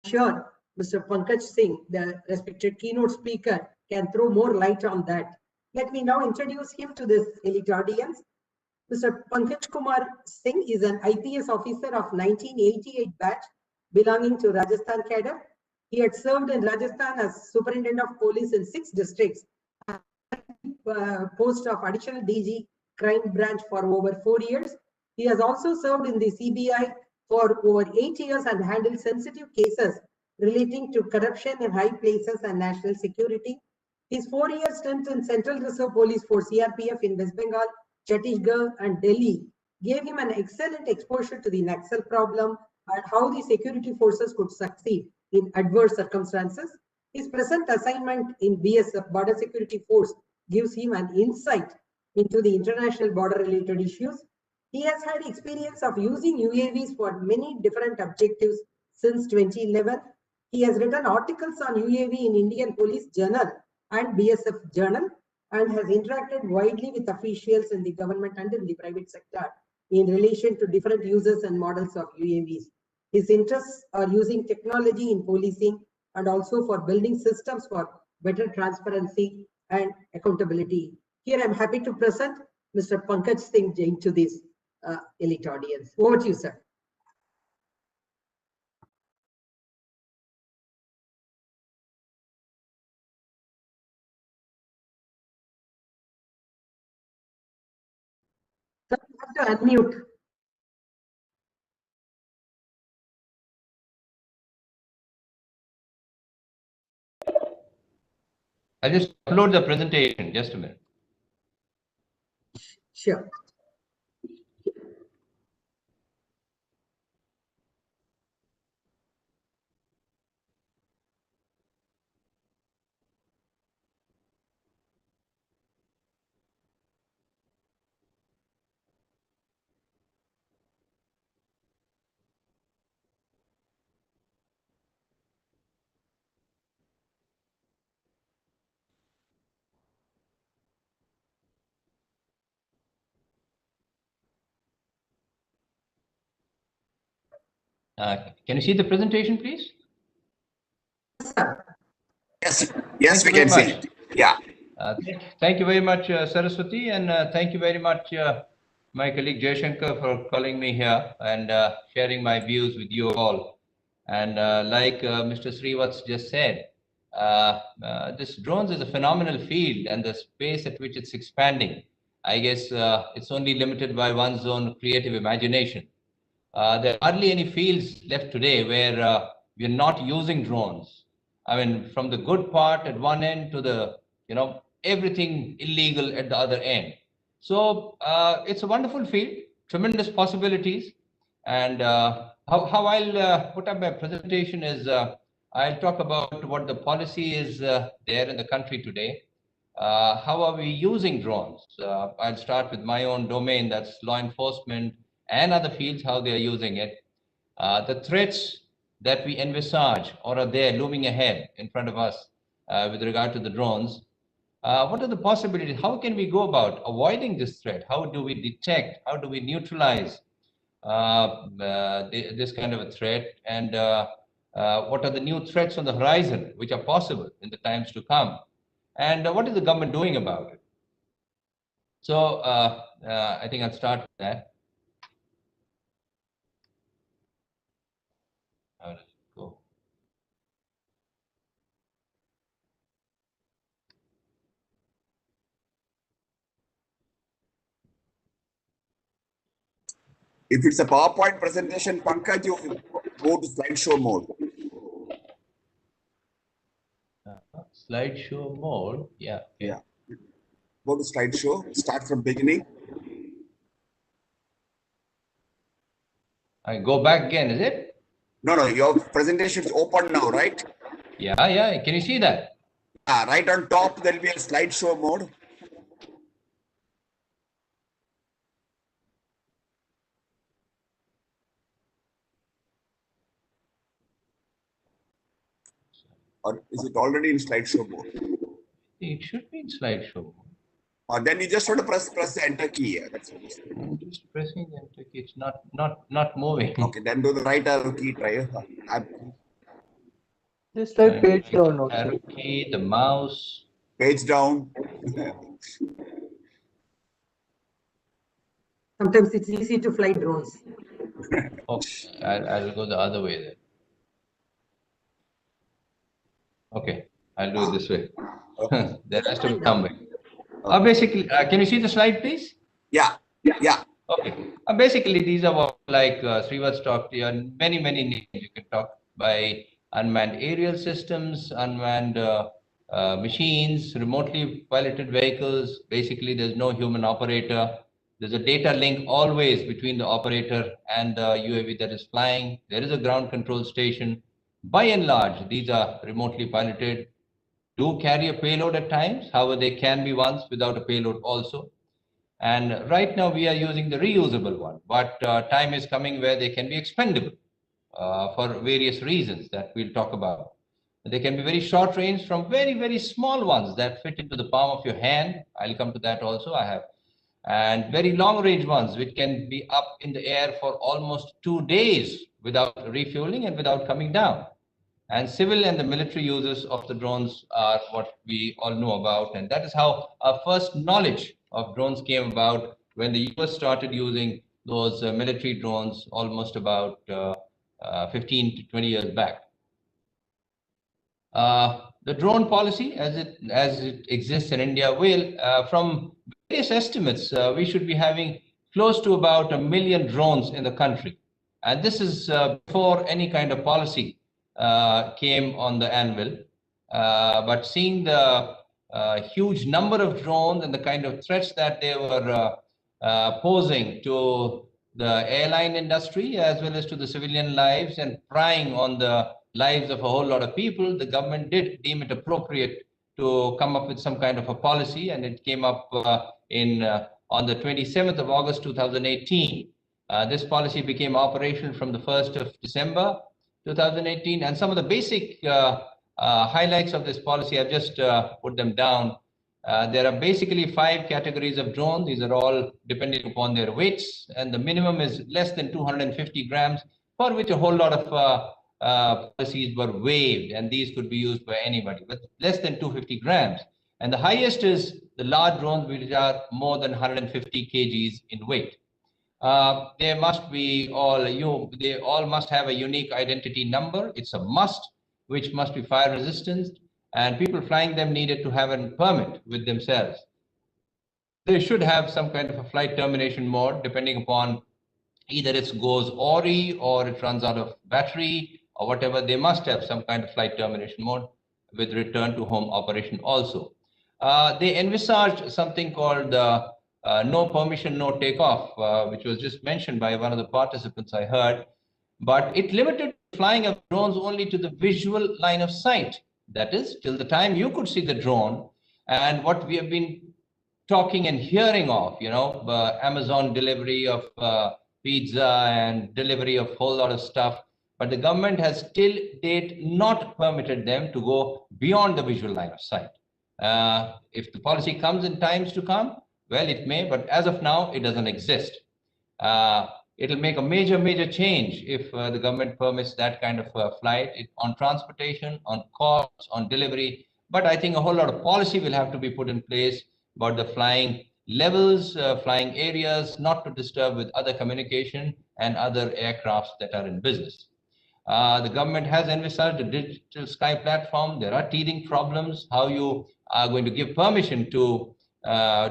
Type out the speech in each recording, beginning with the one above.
sure Mr. Pankaj Singh, the respected keynote speaker, can throw more light on that. Let me now introduce him to this elite audience. Mr. Pankaj Kumar Singh is an IPS officer of 1988 batch belonging to Rajasthan cadre. He had served in Rajasthan as Superintendent of Police in 6 districts, post of Additional DG Crime Branch for over 4 years. He has also served in the CBI for over 8 years and handled sensitive cases relating to corruption in high places and national security. His 4-year stint in Central Reserve Police Force CRPF in West Bengal, Chhattisgarh and Delhi gave him an excellent exposure to the Naxal problem and how the security forces could succeed in adverse circumstances. His present assignment in BSF, Border Security Force, gives him an insight into the international border-related issues. He has had experience of using UAVs for many different objectives since 2011. He has written articles on UAV in Indian Police Journal and BSF Journal and has interacted widely with officials in the government and in the private sector in relation to different uses and models of UAVs. His interests are using technology in policing and also for building systems for better transparency and accountability. Here I'm happy to present Mr. Pankaj Singh Jain to this elite audience. Over to you, sir. Sir, you have to unmute. I'll just upload the presentation. Just a minute. Sure. Can you see the presentation, please? Yes, we can see it. Yeah. Thank you very much, Saraswati, and thank you very much, my colleague Jaishankar, for calling me here and sharing my views with you all. And like Mr. Srivatsa just said, this drones is a phenomenal field, and the space at which it's expanding, I guess it's only limited by one's own creative imagination. There are hardly any fields left today where we are not using drones. I mean, from the good part at one end to the, everything illegal at the other end. So it's a wonderful field, tremendous possibilities. And how I'll put up my presentation is I'll talk about what the policy is there in the country today. How are we using drones? I'll start with my own domain, that's law enforcement and other fields, how they are using it. The threats that we envisage or are there looming ahead in front of us with regard to the drones. What are the possibilities? How can we go about avoiding this threat? How do we detect? How do we neutralize this kind of a threat? And what are the new threats on the horizon which are possible in the times to come? And what is the government doing about it? So I think I'll start with that. How does it go? If it's a PowerPoint presentation, Pankaj, you go to slideshow mode. Slideshow mode, yeah. Yeah. Go to slideshow, start from beginning. I go back again, is it? No, your presentation is open now, right? Yeah. Can you see that? Right on top, there will be a slideshow mode. Or is it already in slideshow mode? It should be in slideshow mode. Then you just want to press the enter key here. That's what I'm just pressing the enter key. It's not moving. Okay, then do the right arrow key try. Just type page down also. Arrow key, the mouse. Page down. Sometimes it's easy to fly drones. Okay, I'll go the other way then. Okay, I'll do it this way. There has to be some way. Basically, can you see the slide, please? Yeah, yeah. Okay. Basically, these are what, like Srivat's talked here, many names you can talk by unmanned aerial systems, unmanned machines, remotely piloted vehicles. Basically, there's no human operator. There's a data link always between the operator and the UAV that is flying. There is a ground control station. By and large, these are remotely piloted, do carry a payload at times. However, they can be ones without a payload also. And right now we are using the reusable one, but time is coming where they can be expendable for various reasons that we'll talk about. They can be very short range from very small ones that fit into the palm of your hand. I'll come to that also. I have. And very long range ones, which can be up in the air for almost 2 days without refueling and without coming down. And civil and the military uses of the drones are what we all know about. And that is how our first knowledge of drones came about when the US started using those military drones almost about 15 to 20 years back. The drone policy as it exists in India will, from various estimates, we should be having close to about 1 million drones in the country. And this is before any kind of policy came on the anvil. But seeing the huge number of drones and the kind of threats that they were posing to the airline industry as well as to the civilian lives and prying on the lives of a whole lot of people, the government did deem it appropriate to come up with some kind of a policy, and it came up on the 27th of August 2018. This policy became operational from the 1st of December 2018, and some of the basic highlights of this policy, I've just put them down. There are basically 5 categories of drones. These are all depending upon their weights, and the minimum is less than 250 grams, for which a whole lot of policies were waived, and these could be used by anybody, but less than 250 grams. And the highest is the large drones, which are more than 150 kgs in weight. They must be they all must have a unique identity number. It's a must, which must be fire resistant, and people flying them needed to have a permit with themselves. They should have some kind of a flight termination mode, depending upon either it goes ORI or it runs out of battery or whatever. They must have some kind of flight termination mode with return to home operation also. They envisaged something called no permission, no takeoff, which was just mentioned by one of the participants I heard, but it limited flying of drones only to the visual line of sight. That is, till the time you could see the drone. And what we have been talking and hearing of, Amazon delivery of pizza and delivery of whole lot of stuff, but the government has till date not permitted them to go beyond the visual line of sight. If the policy comes in times to come, well, it may, but as of now, it doesn't exist. It'll make a major change if the government permits that kind of flight on transportation, on costs, on delivery. But I think a whole lot of policy will have to be put in place about the flying levels, flying areas, not to disturb with other communication and other aircrafts that are in business. The government has envisaged a digital sky platform. There are teething problems, how you are going to give permission to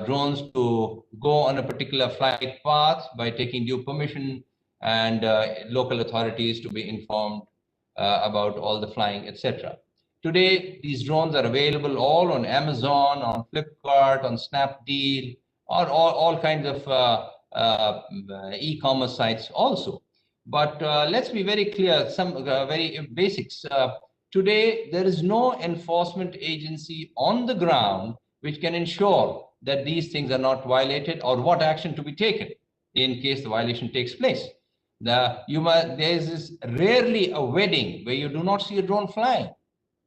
drones to go on a particular flight path by taking due permission, and local authorities to be informed about all the flying, etc. Today, these drones are available all on Amazon, on Flipkart, on Snapdeal, or all kinds of e-commerce sites also. But let's be very clear, some very basics. Today, there is no enforcement agency on the ground which can ensure that these things are not violated or what action to be taken in case the violation takes place. There is rarely a wedding where you do not see a drone flying.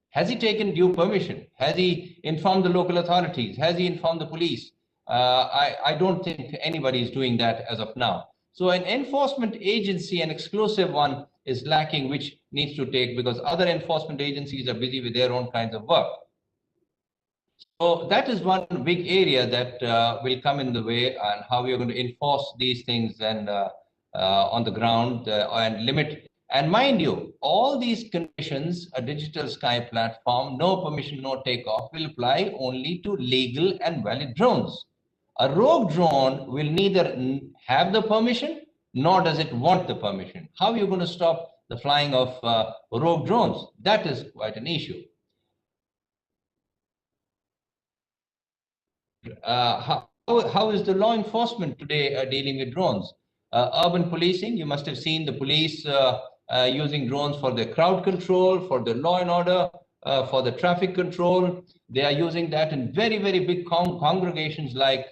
Has he taken due permission? Has he informed the local authorities? Has he informed the police? I don't think anybody is doing that as of now. So an enforcement agency, an exclusive one, is lacking, which needs to take, because other enforcement agencies are busy with their own kinds of work. So that is one big area that will come in the way, and how we are going to enforce these things and on the ground and limit. And mind you, all these conditions, a digital sky platform, no permission, no takeoff, will apply only to legal and valid drones. A rogue drone will neither have the permission, nor does it want the permission. How are you going to stop the flying of rogue drones? That is quite an issue. How is the law enforcement today dealing with drones? Urban policing, you must have seen the police using drones for their crowd control, for the law and order, for the traffic control. They are using that in very, very big congregations, like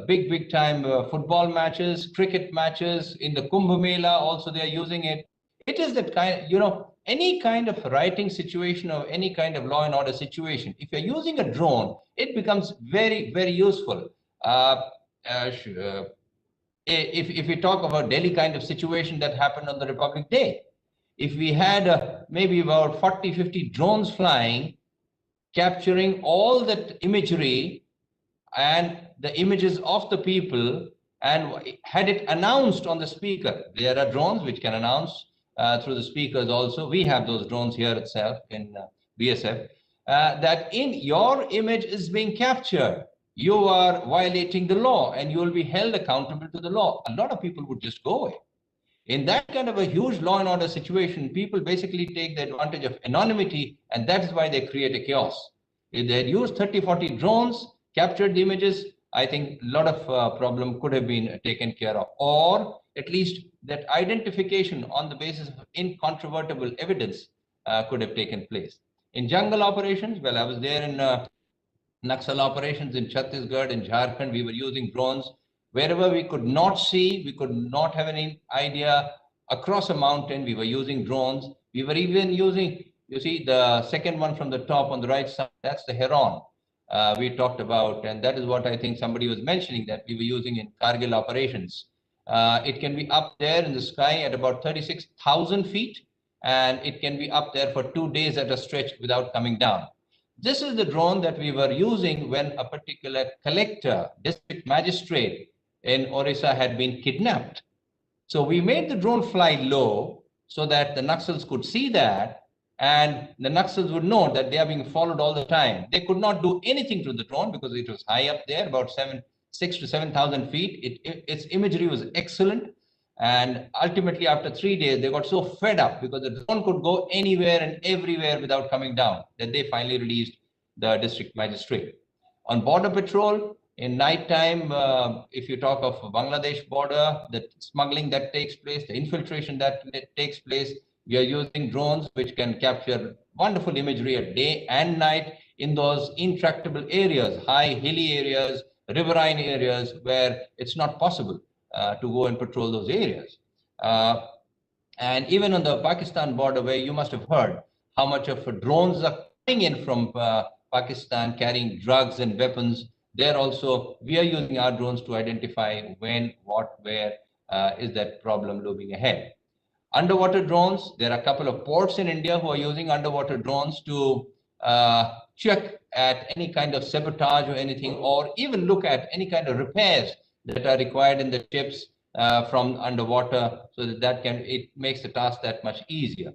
big time football matches, cricket matches. In the Kumbh Mela also they are using it. It is that kind, any kind of rioting situation or any kind of law and order situation, if you're using a drone, it becomes very, very useful. If we talk about Delhi kind of situation that happened on the Republic Day, if we had maybe about 40, 50 drones flying, capturing all that imagery and the images of the people, and had it announced on the speaker. There are drones which can announce through the speakers also. We have those drones here itself in BSF, that in your image is being captured. You are violating the law and you will be held accountable to the law. A lot of people would just go away. In that kind of a huge law and order situation, people basically take the advantage of anonymity, and that is why they create a chaos. If they had used 30, 40 drones, captured the images, I think a lot of problem could have been taken care of, or at least that identification on the basis of incontrovertible evidence could have taken place. In jungle operations, well, I was there in Naxal operations in Chhattisgarh, in Jharkhand, we were using drones. Wherever we could not see, we could not have any idea, across a mountain, we were using drones. We were even using, you see, the second one from the top on the right side, that's the Heron. We talked about, and that is what I think somebody was mentioning, that we were using in Kargil operations. It can be up there in the sky at about 36,000 feet, and it can be up there for 2 days at a stretch without coming down. This is the drone that we were using when a particular collector, district magistrate in Orissa had been kidnapped. So we made the drone fly low so that the Naxals could see that, and the Naxals would know that they are being followed all the time. They could not do anything to the drone because it was high up there, about 6,000 to 7,000 feet. Its imagery was excellent. And ultimately, after 3 days, they got so fed up because the drone could go anywhere and everywhere without coming down that they finally released the district magistrate. On border patrol, in nighttime, if you talk of Bangladesh border, the smuggling that takes place, the infiltration that takes place, we are using drones which can capture wonderful imagery at day and night in those intractable areas, high hilly areas, riverine areas where it's not possible to go and patrol those areas. And even on the Pakistan border, where you must have heard how much of drones are coming in from Pakistan carrying drugs and weapons, there also we are using our drones to identify when, what, where is that problem looming ahead. Underwater drones, there are a couple of ports in India who are using underwater drones to check at any kind of sabotage or anything, or even look at any kind of repairs that are required in the ships from underwater, so that it makes the task that much easier.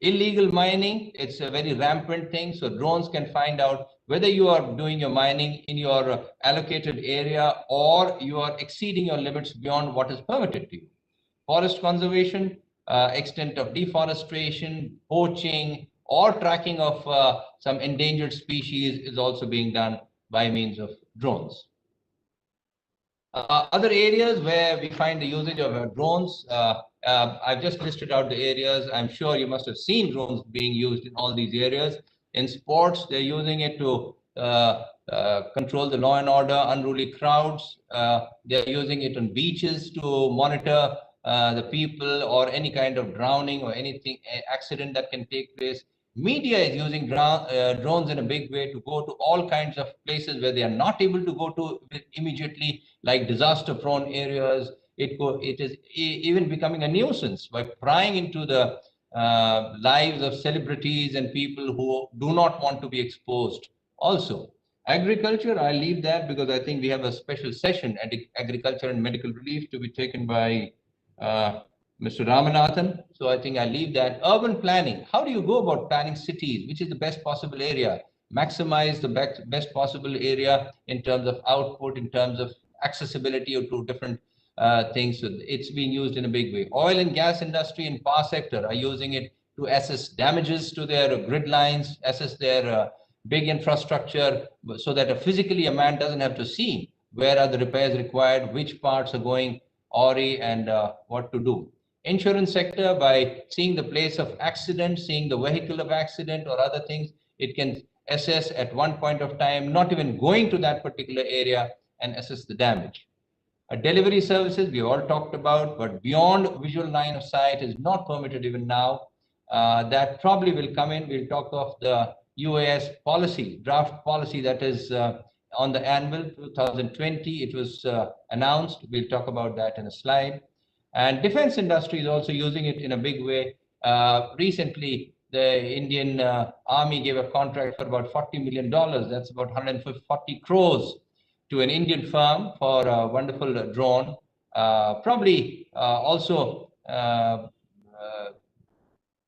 Illegal mining, it's a very rampant thing. So drones can find out whether you are doing your mining in your allocated area or you are exceeding your limits beyond what is permitted to you. Forest conservation, extent of deforestation, poaching, or tracking of some endangered species is also being done by means of drones. Other areas where we find the usage of drones, I've just listed out the areas. I'm sure you must have seen drones being used in all these areas. In sports, they're using it to control the law and order, unruly crowds. They're using it on beaches to monitor the people or any kind of drowning or anything, accident that can take place. Media is using drones in a big way to go to all kinds of places where they are not able to go to immediately, like disaster-prone areas, it is even becoming a nuisance by prying into the lives of celebrities and people who do not want to be exposed. Also, agriculture, I leave that because I think we have a special session at agriculture and medical relief to be taken by Mr. Ramanathan. So I think I leave that. Urban planning. How do you go about planning cities? Which is the best possible area? Maximize the best possible area in terms of output, in terms of accessibility to different things. So it's being used in a big way. Oil and gas industry and power sector are using it to assess damages to their grid lines, assess their big infrastructure, so that physically a man doesn't have to see where are the repairs required, which parts are going awry, and what to do. Insurance sector, by seeing the place of accident, seeing the vehicle of accident or other things, it can assess at one point of time, not even going to that particular area, and assess the damage. Delivery services, we all talked about, but beyond visual line of sight is not permitted even now. That probably will come in. We'll talk of the UAS policy, draft policy that is on the anvil 2020. It was announced. We'll talk about that in a slide. And defense industry is also using it in a big way. Recently, the Indian Army gave a contract for about $40 million. That's about 140 crores to an Indian firm for a wonderful drone. Probably also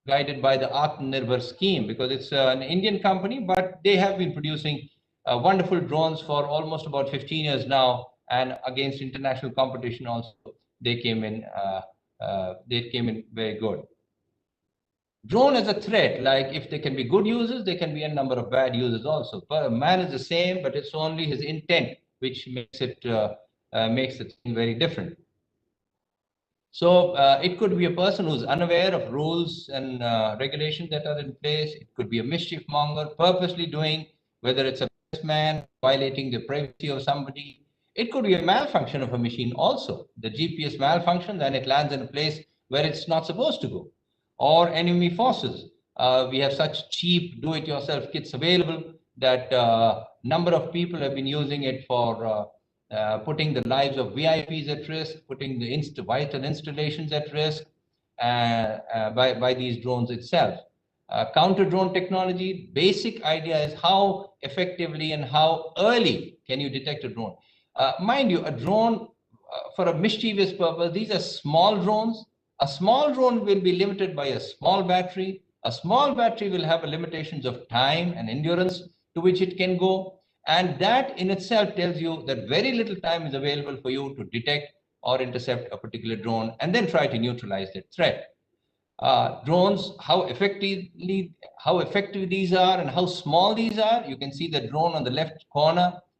guided by the Atmanirbhar scheme, because it's an Indian company, but they have been producing wonderful drones for almost about 15 years now, and against international competition also, they came in very good. Drone as a threat, like if there can be good users, there can be a number of bad users also. But man is the same, but it's only his intent which makes it very different. So it could be a person who's unaware of rules and regulations that are in place. It could be a mischief monger purposely doing, whether it's a man violating the privacy of somebody. It could be a malfunction of a machine also. The GPS malfunctions and it lands in a place where it's not supposed to go. Or enemy forces. We have such cheap do-it-yourself kits available that number of people have been using it for putting the lives of VIPs at risk, putting the vital installations at risk by these drones itself. Counter-drone technology, basic idea is how effectively and how early can you detect a drone. Mind you, a drone for a mischievous purpose, these are small drones. A small drone will be limited by a small battery. A small battery will have limitations of time and endurance to which it can go. And that in itself tells you that very little time is available for you to detect or intercept a particular drone and then try to neutralize that threat. Drones, how effective these are and how small these are. You can see the drone on the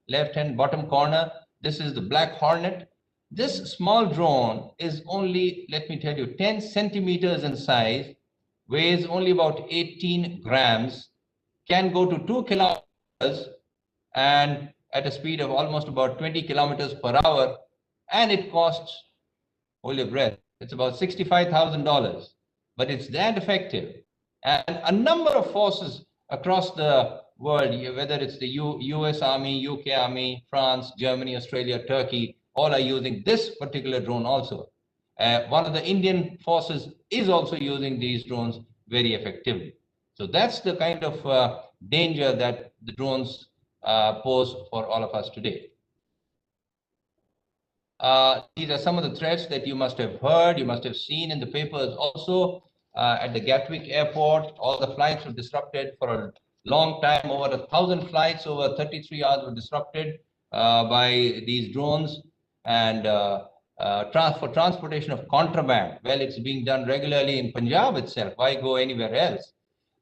left-hand bottom corner. This is the Black Hornet. This small drone is only, let me tell you, 10 centimeters in size, weighs only about 18 grams, can go to 2 kilometers and at a speed of almost about 20 kilometers per hour, and it costs, hold your breath, it's about $65,000, but it's that effective. And a number of forces across the world, whether it's the US Army, UK Army, France, Germany, Australia, Turkey, all are using this particular drone also. One of the Indian forces is also using these drones very effectively. So that's the kind of danger that the drones pose for all of us today. These are some of the threats that you must have heard, you must have seen in the papers also. At the Gatwick airport, all the flights were disrupted for a long time. Over 1,000 flights over 33 hours were disrupted by these drones. And for transportation of contraband, well, it's being done regularly in Punjab itself. Why go anywhere else?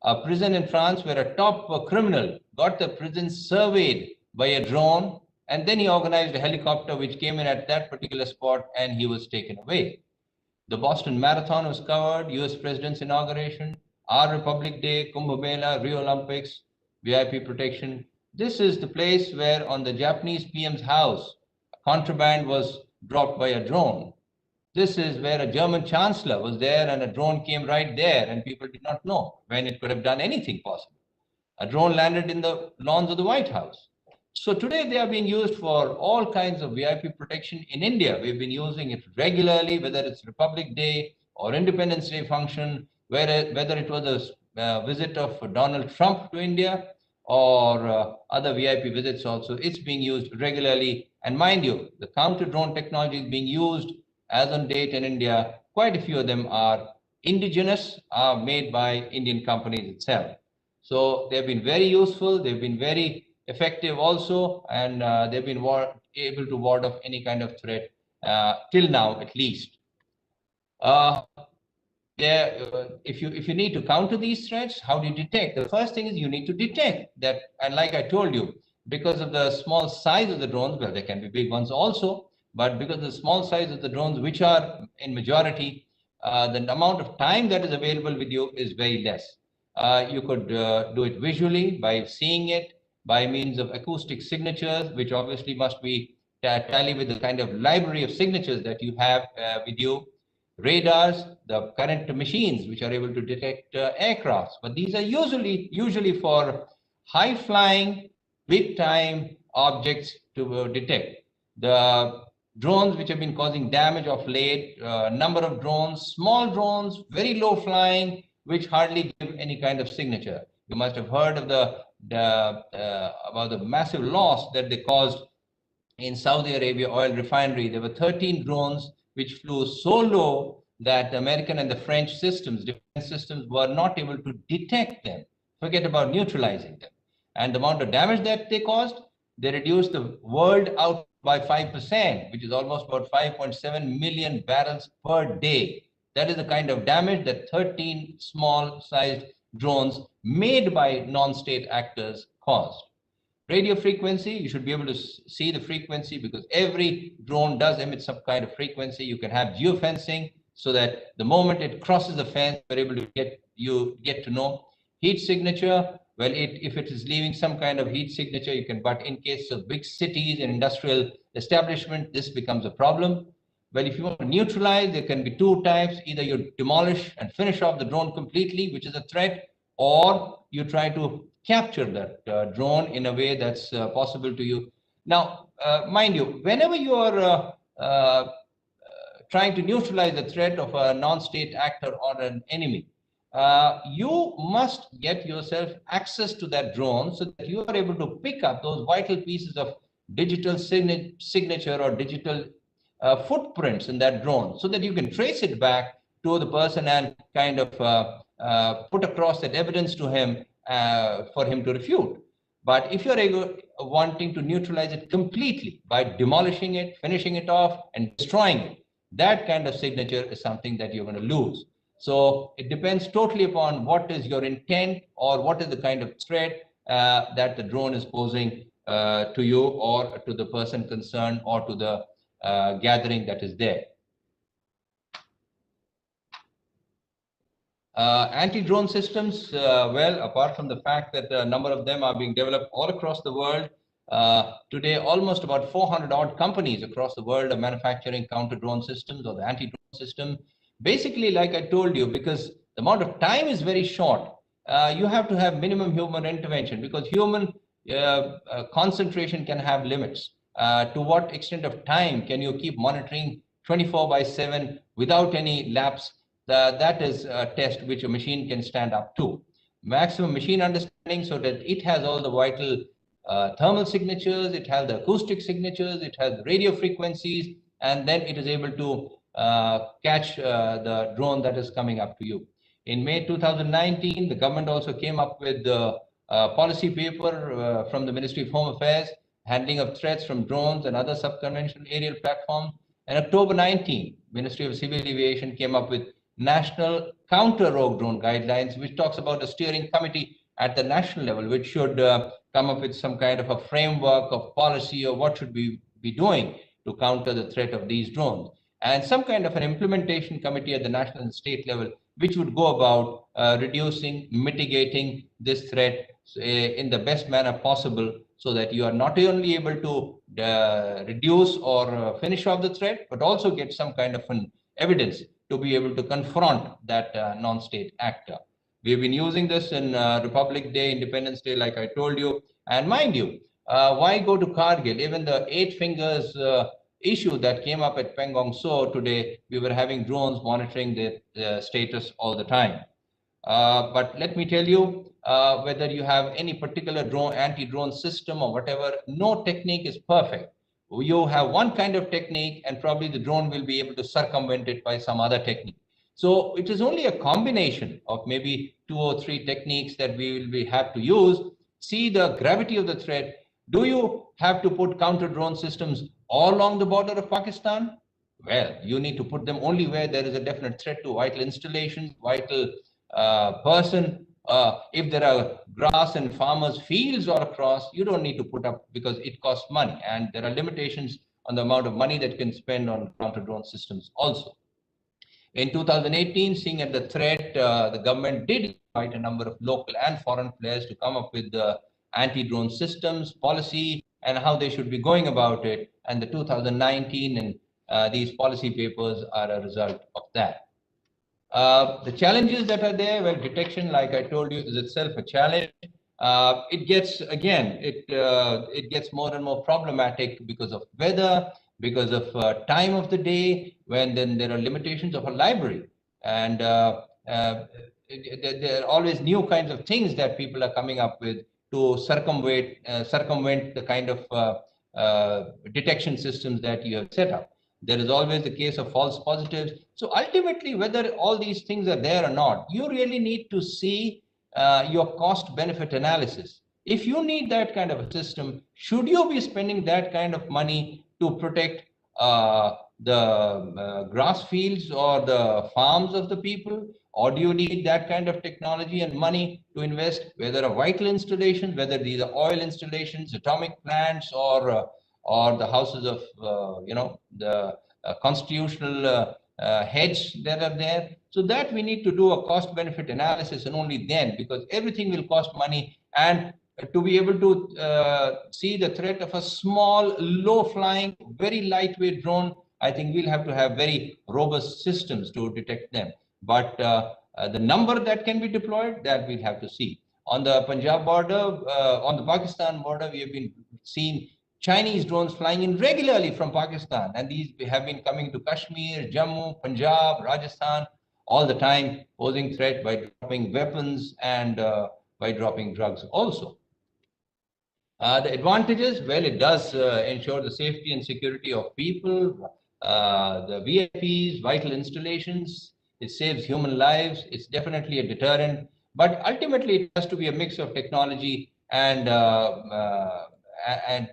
A prison in France where a top criminal got the prison surveyed by a drone, and then he organized a helicopter which came in at that particular spot, and he was taken away. The Boston Marathon was covered, US President's inauguration, our Republic Day, Kumbh Mela, Rio Olympics, VIP protection. This is the place where on the Japanese PM's house, contraband was dropped by a drone. This is where a German chancellor was there and a drone came right there and people did not know when it could have done anything possible. A drone landed in the lawns of the White House. So today they are being used for all kinds of VIP protection in India. We've been using it regularly, whether it's Republic Day or Independence Day function, whether it was a visit of Donald Trump to India or other VIP visits also. It's being used regularly. And mind you, the counter-drone technology is being used as on date in India. Quite a few of them are indigenous, are made by Indian companies itself. So they've been very useful. They've been very effective also, and they've been able to ward off any kind of threat till now, at least. If you need to counter these threats, how do you detect? The first thing is you need to detect that, and like I told you, because of the small size of the drones, well, there can be big ones also, but because of the small size of the drones, which are in majority, the amount of time that is available with you is very less. You could do it visually by seeing it, by means of acoustic signatures, which obviously must be tally with the kind of library of signatures that you have with you. Radars, the current machines which are able to detect aircrafts, but these are usually for high flying, big time objects to detect. The drones which have been causing damage of late, number of drones, small drones, very low flying, which hardly give any kind of signature. You must have heard of about the massive loss that they caused in Saudi Arabia oil refinery. There were 13 drones which flew so low that the American and the French systems, defense systems, were not able to detect them. Forget about neutralizing them. And the amount of damage that they caused, they reduced the world out by 5%, which is almost about 5.7 million barrels per day. That is the kind of damage that 13 small-sized drones made by non-state actors caused. Radio frequency, you should be able to see the frequency because every drone does emit some kind of frequency. You can have geofencing so that the moment it crosses the fence, you're able to get to know. Heat signature, well, if it is leaving some kind of heat signature, you can, but in case of big cities and industrial establishment, this becomes a problem. Well, if you want to neutralize, there can be two types. Either you demolish and finish off the drone completely, which is a threat, or you try to capture that drone in a way that's possible to you. Now, mind you, whenever you are trying to neutralize the threat of a non-state actor or an enemy, you must get yourself access to that drone so that you are able to pick up those vital pieces of digital signature or digital footprints in that drone so that you can trace it back to the person and kind of put across that evidence to him for him to refute. But if you're wanting to neutralize it completely by demolishing it, finishing it off, and destroying it, that kind of signature is something that you're going to lose. So it depends totally upon what is your intent or what is the kind of threat that the drone is posing to you or to the person concerned or to the gathering that is there. Anti-drone systems, well, apart from the fact that a number of them are being developed all across the world, today almost about 400 odd companies across the world are manufacturing counter-drone systems or the anti-drone system. Basically, like I told you, because the amount of time is very short, you have to have minimum human intervention because human concentration can have limits. To what extent of time can you keep monitoring 24/7 without any lapse? That is a test which a machine can stand up to. Maximum machine understanding so that it has all the vital thermal signatures, it has the acoustic signatures, it has the radio frequencies, and then it is able to catch the drone that is coming up to you. In May 2019, the government also came up with the policy paper from the Ministry of Home Affairs, handling of threats from drones and other subconventional aerial platforms. And October 19, Ministry of Civil Aviation came up with National Counter-Rogue Drone Guidelines, which talks about a steering committee at the national level, which should come up with some kind of a framework of policy or what should we be doing to counter the threat of these drones. And some kind of an implementation committee at the national and state level, which would go about reducing, mitigating this threat in the best manner possible so that you are not only able to reduce or finish off the threat, but also get some kind of an evidence to be able to confront that non-state actor. We've been using this in Republic Day, Independence Day, like I told you. And mind you, Why go to Kargil? Even the 8 fingers issue that came up at Pangong So today, we were having drones monitoring the status all the time. But let me tell you, whether you have any particular anti-drone system or whatever, no technique is perfect. You have one kind of technique and probably the drone will be able to circumvent it by some other technique. So it is only a combination of maybe 2 or 3 techniques that we will have to use. See the gravity of the threat. Do you have to put counter drone systems all along the border of Pakistan? Well, you need to put them only where there is a definite threat to vital installations, vital person. If there are grass and farmers' fields all across, you don't need to put up because it costs money. And there are limitations on the amount of money that can spend on counter drone systems also. In 2018, seeing at the threat, the government did invite a number of local and foreign players to come up with the anti-drone systems policy and how they should be going about it. And the 2019 and these policy papers are a result of that. The challenges that are there, well, detection, like I told you, is itself a challenge. It gets more and more problematic because of weather, because of time of the day, when then there are limitations of a library. And there are always new kinds of things that people are coming up with to circumvent the kind of detection systems that you have set up. There is always the case of false positives. So ultimately, whether all these things are there or not, you really need to see your cost benefit analysis. If you need that kind of a system, should you be spending that kind of money to protect the grass fields or the farms of the people? Or do you need that kind of technology and money to invest, whether a vital installation, whether these are oil installations, atomic plants, or the houses of, the constitutional heads that are there. So that we need to do a cost-benefit analysis, and only then, because everything will cost money. And to be able to see the threat of a small, low-flying, very lightweight drone, I think we'll have to have very robust systems to detect them. But the number that can be deployed, that we'll have to see. On the Punjab border, on the Pakistan border, we have been seeing Chinese drones flying in regularly from Pakistan, and these have been coming to Kashmir, Jammu, Punjab, Rajasthan all the time, posing threat by dropping weapons and by dropping drugs also. The advantages, well, it does ensure the safety and security of people, the VIPs, vital installations. It saves human lives. It's definitely a deterrent, but ultimately it has to be a mix of technology and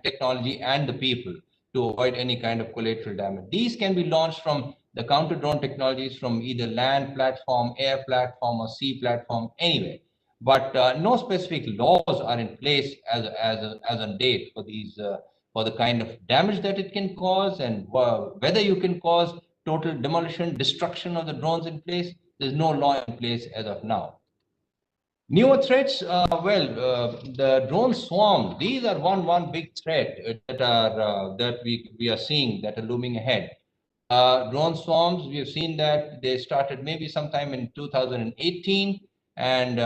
technology and the people to avoid any kind of collateral damage. These can be launched from the counter drone technologies from either land platform, air platform, or sea platform, anyway. But no specific laws are in place as on date for these for the kind of damage that it can cause, and whether you can cause total demolition, destruction of the drones in place. There's no law in place as of now. Newer threats, the drone swarms. These are one big threat that we are seeing that are looming ahead. Drone swarms, we have seen that they started maybe sometime in 2018, and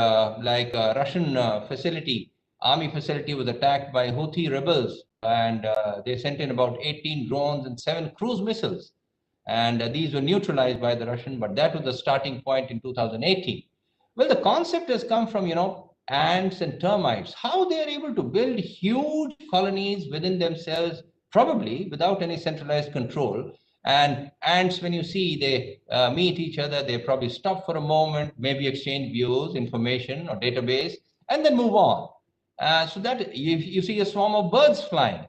like a Russian army facility was attacked by Houthi rebels, and they sent in about 18 drones and 7 cruise missiles, and these were neutralized by the Russian, but that was the starting point in 2018. Well, the concept has come from, ants and termites, how they are able to build huge colonies within themselves, probably without any centralized control. And ants, when you see they meet each other, they probably stop for a moment, maybe exchange views, information, or database, and then move on. So that you see a swarm of birds flying.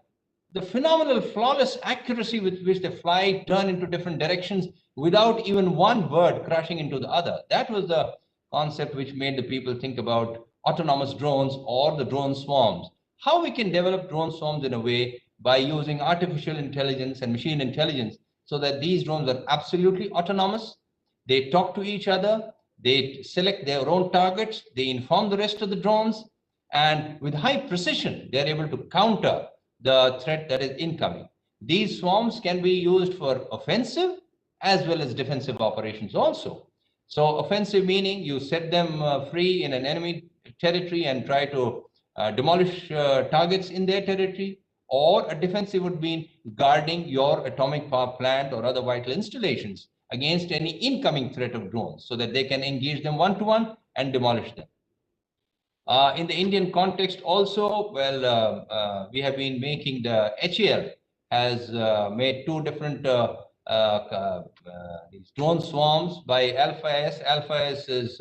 The phenomenal, flawless accuracy with which they fly, turn into different directions without even one bird crashing into the other. That was the concept which made the people think about autonomous drones or the drone swarms. How we can develop drone swarms in a way by using artificial intelligence and machine intelligence, so that these drones are absolutely autonomous. They talk to each other, they select their own targets, they inform the rest of the drones, and with high precision, they're able to counter the threat that is incoming. These swarms can be used for offensive as well as defensive operations also. So offensive meaning you set them free in an enemy territory and try to demolish targets in their territory, or a defensive would mean guarding your atomic power plant or other vital installations against any incoming threat of drones, so that they can engage them one-to-one and demolish them. In the Indian context also, well, we have been making the HAL has made two different these drone swarms by Alpha S. Alpha S is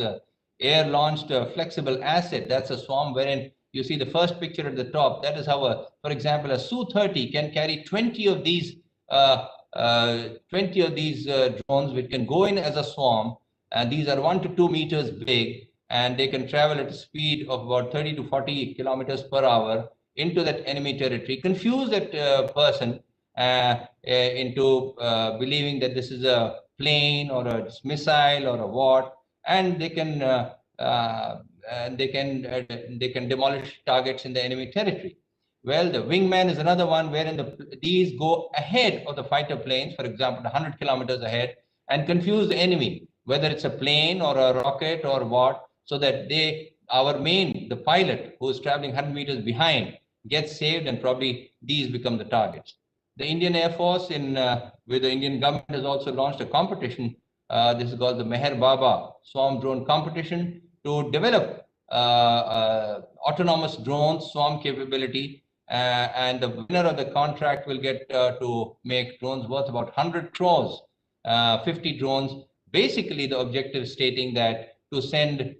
air-launched flexible asset. That's a swarm wherein you see the first picture at the top. That is how, for example, a Su-30 can carry 20 of these drones, which can go in as a swarm, and these are 1 to 2 meters big, and they can travel at a speed of about 30 to 40 kilometers per hour into that enemy territory, confuse that person into believing that this is a plane or a missile or a what, and they can demolish targets in the enemy territory. Well, the wingman is another one wherein these go ahead of the fighter planes, for example, 100 kilometers ahead, and confuse the enemy, whether it's a plane or a rocket or what, so that the pilot who is traveling 100 meters behind gets saved, and probably these become the targets. The Indian Air Force with the Indian government has also launched a competition. This is called the Meher Baba Swarm Drone Competition to develop autonomous drone swarm capability. And the winner of the contract will get to make drones worth about 100 crores, 50 drones. Basically, the objective stating that to send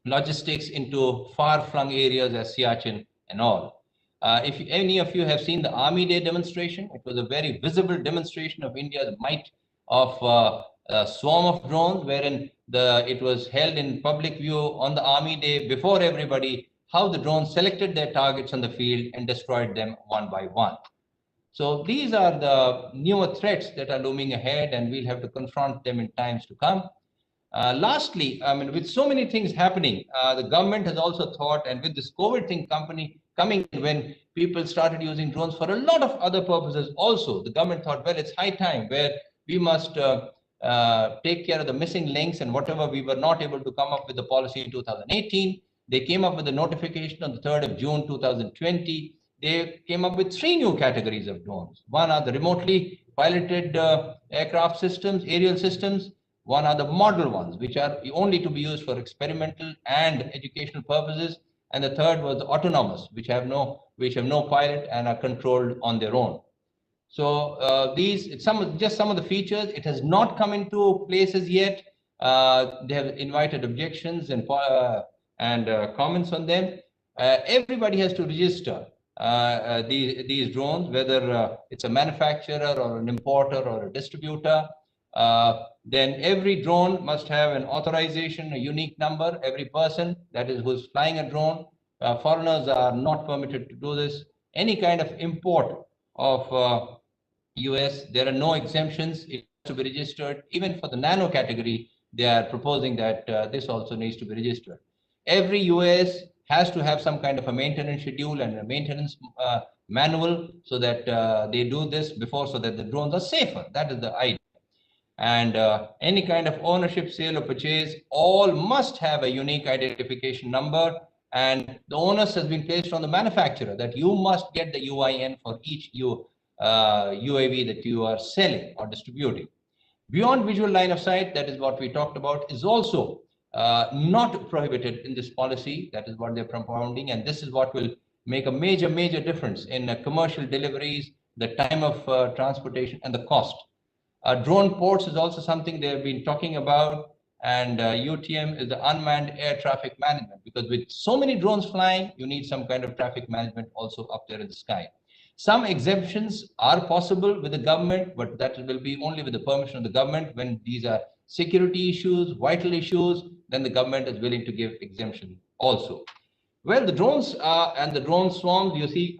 logistics into far-flung areas as Siachen and all. If any of you have seen the Army Day demonstration, it was a very visible demonstration of India's might of a swarm of drones, wherein it was held in public view on the Army Day before everybody, how the drones selected their targets on the field and destroyed them one by one. So these are the newer threats that are looming ahead, and we'll have to confront them in times to come. Lastly, I mean, with so many things happening, the government has also thought, and with this COVID thing coming in, when people started using drones for a lot of other purposes also, the government thought, well, it's high time where we must take care of the missing links, and whatever we were not able to come up with the policy in 2018, they came up with a notification on the 3rd of June 2020. They came up with 3 new categories of drones. One are the remotely piloted aircraft systems, aerial systems. One are the model ones, which are only to be used for experimental and educational purposes. And the third was the autonomous, which have no pilot and are controlled on their own. So it's just some of the features. It has not come into places yet. They have invited objections and comments on them. Everybody has to register these drones, whether it's a manufacturer or an importer or a distributor. Then every drone must have an authorization, a unique number. Every person that is who's flying a drone, foreigners are not permitted to do this. Any kind of import of US, there are no exemptions. It has to be registered. Even for the nano category, they are proposing that this also needs to be registered. Every US has to have some kind of a maintenance schedule and a maintenance manual, so that they do this before, so that the drones are safer. That is the idea. And any kind of ownership, sale, or purchase, all must have a unique identification number, and the onus has been placed on the manufacturer that you must get the UIN for each UAV that you are selling or distributing. Beyond visual line of sight, that is what we talked about, is also not prohibited in this policy. That is what they're propounding, and this is what will make a major difference in commercial deliveries, the time of transportation, and the cost. Drone ports is also something they have been talking about, and UTM is the unmanned air traffic management, because with so many drones flying, you need some kind of traffic management also up there in the sky. Some exemptions are possible with the government, but that will be only with the permission of the government. When these are security issues, vital issues, then the government is willing to give exemption also. Well, the drones and the drone swarms, you see,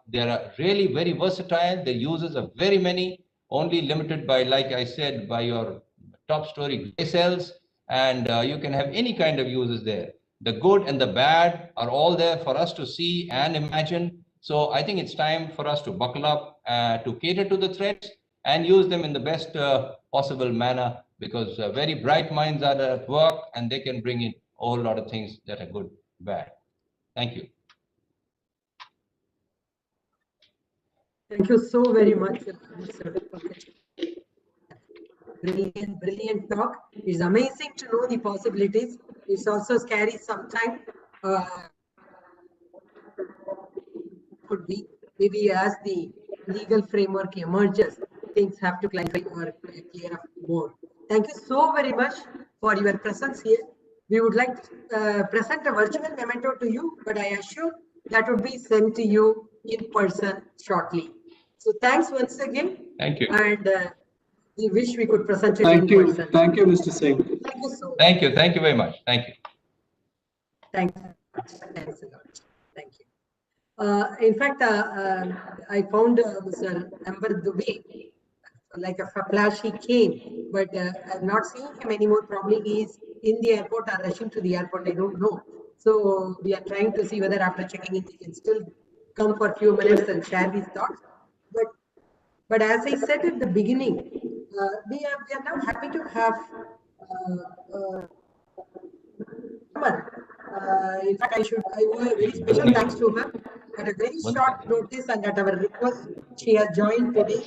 they are really very versatile. The uses are very many, only limited by, like I said, by your top story gray cells, and you can have any kind of uses there. The good and the bad are all there for us to see and imagine. So I think it's time for us to buckle up to cater to the threats and use them in the best possible manner, because very bright minds are at work, and they can bring in a whole lot of things that are good, bad. Thank you. Thank you so very much, Mr. Pankaj. Brilliant talk. It's amazing to know the possibilities. It's also scary sometimes. Could be maybe as the legal framework emerges, things have to clarify or clear up more. Thank you so very much for your presence here. We would like to present a virtual memento to you, but I assure that would be sent to you in person shortly. So thanks once again. Thank you. And we wish we could present it Thank in you. person. Thank you, Mr. Singh. Thank you so much. Thank you. Thank you very much. Thank you. Thanks a lot. Thank you. In fact, I found Mr. Amber Dubey, like a flash he came, but I'm not seeing him anymore. Probably he is in the airport or rushing to the airport. I don't know. So we are trying to see whether after checking in, he can still come for a few minutes and share his thoughts. But as I said at the beginning, we are now happy to have in fact, I owe a very special thanks to her. At a very short notice and at our request, she has joined today.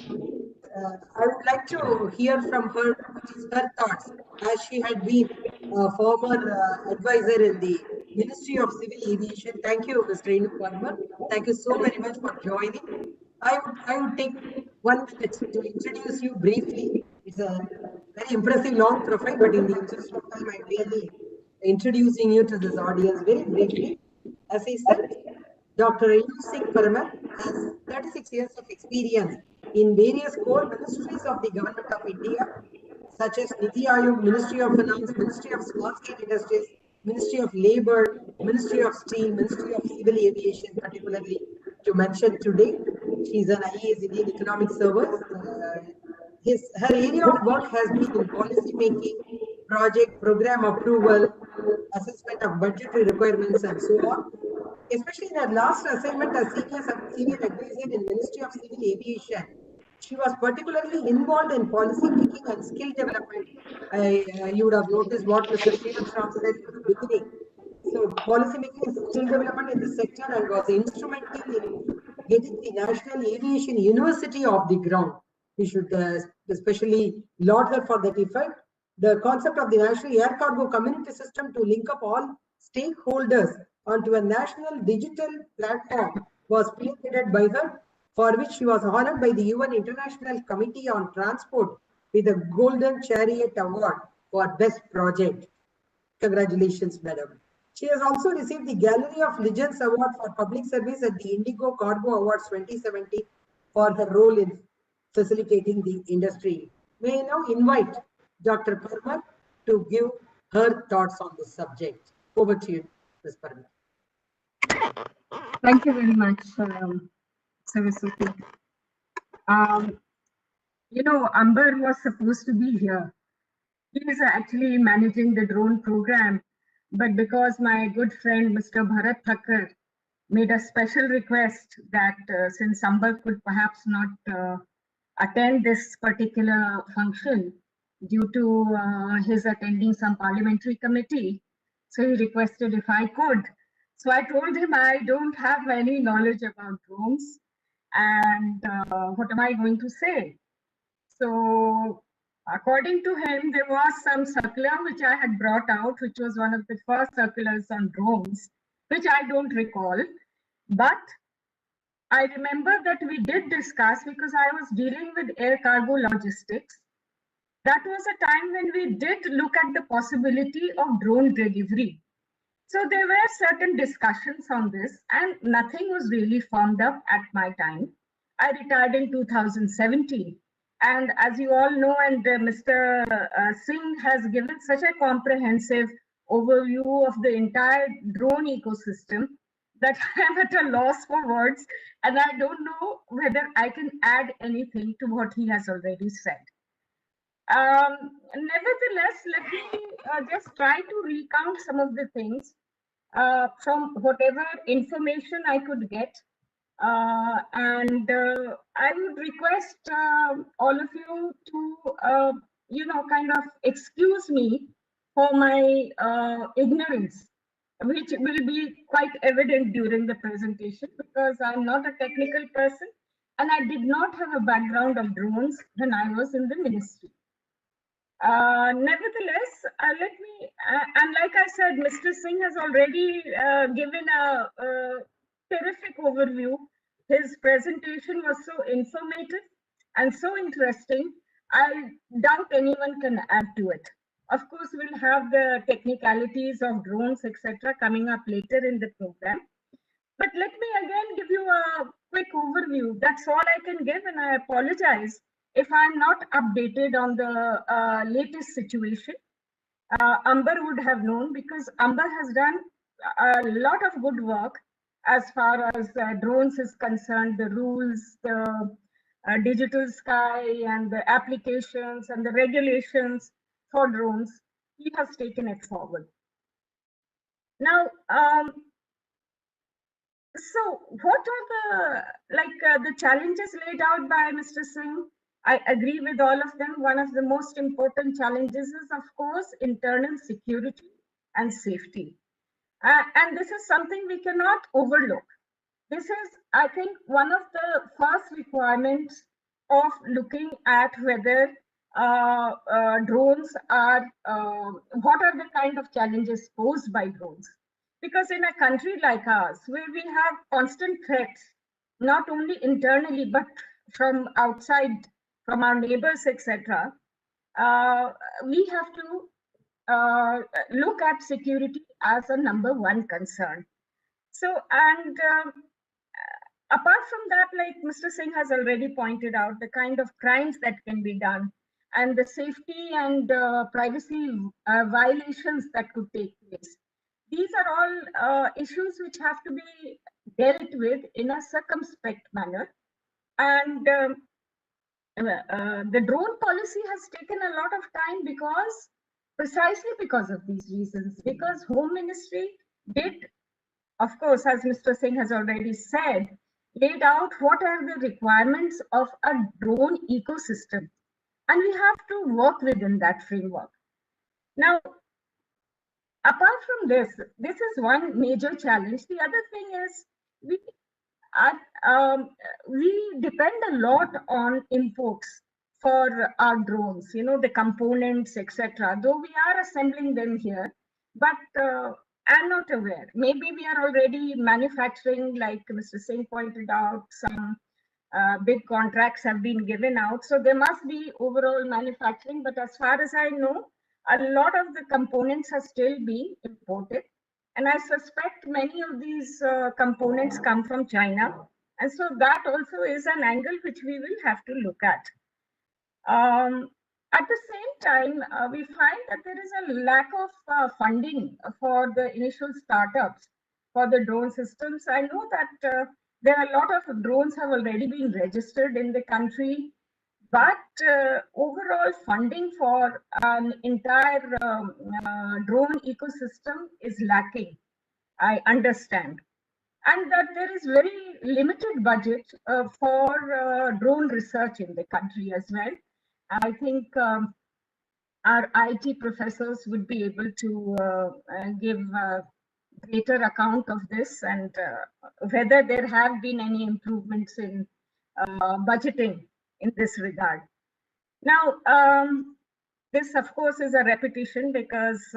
I would like to hear from her what is her thoughts, as she had been a former advisor in the Ministry of Civil Aviation. Thank you, Mr. Renu Parmar. Thank you so very much for joining. I would take 1 minute to introduce you briefly. It's a very impressive long profile, but in the interest of time, I really introducing you to this audience very briefly. As I said, Dr. Renu Singh Parmar has 36 years of experience in various core ministries of the Government of India, such as Niti Aayog, Ministry of Finance, Ministry of Small Scale Industries, Ministry of Labour, Ministry of Steel, Ministry of Civil Aviation, particularly to mention today. She's an IAS Indian Economic Service. Her area of work has been in policy making, project, program approval, assessment of budgetary requirements, and so on. Especially in her last assignment as senior advisor in Ministry of Civil Aviation, she was particularly involved in policy making and skill development. You would have noticed what Mr. Srivastram said at the beginning. So policy making and skill development in the sector, and was instrumental in getting the National Aviation University off the ground. We should especially laud her for that effect. The concept of the National Air Cargo Community System to link up all stakeholders onto a national digital platform was spearheaded by her, for which she was honored by the UN International Committee on Transport with the Golden Chariot Award for Best Project. Congratulations, madam. She has also received the Gallery of Legends Award for Public Service at the Indigo Cargo Awards 2017 for her role in facilitating the industry. May I now invite Dr. Parmar to give her thoughts on this subject. Over to you, Ms. Parmar. Thank you very much, Saraswati. Amber was supposed to be here. He is actually managing the drone program, but because my good friend Mr. Bharat Thakkar made a special request that since Amber could perhaps not attend this particular function due to his attending some parliamentary committee, so he requested if I could. So I told him I don't have any knowledge about drones, and what am I going to say? So according to him, there was some circular which I had brought out, which was one of the first circulars on drones, which I don't recall. But I remember that we did discuss, because I was dealing with air cargo logistics. That was a time when we did look at the possibility of drone delivery. So there were certain discussions on this, and nothing was really formed up at my time. I retired in 2017. And as you all know, and Mr. Singh has given such a comprehensive overview of the entire drone ecosystem that I'm at a loss for words, and I don't know whether I can add anything to what he has already said. Nevertheless, let me just try to recount some of the things from whatever information I could get. And I would request all of you to, kind of excuse me for my ignorance which will be quite evident during the presentation because I'm not a technical person and I did not have a background of drones when I was in the ministry. Nevertheless, let me, and like I said, Mr. Singh has already given a terrific overview. His presentation was so informative and so interesting. I doubt anyone can add to it. Of course, we'll have the technicalities of drones, etc., coming up later in the program. But let me again give you a quick overview. That's all I can give, and I apologize if I'm not updated on the latest situation. Amber would have known because Amber has done a lot of good work as far as drones is concerned, the rules, the digital sky and the applications and the regulations for drones. He has taken it forward. Now, so what are the challenges laid out by Mr. Singh? I agree with all of them. One of the most important challenges is, of course, internal security and safety. And this is something we cannot overlook. This is, I think, one of the first requirements of looking at whether drones are, what are the kind of challenges posed by drones. Because in a country like ours, where we have constant threats, not only internally, but from outside, from our neighbors, etc., we have to look at security as a number one concern. So, and apart from that, like Mr. Singh has already pointed out, the kind of crimes that can be done and the safety and privacy violations that could take place. These are all issues which have to be dealt with in a circumspect manner. And the drone policy has taken a lot of time because, precisely because of these reasons, because Home Ministry did, of course, as Mr. Singh has already said, laid out what are the requirements of a drone ecosystem. And we have to work within that framework. Now, apart from this is one major challenge. The other thing is we depend a lot on imports for our drones, you know, the components, etc. Though we are assembling them here, but I'm not aware. Maybe we are already manufacturing, like Mr. Singh pointed out, some big contracts have been given out. So there must be overall manufacturing, but as far as I know, a lot of the components are still being imported. And I suspect many of these components come from China. And so that also is an angle which we will have to look at. At the same time, we find that there is a lack of funding for the initial startups for the drone systems. I know that there are a lot of drones have already been registered in the country, but overall funding for an entire drone ecosystem is lacking, I understand. And that there is very limited budget for drone research in the country as well. I think our IT professors would be able to give greater account of this and whether there have been any improvements in budgeting in this regard. Now, this of course is a repetition because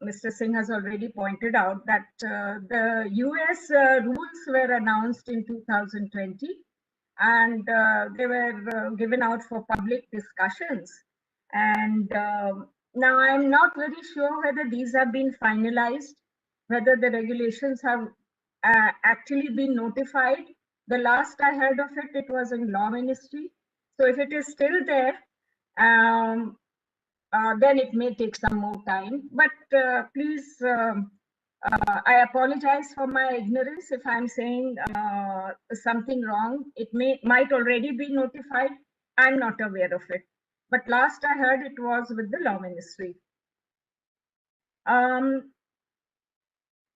Mr. Singh has already pointed out that the US rules were announced in 2020 and they were given out for public discussions. And now I'm not very sure whether these have been finalized, whether the regulations have actually been notified. The last I heard of it, it was in Law Ministry. So if it is still there, then it may take some more time. But please, I apologize for my ignorance if I'm saying something wrong. It might already be notified. I'm not aware of it. But last I heard it was with the Law Ministry.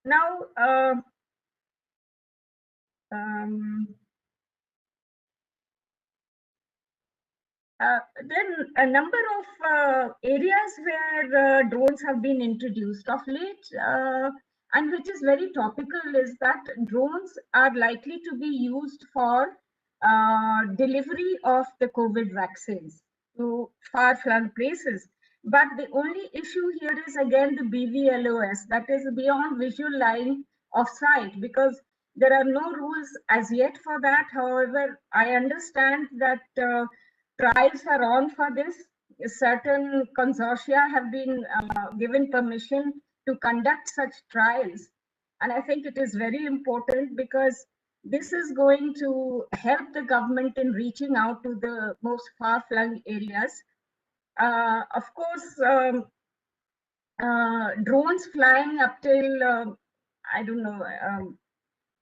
Now, Then a number of areas where drones have been introduced of late, and which is very topical, is that drones are likely to be used for delivery of the COVID vaccines to far-flung places. But the only issue here is again the BVLOS, that is beyond visual line of sight, because there are no rules as yet for that. However, I understand that trials are on for this. Certain consortia have been given permission to conduct such trials. And I think it is very important because this is going to help the government in reaching out to the most far-flung areas. Of course, drones flying up till, I don't know,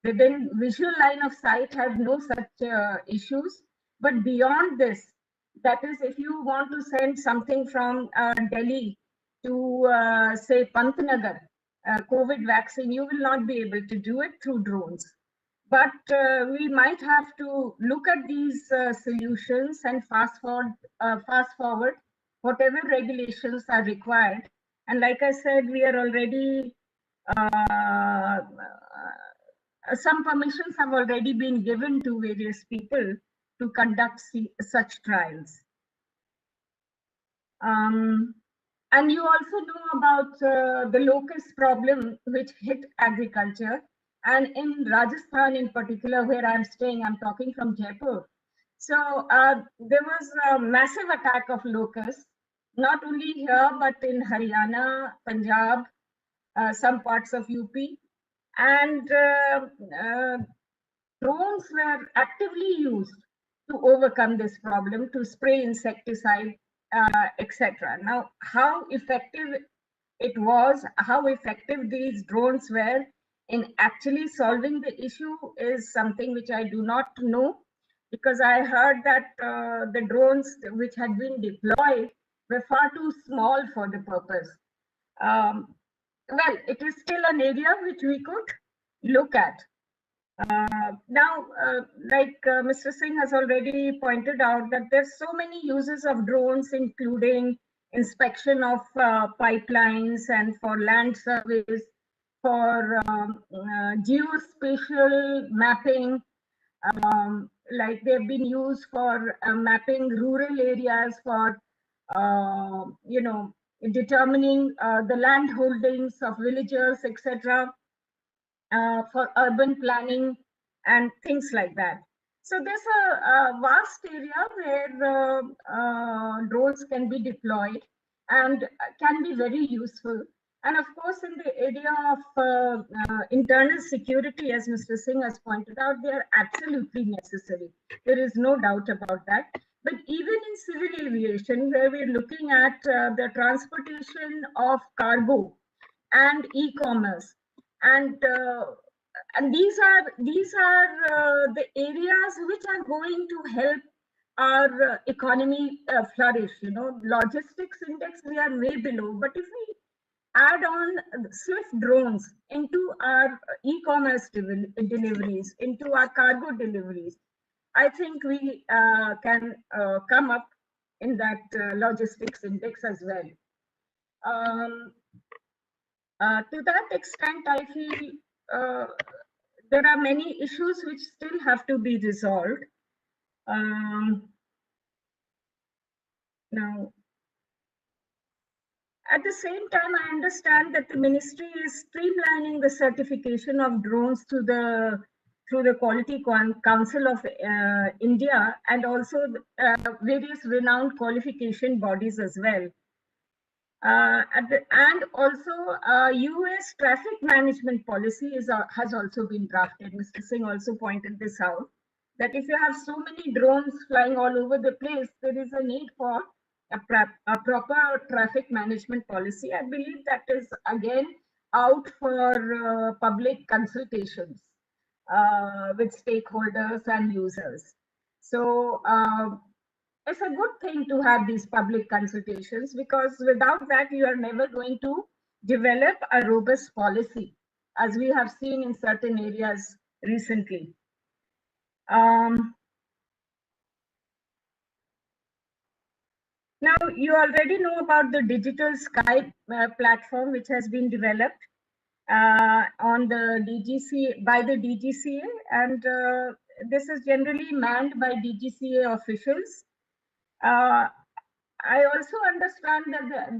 within visual line of sight have no such issues. But beyond this, that is, if you want to send something from Delhi to, say, Pantnagar, COVID vaccine, you will not be able to do it through drones. But we might have to look at these solutions and fast forward whatever regulations are required. And like I said, we are already, some permissions have already been given to various people to conduct such trials. And you also know about the locus problem, which hit agriculture. And in Rajasthan in particular, where I'm staying, I'm talking from Jaipur. So there was a massive attack of locusts, not only here, but in Haryana, Punjab, some parts of UP. And drones were actively used to overcome this problem, to spray insecticide, etc. Now, how effective it was, how effective these drones were in actually solving the issue is something which I do not know, because I heard that the drones which had been deployed were far too small for the purpose. Well, it is still an area which we could look at. Now, like Mr. Singh has already pointed out, that there's so many uses of drones, including inspection of pipelines and for land surveys, for geospatial mapping, like they've been used for mapping rural areas, for determining the land holdings of villagers, etc., for urban planning and things like that. So there's a vast area where drones can be deployed and can be very useful. And of course, in the area of internal security, as Mr. Singh has pointed out, they are absolutely necessary. There is no doubt about that. But even in civil aviation, where we're looking at the transportation of cargo and e-commerce, and these are the areas which are going to help our economy flourish. Logistics index, we are way below, but if we add on swift drones into our e-commerce deliveries, into our cargo deliveries, I think we can come up in that logistics index as well. To that extent, I feel there are many issues which still have to be resolved. Now, at the same time, I understand that the ministry is streamlining the certification of drones through the Quality Council of India, and also various renowned qualification bodies as well. And also US traffic management policy has also been drafted. Mr. Singh also pointed this out, that if you have so many drones flying all over the place, there is a need for a proper traffic management policy. I believe that is again out for public consultations with stakeholders and users. So it's a good thing to have these public consultations, because without that, you are never going to develop a robust policy, as we have seen in certain areas recently. Now, you already know about the Digital Sky platform, which has been developed on the DGCA by the DGCA, and this is generally manned by DGCA officials. I also understand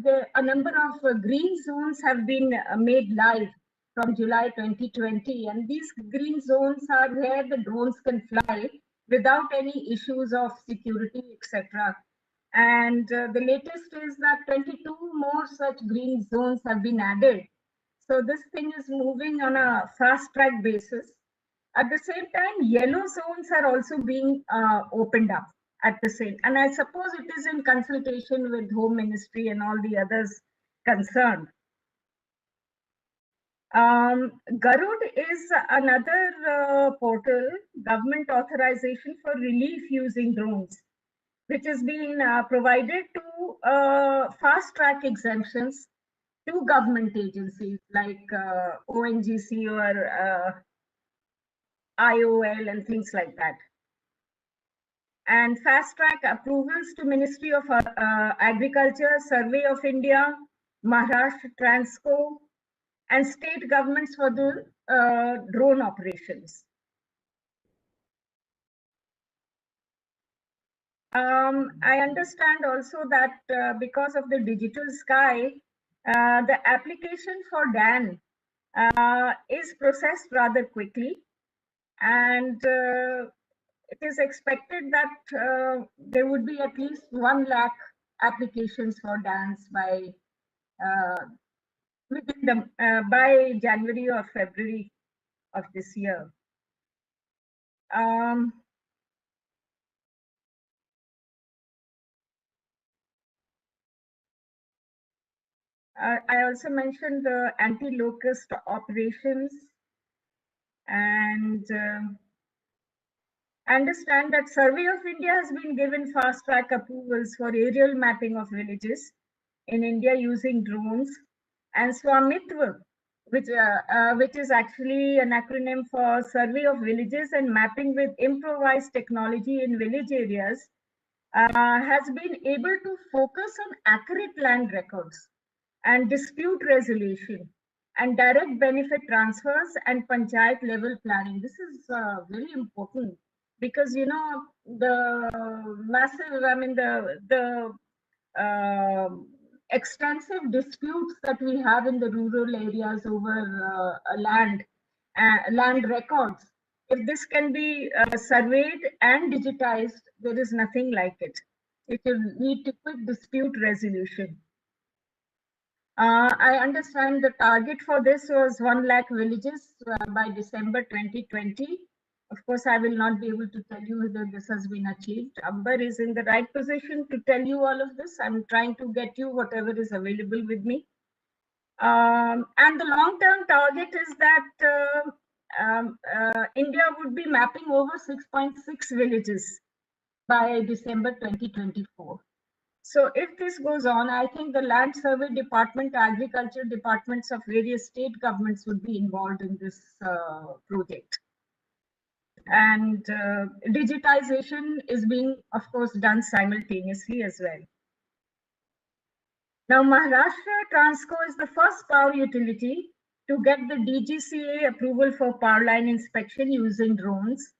that a number of green zones have been made live from July 2020, and these green zones are where the drones can fly without any issues of security, etc. And the latest is that 22 more such green zones have been added. So this thing is moving on a fast track basis. At the same time, yellow zones are also being opened up at the same. And I suppose it is in consultation with Home Ministry and all the others concerned. Garud is another portal, government authorization for relief using drones, which is being provided to fast track exemptions to government agencies like ONGC or IOL and things like that. And fast track approvals to Ministry of Agriculture, Survey of India, Maharashtra Transco, and state governments for the drone operations. I understand also that because of the Digital Sky, the application for DAN is processed rather quickly, and it is expected that there would be at least 1 lakh applications for DANs by by January or February of this year. I also mentioned the anti-locust operations, and understand that Survey of India has been given fast track approvals for aerial mapping of villages in India using drones, and Swamitva, which is actually an acronym for Survey of Villages and Mapping with Improvised Technology in Village Areas, has been able to focus on accurate land records and dispute resolution and direct benefit transfers and panchayat level planning. This is very important because, you know, the massive, I mean, the extensive disputes that we have in the rural areas over land records. If this can be surveyed and digitized, there is nothing like it. It will lead to quick dispute resolution. I understand the target for this was 1 lakh villages by December 2020. Of course, I will not be able to tell you whether this has been achieved. Amber is in the right position to tell you all of this. I'm trying to get you whatever is available with me. And the long-term target is that India would be mapping over 6.6 villages by December 2024. So if this goes on, I think the Land Survey Department, Agriculture departments of various state governments would be involved in this project. And digitization is being, of course, done simultaneously as well. Now, Maharashtra Transco is the first power utility to get the DGCA approval for power line inspection using drones.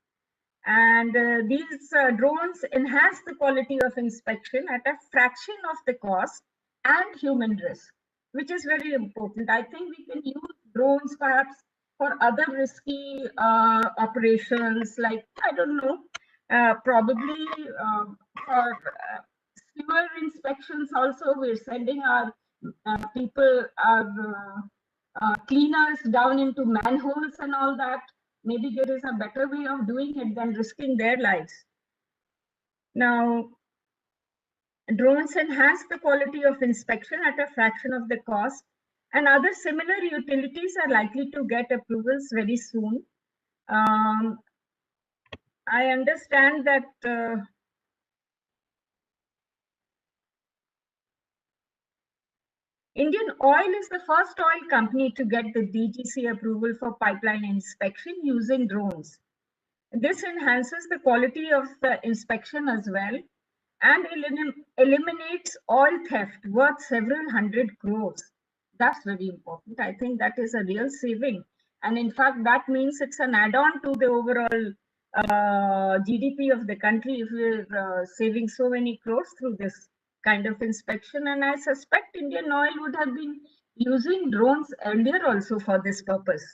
And these drones enhance the quality of inspection at a fraction of the cost and human risk, which is very important. I think we can use drones perhaps for other risky operations, like, I don't know, probably for sewer inspections also. We're sending our people, our cleaners down into manholes and all that. Maybe there is a better way of doing it than risking their lives. Now, drones enhance the quality of inspection at a fraction of the cost, and other similar utilities are likely to get approvals very soon. I understand that Indian Oil is the first oil company to get the DGC approval for pipeline inspection using drones. This enhances the quality of the inspection as well. and eliminates all theft worth several hundred crores. That's very important. I think that is a real saving. And in fact, that means it's an add-on to the overall GDP of the country if we're saving so many crores through this kind of inspection. And I suspect Indian Oil would have been using drones earlier also for this purpose.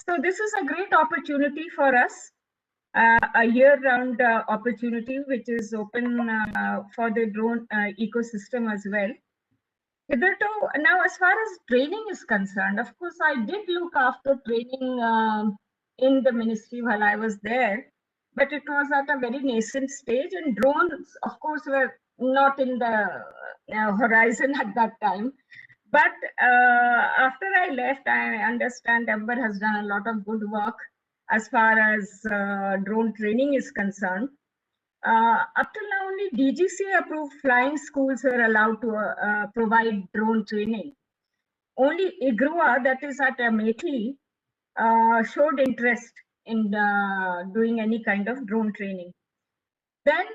So this is a great opportunity for us, a year-round opportunity which is open for the drone ecosystem as well. Hitherto, now as far as training is concerned, of course, I did look after training in the ministry while I was there, but it was at a very nascent stage, and drones, of course, were not in the horizon at that time. But after I left, I understand Amber has done a lot of good work as far as drone training is concerned. Up till now, only DGCA approved flying schools are allowed to provide drone training. Only IGRUA, that is at Amethi, showed interest in doing any kind of drone training. Then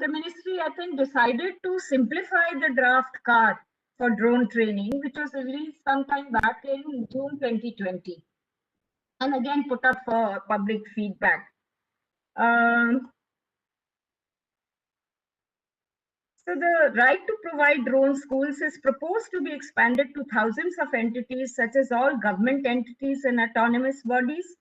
the ministry, I think, decided to simplify the draft card for drone training, which was released sometime back in June 2020, and again put up for public feedback. So the right to provide drone schools is proposed to be expanded to thousands of entities, such as all government entities and autonomous bodies,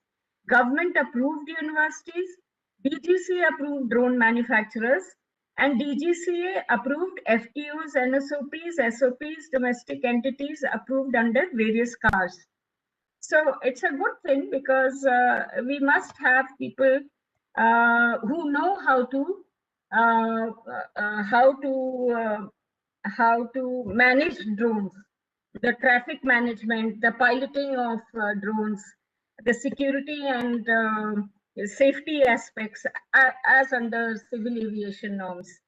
government-approved universities, DGCA-approved drone manufacturers, and DGCA-approved FTUs, NSOPs, SOPs, domestic entities approved under various CARs. So it's a good thing because we must have people who know how to manage drones, the traffic management, the piloting of drones, the security and safety aspects as under civil aviation norms.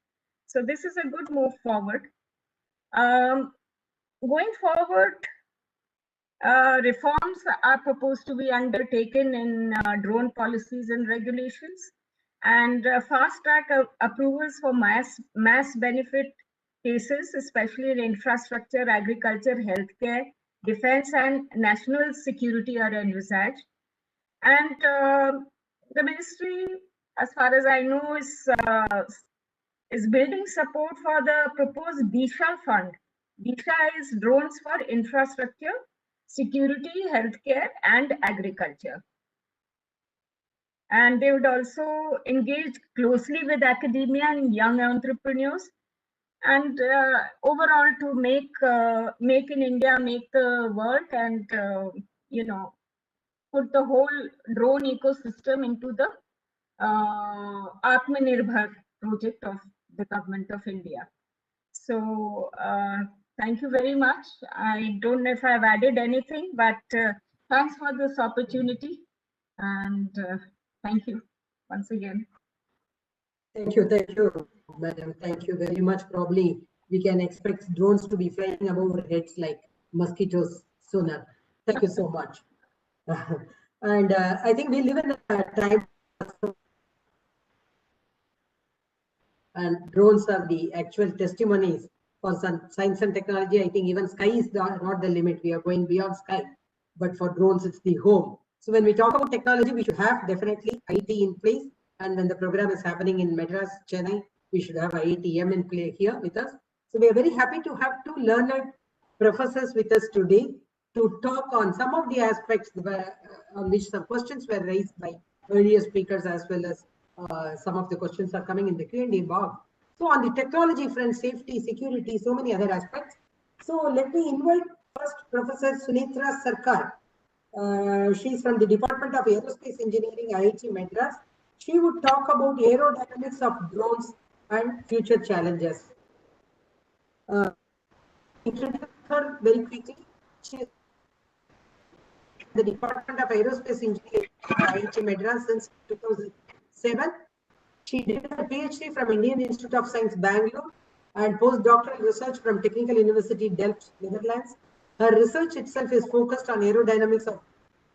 So this is a good move forward. Going forward, reforms are proposed to be undertaken in drone policies and regulations, and fast-track approvals for mass benefit cases, especially in infrastructure, agriculture, healthcare, defense, and national security are envisaged. And the ministry, as far as I know, is building support for the proposed DISHA fund. DISHA is drones for infrastructure, security, healthcare, and agriculture. And they would also engage closely with academia and young entrepreneurs, and overall to make in India, make the world, and put the whole drone ecosystem into the Atmanirbhar project of the government of India. So thank you very much. I don't know if I've added anything, but thanks for this opportunity, and thank you once again. Thank you, madam. Thank you very much. Probably we can expect drones to be flying above our heads like mosquitoes sooner. Thank you so much. And I think we live in a time, and drones are the actual testimonies for some science and technology. I think even sky is not the limit. We are going beyond sky, but for drones, it's the home. So when we talk about technology, we should have definitely IT in place. And when the program is happening in Madras, Chennai, we should have IITM in play here with us. So we are very happy to have two learned professors with us today to talk on some of the aspects on which some questions were raised by earlier speakers, as well as some of the questions are coming in the Q&A box. So on the technology front, safety, security, so many other aspects. So let me invite first Professor Sunitra Sarkar. She's from the Department of Aerospace Engineering, IIT Madras. She would talk about aerodynamics of drones and future challenges. Introduce her very quickly. She is the Department of Aerospace Engineering at IIT Madras since 2007. She did her PhD from Indian Institute of Science, Bangalore, and postdoctoral research from Technical University, Delft, Netherlands. Her research itself is focused on aerodynamics of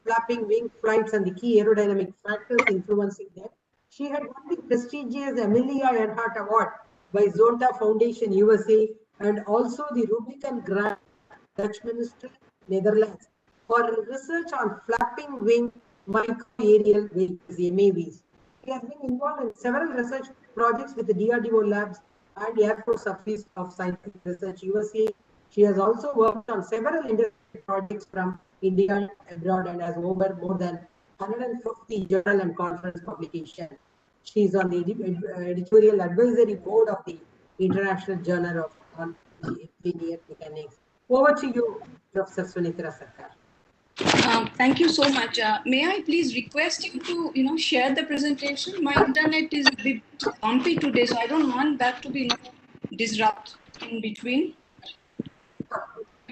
flapping wing flights and the key aerodynamic factors influencing them. She had won the prestigious Amelia Earhart Award by Zonta Foundation USA and also the Rubicon Grant Dutch Ministry, Netherlands, for research on flapping wing micro-aerial vehicles, MAVs. She has been involved in several research projects with the DRDO labs and Air Force Office of Scientific Research USA. She has also worked on several industry projects from India and abroad and has over more than 150 journal and conference publications. She is on the editorial advisory board of the International Journal of Engineer Mechanics. Over to you, Professor Sunitra Sarkar. Thank you so much. May I please request you to, share the presentation? My internet is a bit bumpy today, so I don't want that to be disrupt in between.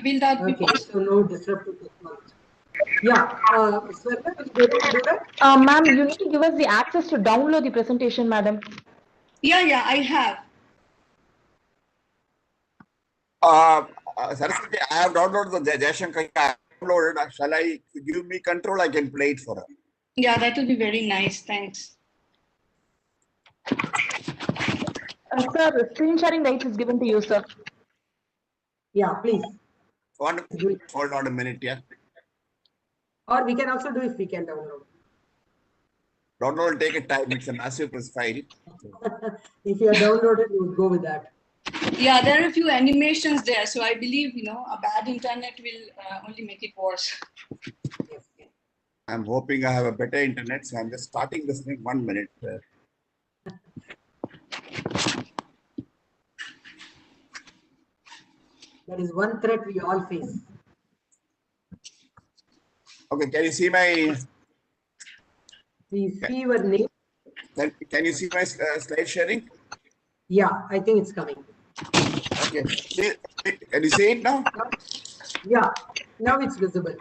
Will that be possible? So no disruptive technology. Yeah, Swarna, will you be able to do that? Ma'am, you need to give us the access to download the presentation, madam. Yeah, I have. Saraswati, I have downloaded the Jayashankar. I downloaded. Shall I give me control? I can play it for her. Yeah, that will be very nice. Thanks. Sir, screen sharing rights is given to you, sir. Yeah, please. Hold on a minute, yeah. Or we can also do if we can download. Download will take a time. It's a massive file. If you are downloaded, you would go with that. Yeah, there are a few animations there, so I believe a bad internet will only make it worse. Yes. I'm hoping I have a better internet, so I'm just starting this thing 1 minute. That is one threat we all face. Okay, can you see my? We see your name. Can you see my slide sharing? Yeah, I think it's coming. Okay. Can you see it now? Yeah, now it's visible.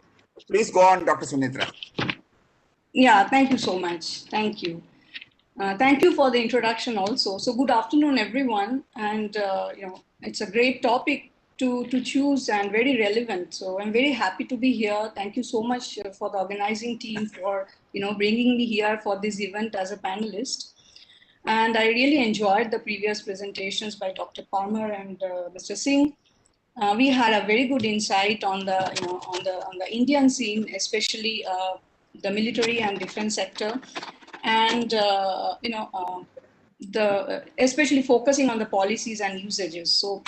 Please go on, Dr. Sunitra. Yeah, thank you so much. Thank you. Thank you for the introduction also. So good afternoon, everyone. And, it's a great topic to choose and very relevant. So I'm very happy to be here. Thank you so much for the organizing team for, bringing me here for this event as a panelist. And I really enjoyed the previous presentations by Dr. Palmer and Mr. Singh. We had a very good insight on the, on the Indian scene, especially the military and defense sector, and especially focusing on the policies and usages. So,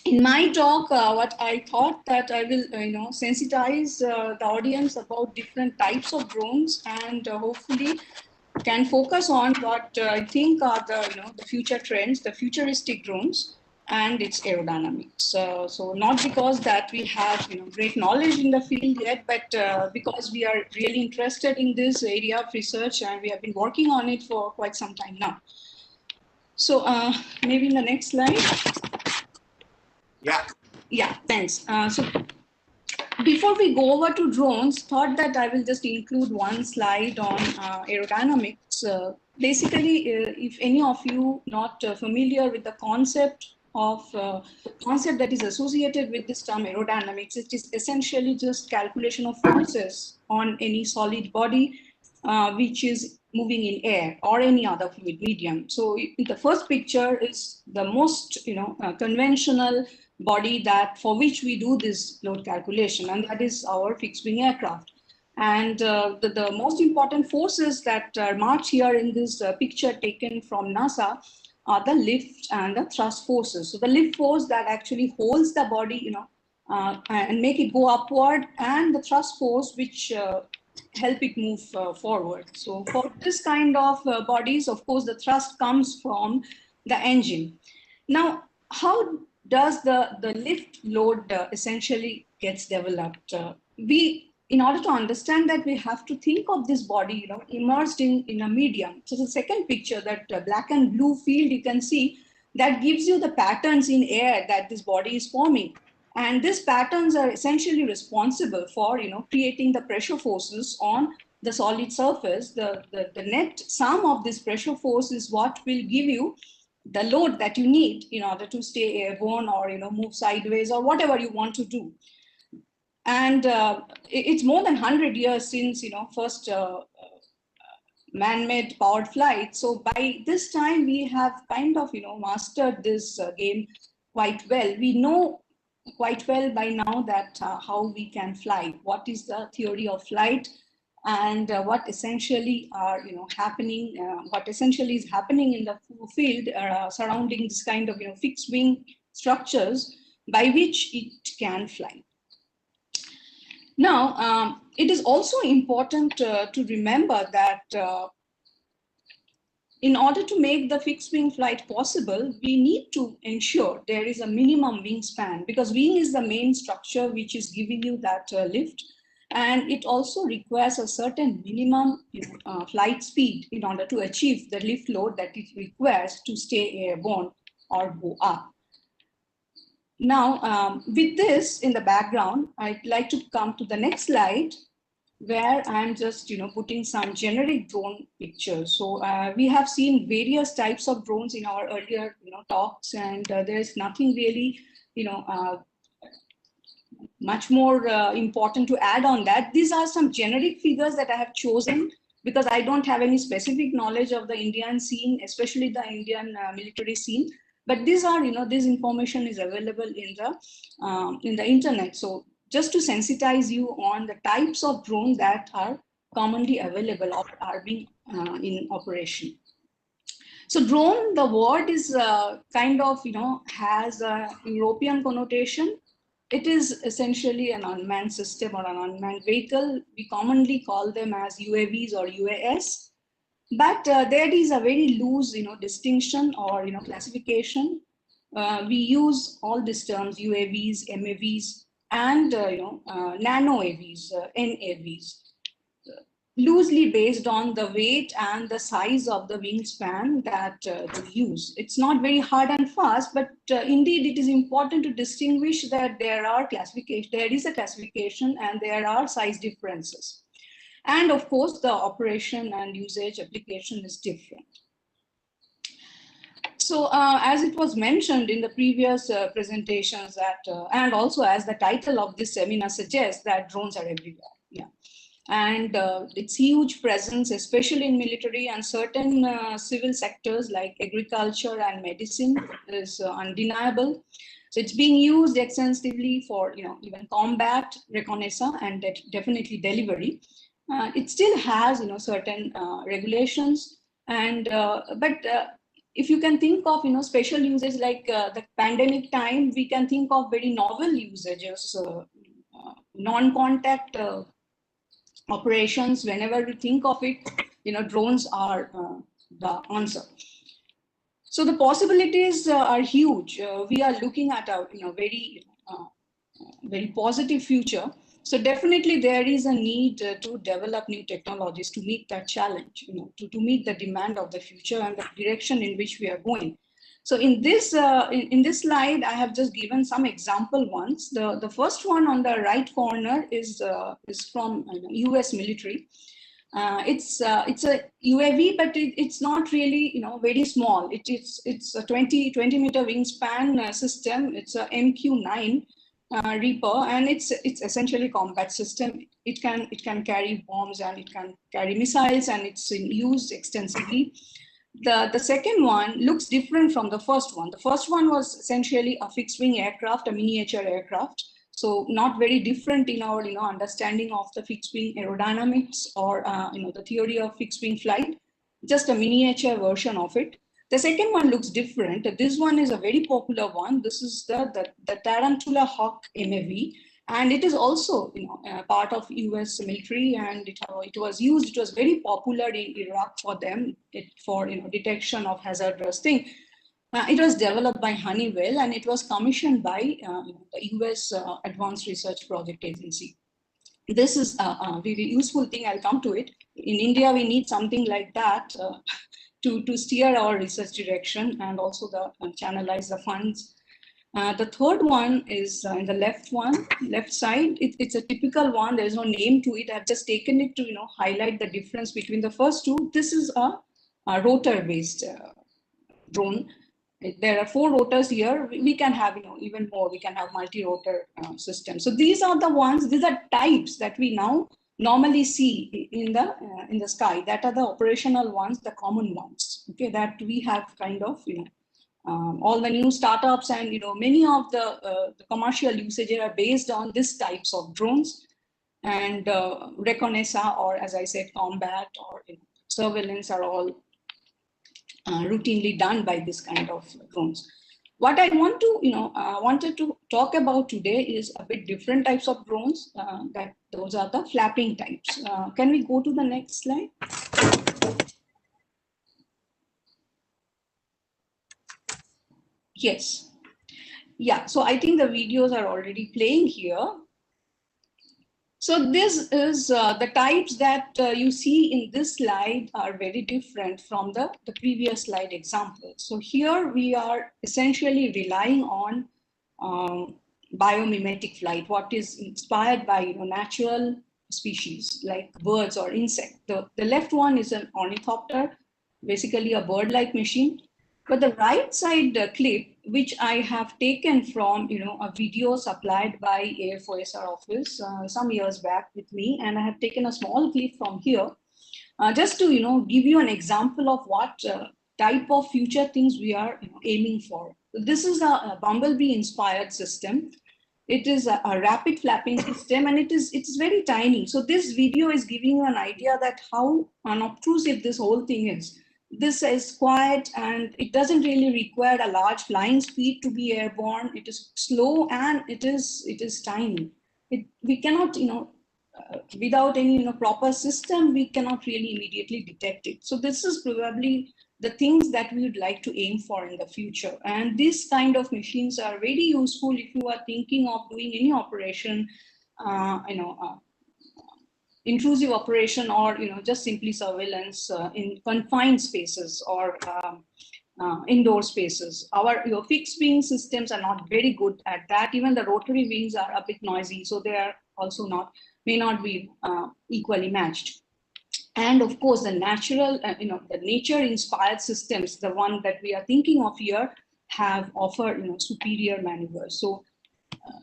in my talk, what I thought that I will, sensitize the audience about different types of drones, and hopefully can focus on what I think are the future trends, the futuristic drones, and its aerodynamics. So not because that we have great knowledge in the field yet, but because we are really interested in this area of research and we have been working on it for quite some time now. So maybe in the next slide. Yeah, thanks. So before we go over to drones, thought that I will just include one slide on aerodynamics. Basically, if any of you not familiar with the concept that is associated with this term aerodynamics, it is essentially just calculation of forces on any solid body which is moving in air or any other fluid medium. So the first picture is the most conventional body that for which we do this load calculation, and that is our fixed wing aircraft. And the most important forces that are marked here in this picture taken from NASA are the lift and the thrust forces. So the lift force that actually holds the body, and make it go upward, and the thrust force which help it move forward. So for this kind of bodies, of course, the thrust comes from the engine. Now, how does the lift load essentially gets developed? In order to understand that, we have to think of this body, immersed in a medium. So the second picture, that black and blue field, you can see that gives you the patterns in air that this body is forming. And these patterns are essentially responsible for, creating the pressure forces on the solid surface. The net sum of this pressure force is what will give you the load that you need in order to stay airborne or, move sideways or whatever you want to do. And it's more than 100 years since, first man-made powered flight. So by this time, we have kind of, mastered this game quite well. We know quite well by now that how we can fly, what is the theory of flight, and what essentially are happening, what essentially is happening in the field surrounding this kind of fixed wing structures by which it can fly. Now, it is also important to remember that in order to make the fixed wing flight possible, we need to ensure there is a minimum wingspan, because wing is the main structure which is giving you that lift. And it also requires a certain minimum flight speed in order to achieve the lift load that it requires to stay airborne or go up. Now, with this in the background, I'd like to come to the next slide, where I'm just putting some generic drone pictures. So we have seen various types of drones in our earlier talks, and there's nothing really much more important to add on that. These are some generic figures that I have chosen because I don't have any specific knowledge of the Indian scene, especially the Indian military scene. But these are, this information is available in the internet. So just to sensitize you on the types of drones that are commonly available or are being in operation. So drone, the word is kind of, has a European connotation. It is essentially an unmanned system or an unmanned vehicle. We commonly call them as UAVs or UAS. But there is a very loose, distinction or, classification. We use all these terms, UAVs, MAVs, and, nano AVs, NAVs, loosely based on the weight and the size of the wingspan that they use. It's not very hard and fast, but indeed it is important to distinguish that there is a classification and there are size differences. And of course, the operation and usage application is different. So as it was mentioned in the previous presentations that, and also as the title of this seminar suggests, that drones are everywhere. Yeah. And its huge presence, especially in military and certain civil sectors like agriculture and medicine, is undeniable. So it's being used extensively for, even combat, reconnaissance, and definitely delivery. It still has, certain regulations, and but if you can think of, special uses like the pandemic time, we can think of very novel usages, non-contact operations. Whenever we think of it, drones are the answer. So the possibilities are huge. We are looking at a very positive future. So definitely there is a need to develop new technologies to meet that challenge, to meet the demand of the future and the direction in which we are going. So in this slide, I have just given some example ones. The first one on the right corner is from US military. It's a UAV, but it's not really very small. It's a 20 meter wingspan system. It's a MQ-9 Reaper, and it's essentially a combat system. It can carry bombs and it can carry missiles, and it's used extensively. The second one looks different from the first one. The first one was essentially a fixed wing aircraft, a miniature aircraft. So not very different in our understanding of the fixed wing aerodynamics or the theory of fixed wing flight, just a miniature version of it. The second one looks different. This one is a very popular one. This is the Tarantula Hawk MAV, and it is also part of US military, and it was used. It was very popular in Iraq for them for detection of hazardous thing. It was developed by Honeywell, and it was commissioned by the US Advanced Research Project Agency. This is a very useful thing. I'll come to it. In India, we need something like that to steer our research direction and also channelize the funds. The third one is in the left side. It's a typical one. There's no name to it. I've just taken it to highlight the difference between the first two. This is a rotor-based drone. There are 4 rotors here. We can have even more. We can have multi-rotor systems. So these are the ones. These are types that we now normally see in the sky. That are the operational ones, the common ones, okay, that we have kind of, all the new startups and, many of the commercial usage are based on this types of drones, and reconnaissance, or as I said, combat or surveillance are all routinely done by this kind of drones. What I want to, wanted to talk about today is a bit different types of drones. That those are the flapping types. Can we go to the next slide? Yes. Yeah. So I think the videos are already playing here. So this is the types that you see in this slide are very different from the previous slide example. So here we are essentially relying on biomimetic flight, what is inspired by natural species like birds or insects. The left one is an ornithopter, basically a bird-like machine. But the right side clip, which I have taken from a video supplied by Air Force Office some years back with me, and I have taken a small clip from here just to give you an example of what type of future things we are aiming for. This is a bumblebee inspired system. It is a rapid flapping system, and it's very tiny. So this video is giving you an idea that how unobtrusive this whole thing is. This is quiet, and it doesn't really require a large flying speed to be airborne. It is slow, and it is tiny. We cannot, without any proper system, we cannot really immediately detect it. So this is probably the things that we would like to aim for in the future. And these kind of machines are very useful if you are thinking of doing any operation, intrusive operation, or just simply surveillance in confined spaces or indoor spaces. Our fixed wing systems are not very good at that. Even the rotary wings are a bit noisy, so they are also may not be equally matched. And of course, the natural, the nature-inspired systems, the one that we are thinking of here, have offered superior maneuvers. So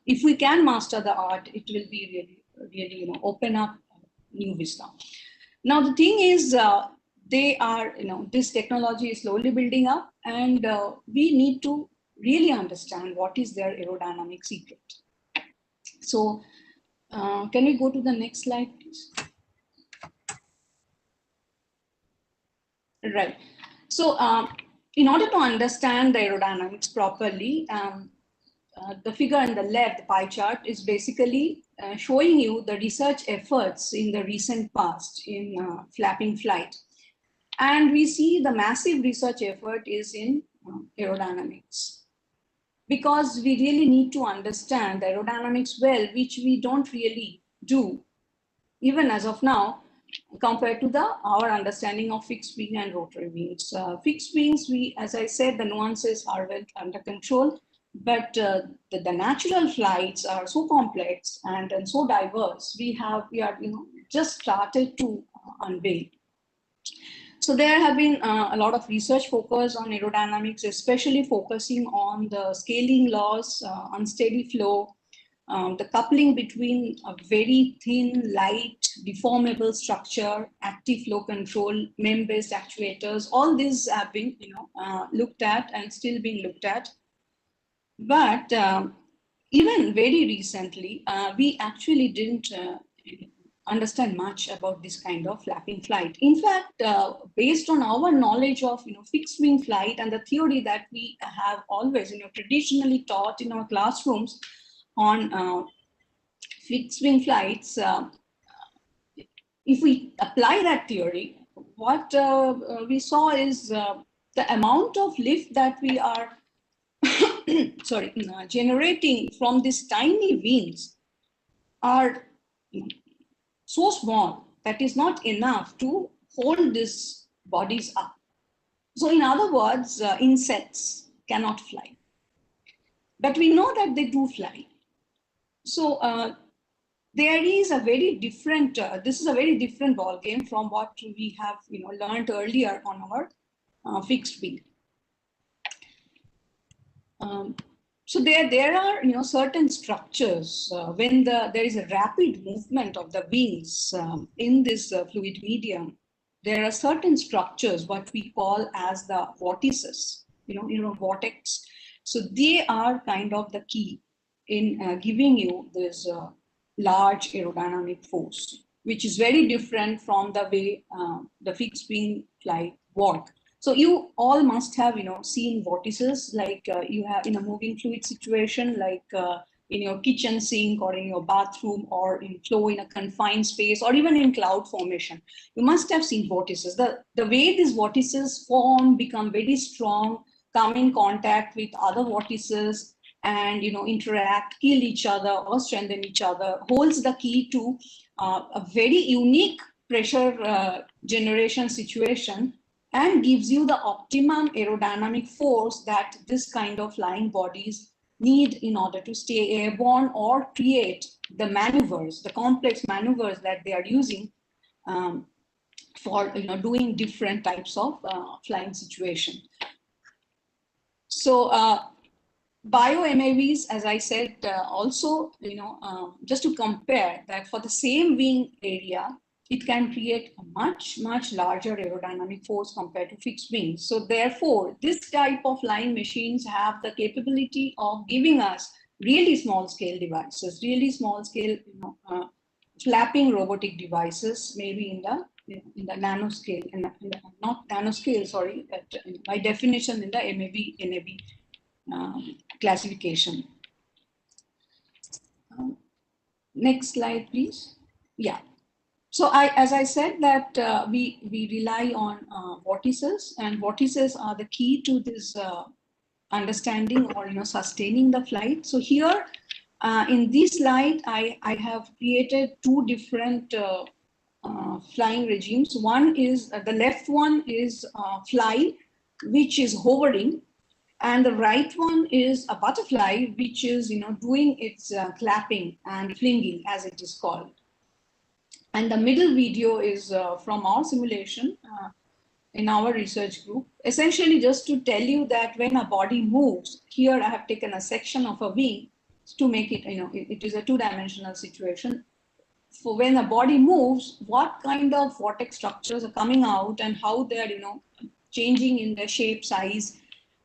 if we can master the art, it will be really open up new vista. Now the thing is, they are this technology is slowly building up, and we need to really understand what is their aerodynamic secret. So can we go to the next slide, please? Right. So in order to understand the aerodynamics properly, the figure on the left, the pie chart, is basically showing you the research efforts in the recent past in flapping flight. And we see the massive research effort is in aerodynamics, because we really need to understand the aerodynamics well, which we don't really do, even as of now, compared to our understanding of fixed wing and rotary wings. Fixed wings, as I said, the nuances are well under control. But the natural flights are so complex and so diverse. We are just started to unveil. So there have been a lot of research focus on aerodynamics, especially focusing on the scaling laws, unsteady flow, the coupling between a very thin, light, deformable structure, active flow control, MEM-based actuators. All these have been looked at and still being looked at. But even very recently, we actually didn't understand much about this kind of flapping flight. In fact, based on our knowledge of fixed wing flight and the theory that we have always traditionally taught in our classrooms on fixed wing flights, if we apply that theory, what we saw is the amount of lift that we are generating from these tiny wings are so small that is not enough to hold these bodies up. So in other words, insects cannot fly. But we know that they do fly. So there is a very different, this is a very different ballgame from what we have learned earlier on our fixed wing. So there are certain structures when there is a rapid movement of the wings in this fluid medium. There are certain structures what we call as the vortices, vortex. So they are kind of the key in giving you this large aerodynamic force, which is very different from the way the fixed wing flight work. So you all must have, seen vortices like you have in a moving fluid situation, like in your kitchen sink or in your bathroom or in flow in a confined space or even in cloud formation. You must have seen vortices. The way these vortices form, become very strong, come in contact with other vortices and, interact, kill each other or strengthen each other, holds the key to a very unique pressure generation situation and gives you the optimum aerodynamic force that this kind of flying bodies need in order to stay airborne or create the maneuvers, the complex maneuvers that they are using for doing different types of flying situation. So bio-MAVs, as I said, also, just to compare that for the same wing area, it can create a much, much larger aerodynamic force compared to fixed wings. So therefore, this type of flying machines have the capability of giving us really small scale devices, really small scale, flapping robotic devices, maybe in the nanoscale, not nanoscale, sorry, but by definition in the NAV classification. Next slide, please. Yeah. So as I said that we rely on vortices, and vortices are the key to this understanding or sustaining the flight. So here in this slide, I have created two different flying regimes. One is the left one is fly, which is hovering, and the right one is a butterfly, which is doing its clapping and flinging, as it is called. And the middle video is from our simulation in our research group. Essentially, just to tell you that when a body moves, here I have taken a section of a wing to make it, it is a two-dimensional situation. For when a body moves, what kind of vortex structures are coming out and how they're, changing in their shape, size,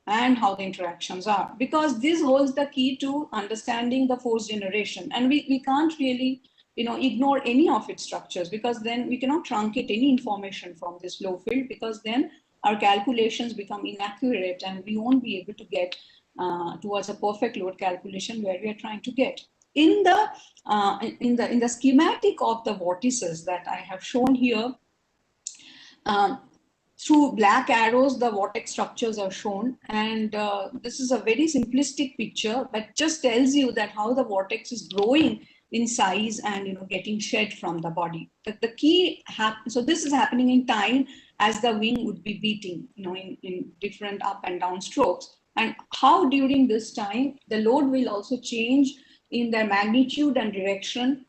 and how the interactions are. Because this holds the key to understanding the force generation. And we can't really ignore any of its structures, because then we cannot truncate any information from this flow field, because then our calculations become inaccurate and we won't be able to get towards a perfect load calculation where we are trying to get. In the schematic of the vortices that I have shown here, through black arrows, the vortex structures are shown, and this is a very simplistic picture, but just tells you that how the vortex is growing in size and getting shed from the body. But the key so this is happening in time as the wing would be beating, in different up and down strokes, and how during this time the load will also change in their magnitude and direction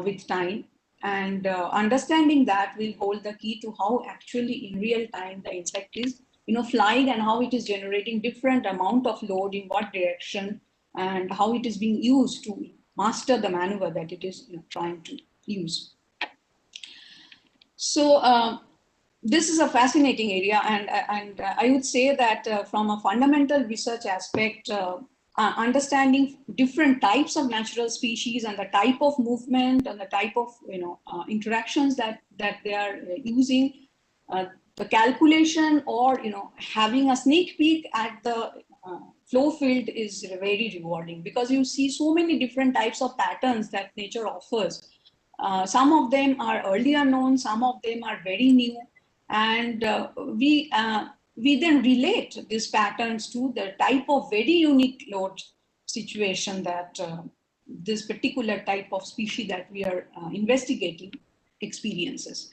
with time. And understanding that will hold the key to how actually in real time the insect is flying and how it is generating different amount of load in what direction and how it is being used to master the maneuver that it is trying to use. So this is a fascinating area, and I would say that from a fundamental research aspect, understanding different types of natural species and the type of movement and the type of interactions that they are using, the calculation or having a sneak peek at the flow field is very rewarding, because you see so many different types of patterns that nature offers. Some of them are earlier known, some of them are very new, and we then relate these patterns to the type of very unique load situation that this particular type of species that we are investigating experiences.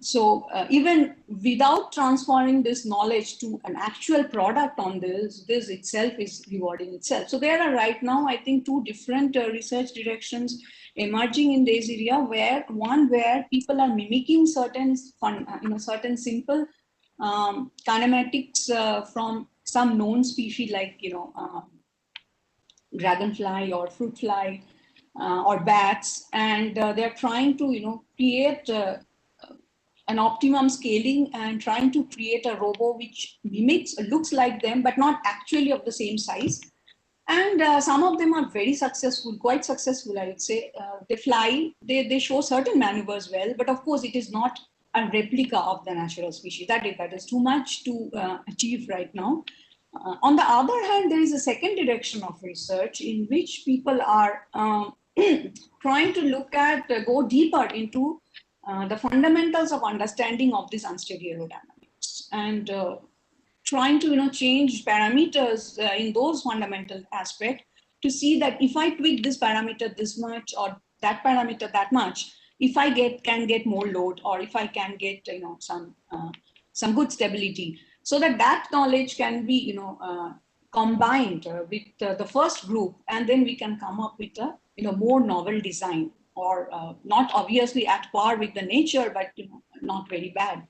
So even without transferring this knowledge to an actual product on this itself is rewarding itself. So there are right now, I think, two different research directions emerging in this area, where people are mimicking certain certain simple kinematics from some known species like dragonfly or fruit fly or bats, and they're trying to create an optimum scaling and trying to create a robo which looks like them but not actually of the same size. And some of them are very successful, quite successful, I would say. They fly, they show certain maneuvers well, but of course it is not a replica of the natural species. That is too much to achieve right now. On the other hand, there is a second direction of research in which people are trying to look at, go deeper into the fundamentals of understanding of this unsteady aerodynamics, and trying to change parameters in those fundamental aspects to see that if I tweak this parameter this much or that parameter that much, if I can get more load, or if I can get some good stability, so that knowledge can be combined with the first group, and then we can come up with a more novel design, or not obviously at par with the nature, but not very bad,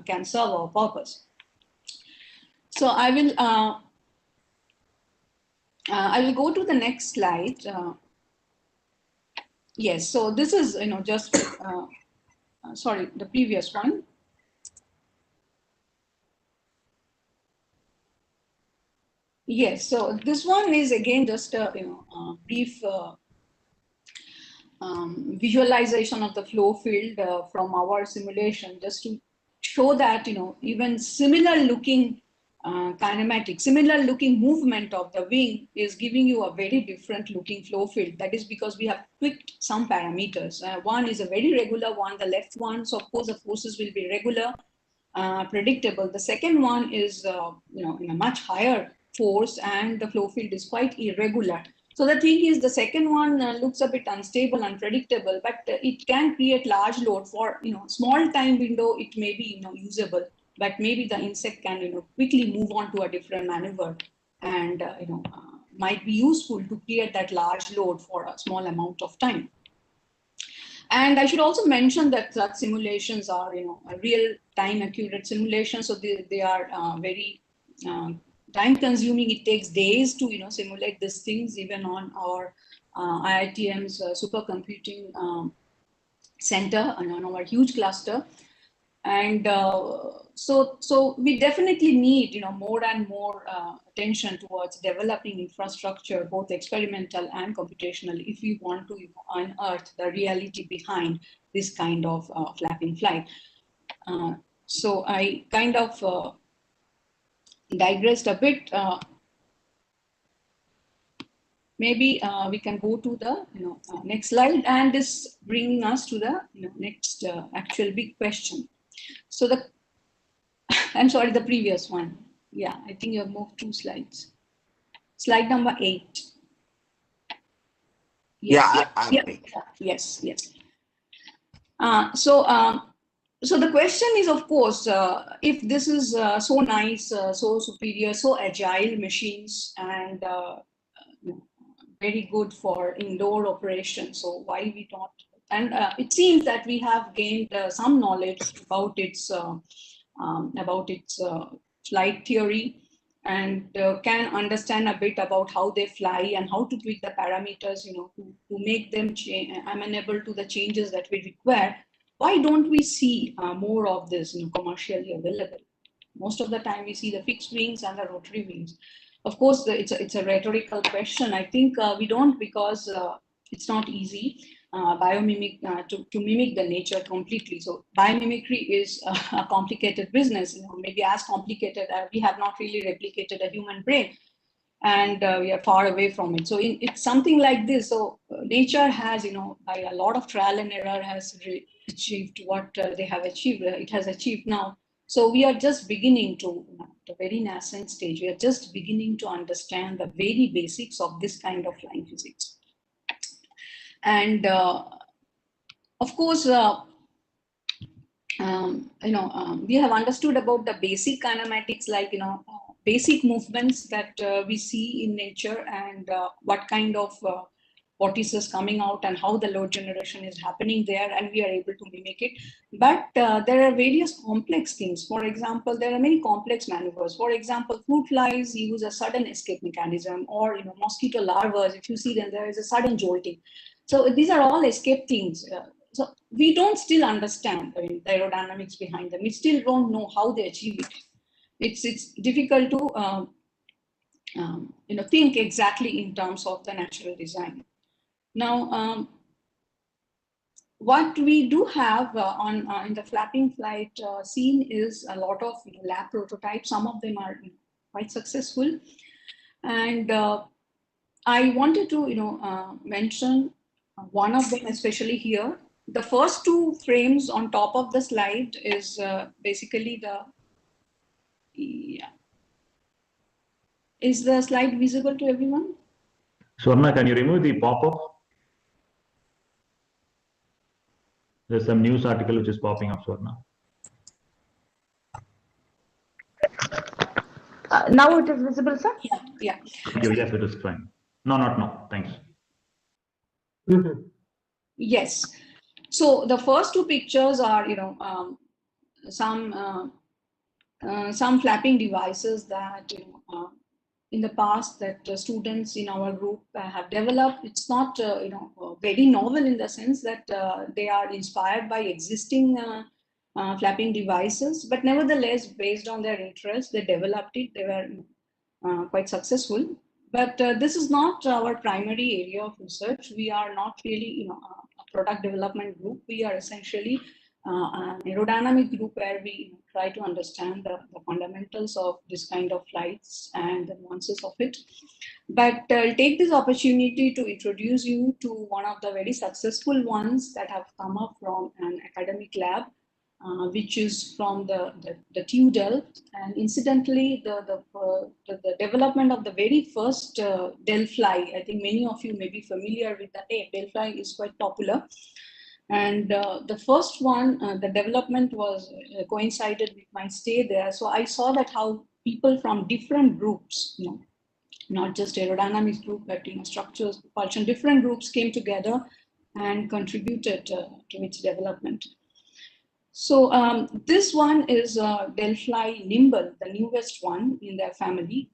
can serve our purpose. So I will go to the next slide. Yes, so this is just sorry, the previous one. Yes, so this one is again just a brief visualization of the flow field from our simulation, just to show that even similar looking kinematic, similar looking movement of the wing is giving you a very different looking flow field. That is because we have tweaked some parameters. One is a very regular one, the left one, so of course the forces will be regular, predictable. The second one is in a much higher force, and the flow field is quite irregular. So the thing is, the second one looks a bit unstable, unpredictable, but it can create large load for small time window. It may be usable, but maybe the insect can quickly move on to a different maneuver, and might be useful to create that large load for a small amount of time. And I should also mention that such simulations are real time accurate simulations, so they are very time consuming. It takes days to simulate these things, even on our IITM's supercomputing center and on our huge cluster. And so we definitely need more and more attention towards developing infrastructure, both experimental and computational, if we want to unearth the reality behind this kind of flapping flight. So I kind of digressed a bit. Maybe we can go to the next slide, and this bringing us to the next actual big question. So I'm sorry, the previous one. Yeah, I think you have moved 2 slides. Slide number 8. Yes. Yes. So the question is, of course, if this is so nice, so superior, so agile machines, and very good for indoor operations, so why we not? And it seems that we have gained some knowledge about its flight theory, and can understand a bit about how they fly and how to tweak the parameters, to make them amenable to the changes that we require. Why don't we see more of this commercially available? Most of the time we see the fixed wings and the rotary wings. Of course, it's a rhetorical question. I think we don't, because it's not easy to mimic the nature completely. So biomimicry is a complicated business, maybe as complicated. We have not really replicated a human brain, and we are far away from it. So it's something like this. So nature has, by a lot of trial and error, has achieved what they have achieved. It has achieved now. So we are just beginning to, the very nascent stage, we are just beginning to understand the very basics of this kind of flying physics. And of course, we have understood about the basic kinematics, like basic movements that we see in nature, and what kind of vortices coming out and how the load generation is happening there, and we are able to mimic it. But there are various complex things. For example, there are many complex maneuvers. For example, fruit flies use a sudden escape mechanism, or mosquito larvae, if you see them, there is a sudden jolting. So these are all escape things. So we don't still understand the aerodynamics behind them. We still don't know how they achieve it. It's difficult to think exactly in terms of the natural design. Now, what we do have in the flapping flight scene is a lot of lab prototypes. Some of them are quite successful, and I wanted to mention one of them, especially here. The first two frames on top of the slide is basically Is the slide visible to everyone? Swarna, can you remove the pop-up? There's some news article which is popping up, Swarna. Now it is visible, sir? Yeah. Yes, it is fine. No, not now. Thanks. Yes. So the first two pictures are, some flapping devices that in the past that students in our group have developed. It's not very novel in the sense that they are inspired by existing flapping devices, but nevertheless, based on their interest, they developed it. They were quite successful. But this is not our primary area of research. We are not really a product development group. We are essentially an aerodynamic group where we try to understand the fundamentals of this kind of flights and the nuances of it. But I'll take this opportunity to introduce you to one of the very successful ones that have come up from an academic lab, which is from the TU Delft. And incidentally, the development of the very first Delphi, I think many of you may be familiar with that name. Delphi is quite popular. And the first one, the development was coincided with my stay there. So I saw that how people from different groups, not just aerodynamics group, but structures, propulsion, different groups came together and contributed to its development. So this one is Delphi Nimble, the newest one in their family.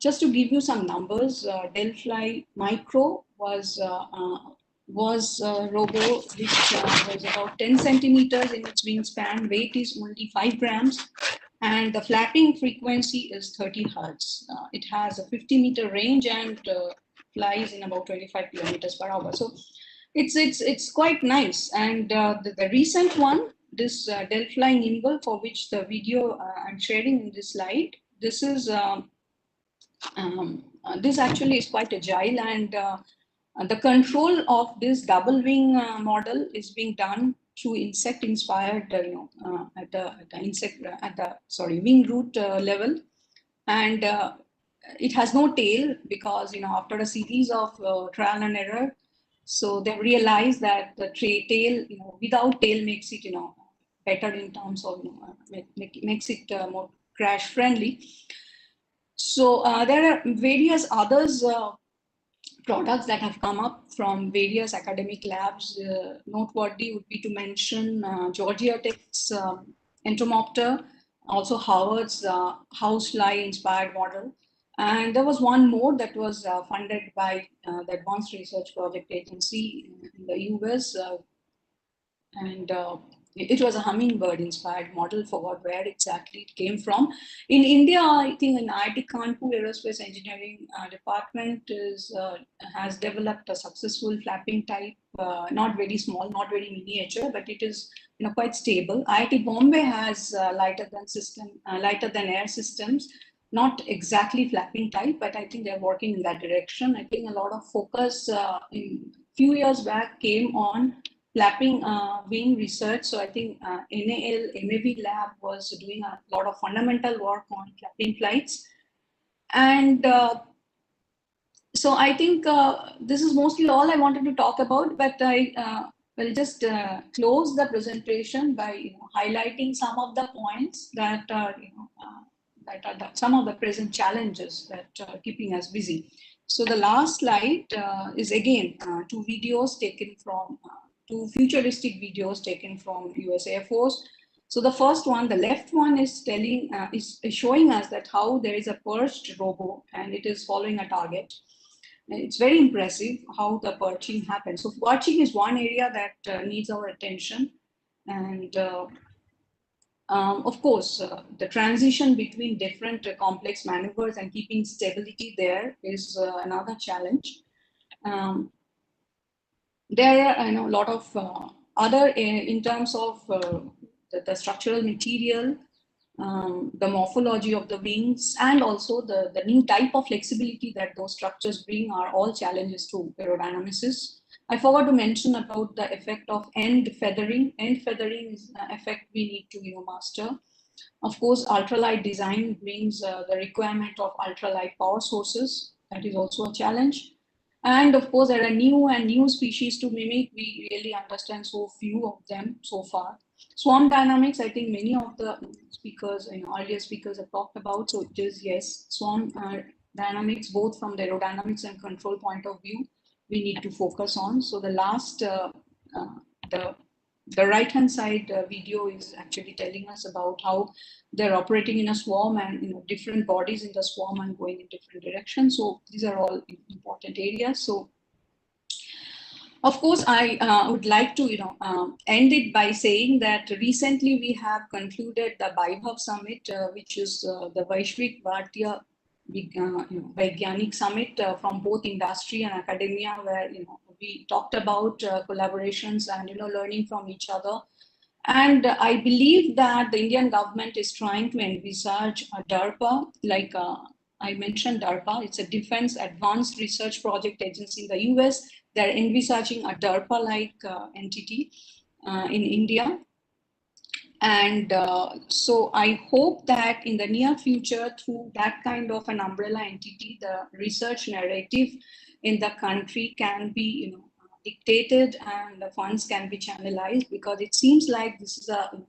Just to give you some numbers, Delphi Micro was a robo which was about 10 centimeters in its wingspan. Weight is only 5 grams, and the flapping frequency is 30 hertz. It has a 50-meter range and flies in about 25 kilometers per hour. So it's quite nice. And the recent one, this Delphi Nimble, for which the video I'm sharing in this slide, this is this actually is quite agile, and the control of this double wing model is being done through insect inspired at the wing root level, and it has no tail because after a series of trial and error, so they realized that the tail without tail makes it better in terms of makes it more crash friendly. So there are various others products that have come up from various academic labs. Noteworthy would be to mention Georgia Tech's Entomopter, also Howard's housefly inspired model. And there was one more that was funded by the Advanced Research Project Agency in the US. And it was a hummingbird inspired model. Forgot where exactly it came from. In India, I think in IIT Kanpur Aerospace Engineering Department has developed a successful flapping type, not very small, not very miniature, but it is quite stable. IIT Bombay has lighter than air systems, not exactly flapping type, but I think they're working in that direction. I think a lot of focus in few years back came on flapping wing research. So I think NAL MAV lab was doing a lot of fundamental work on flapping flights. And so I think this is mostly all I wanted to talk about, but I will just close the presentation by highlighting some of the points that are, some of the present challenges that are keeping us busy. So the last slide is again two videos taken from, two futuristic videos taken from US Air Force. So the first one, the left one, is telling, is showing us that how there is a perched robo and it is following a target. And it's very impressive how the perching happens. So perching is one area that needs our attention. And of course, the transition between different complex maneuvers and keeping stability there is another challenge. There are a lot of other, in terms of the structural material, the morphology of the wings, and also the new type of flexibility that those structures bring are all challenges to aerodynamicists. I forgot to mention about the effect of end feathering. End feathering is an effect we need to master. Of course, ultralight design brings the requirement of ultralight power sources. That is also a challenge. And of course, there are new species to mimic. We really understand so few of them so far. Swarm dynamics, I think many of the speakers, earlier speakers have talked about. So it is, yes, swarm dynamics, both from the aerodynamics and control point of view, we need to focus on. So the last, the right-hand side video is actually telling us about how they're operating in a swarm and different bodies in the swarm and going in different directions. So these are all important areas. So of course, I would like to end it by saying that recently we have concluded the Vaibhav Summit, which is the Vaishvik Bharatiya Vaigyanik Summit from both industry and academia, where we talked about collaborations and learning from each other. And I believe that the Indian government is trying to envisage a DARPA, like I mentioned DARPA, it's a Defense Advanced Research Project Agency in the US. They're envisaging a DARPA-like entity in India. And so I hope that in the near future, through that kind of an umbrella entity, the research narrative in the country can be dictated and the funds can be channelized, because it seems like this is an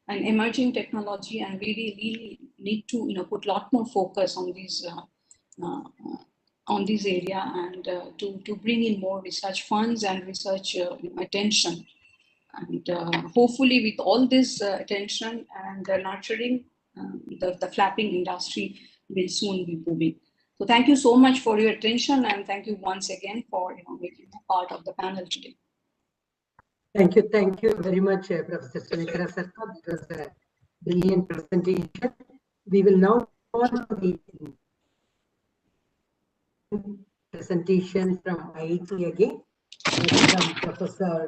emerging technology and we really need to put a lot more focus on these on this area and to bring in more research funds and research attention. And hopefully with all this attention and nurturing, the flapping industry will soon be booming. So thank you so much for your attention, and thank you once again for making part of the panel today. Thank you very much, Professor Sunitara Sarkar. It was a brilliant presentation. We will now go on to the presentation from IIT again, from Professor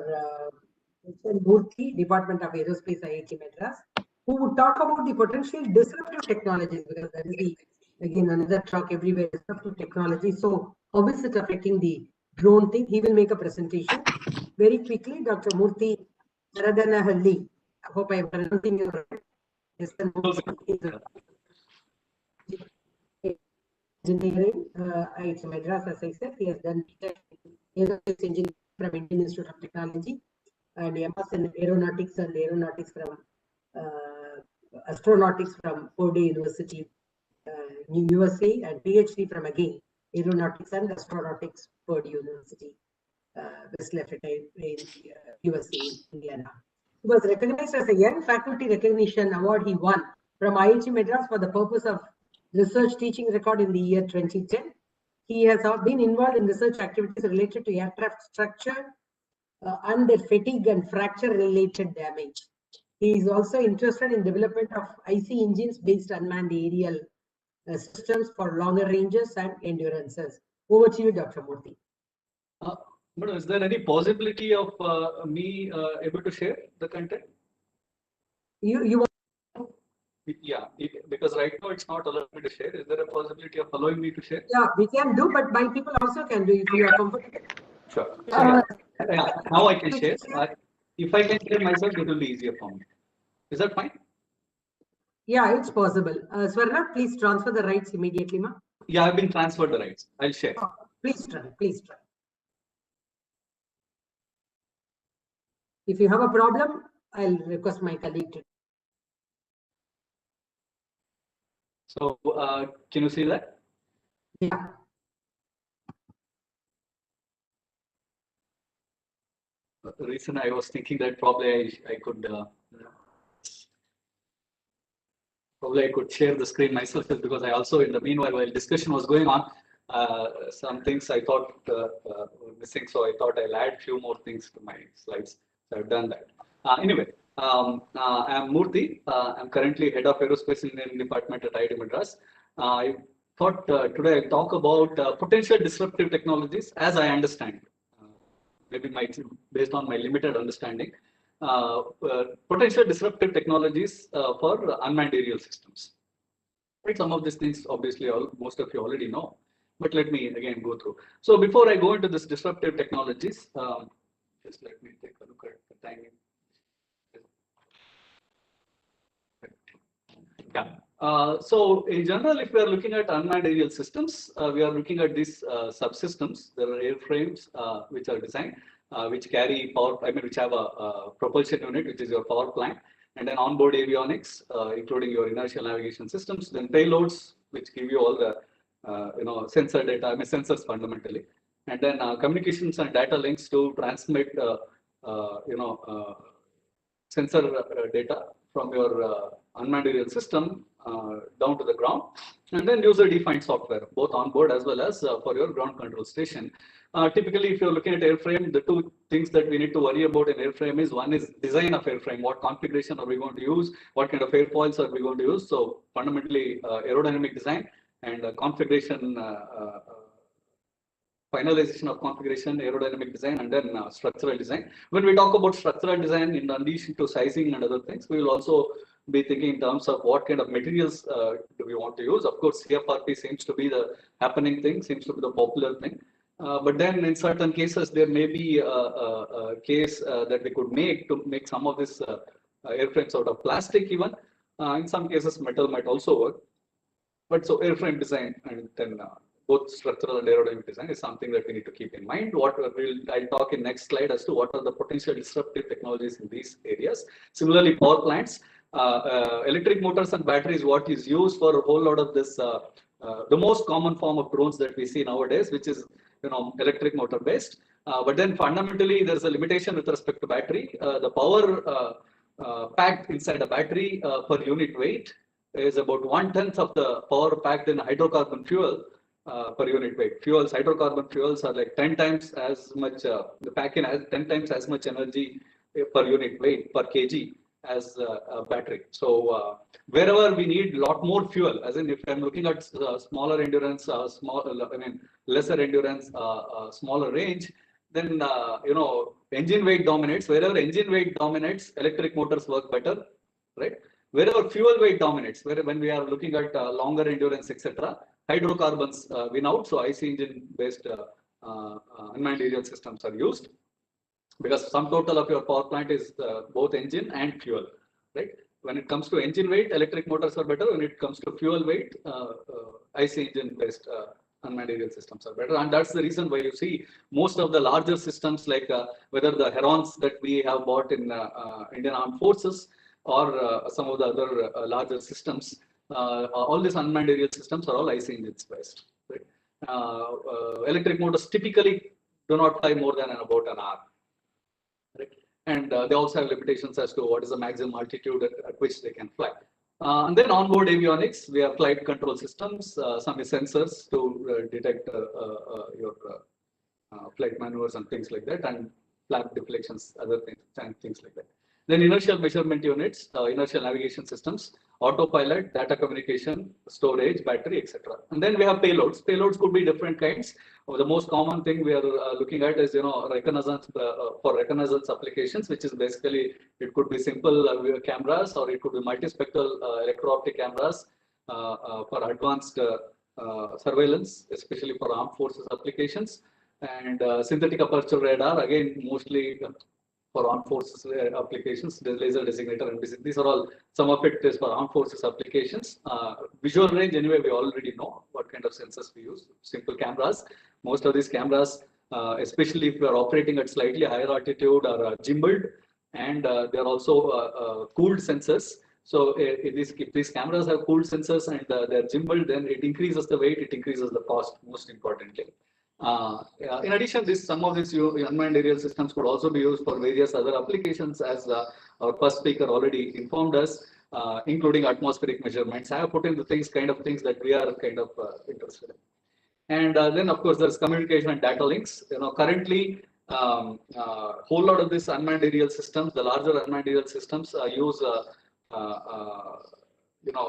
Murthy, Department of Aerospace, IIT Madras, who would talk about the potential disruptive technologies, because that is again another talk everywhere, disruptive technology. So how is it affecting the drone thing? He will make a presentation very quickly. Dr. Murthy Naradanahalli, I hope I am pronouncing it right. Engineering, IIT Madras, as I said, he has done aerospace engineering from Indian Institute of Technology, and MS in aeronautics and aeronautics from astronautics from Purdue University, USA, and PhD from again aeronautics and astronautics, Purdue University, West Lafayette in USA, Indiana. He was recognized as a Young Faculty Recognition Award he won from IIT Madras for the purpose of research teaching record in the year 2010. He has been involved in research activities related to aircraft structure and their fatigue and fracture related damage. He is also interested in development of IC engines based unmanned aerial systems for longer ranges and endurances. Over to you, Dr. Murthy. But is there any possibility of me able to share the content? Yeah, because right now it's not allowing me to share. Is there a possibility of allowing me to share? Yeah, we can do, but my people also can do if you are comfortable. Sure. So, yeah, now I can share. If I can share myself, it will be easier for me. Is that fine? Yeah, it's possible. Swarna, please transfer the rights immediately, ma. Yeah, I've been transferred the rights. I'll share. Please try. Please try. If you have a problem, I'll request my colleague to. So, can you see that? Yeah. the reason I was thinking that probably I could share the screen myself is because I also, in the meanwhile, while discussion was going on, some things I thought were missing. So I thought I'll add few more things to my slides. So I've done that. Anyway, I'm Murthy. I'm currently head of aerospace engineering department at IIT Madras. I thought today I'll talk about potential disruptive technologies as I understand. Maybe based on my limited understanding. Potential disruptive technologies for unmanned aerial systems. Right, some of these things obviously most of you already know, but let me again go through. So before I go into this disruptive technologies, just let me take a look at the timing. Yeah. So in general, if we are looking at unmanned aerial systems, we are looking at these subsystems. There are airframes which are designed, which carry power, which have a propulsion unit, which is your power plant, and then onboard avionics, including your inertial navigation systems, then payloads, which give you all the sensor data, sensors fundamentally, and then communications and data links to transmit sensor data from your unmanned aerial system down to the ground, and then user-defined software, both on board as well as for your ground control station. Typically, if you're looking at airframe, the two things that we need to worry about in airframe is one is design of airframe. What configuration are we going to use? What kind of airfoils are we going to use? So fundamentally, aerodynamic design and configuration, finalization of configuration, aerodynamic design, and then structural design. When we talk about structural design, in addition to sizing and other things, we will also be thinking in terms of what kind of materials do we want to use. Of course, CFRP seems to be the happening thing, seems to be the popular thing. But then in certain cases, there may be a case that we could make to make some of this airframes out of plastic even. In some cases, metal might also work. But so airframe design and then both structural and aerodynamic design is something that we need to keep in mind. I'll talk in next slide as to what are the potential disruptive technologies in these areas. Similarly, power plants, electric motors and batteries, what is used for a whole lot of this, the most common form of drones that we see nowadays, which is electric motor based. But then fundamentally, there's a limitation with respect to battery. The power packed inside a battery per unit weight is about 1/10 of the power packed in hydrocarbon fuel per unit weight. Hydrocarbon fuels are like 10 times as much, the pack-in has 10 times as much energy per unit weight, per kg, as a battery. So wherever we need a lot more fuel, as in if I'm looking at smaller endurance, lesser endurance, smaller range, then engine weight dominates. Wherever engine weight dominates, electric motors work better, right? Wherever fuel weight dominates, when we are looking at longer endurance, etc., hydrocarbons win out. So IC engine based unmanned aerial systems are used, because sum total of your power plant is both engine and fuel, right? When it comes to engine weight, electric motors are better. When it comes to fuel weight, IC engine based unmanned aerial systems are better. And that's the reason why you see most of the larger systems, like whether the Herons that we have bought in Indian Armed Forces or some of the other larger systems, all these unmanned aerial systems are all IC engines based, right? Electric motors typically do not fly more than about an hour, right? And they also have limitations as to what is the maximum altitude at which they can fly. And then onboard avionics, we have flight control systems, some sensors to detect your flight maneuvers and things like that, and flap deflections, other things and things like that. Then inertial measurement units, inertial navigation systems, autopilot, data communication, storage, battery, etc. And then we have payloads. Payloads could be different kinds. The most common thing we are looking at is reconnaissance for reconnaissance applications, which is basically, it could be simple cameras, or it could be multispectral electro-optic cameras for advanced surveillance, especially for armed forces applications. And synthetic aperture radar, again, mostly for armed forces applications, the laser designator, and these are all, some of it is for armed forces applications. Visual range, anyway, we already know what kind of sensors we use, simple cameras. Most of these cameras, especially if we are operating at slightly higher altitude, are gimbaled, and they are also cooled sensors. So if these cameras have cooled sensors and they're gimbaled, then it increases the weight, it increases the cost, most importantly. In addition, some of these unmanned aerial systems could also be used for various other applications, as our first speaker already informed us, including atmospheric measurements. I have put in the kind of things that we are kind of interested in. And then, of course, there's communication and data links. Currently, whole lot of these unmanned aerial systems, the larger unmanned aerial systems, use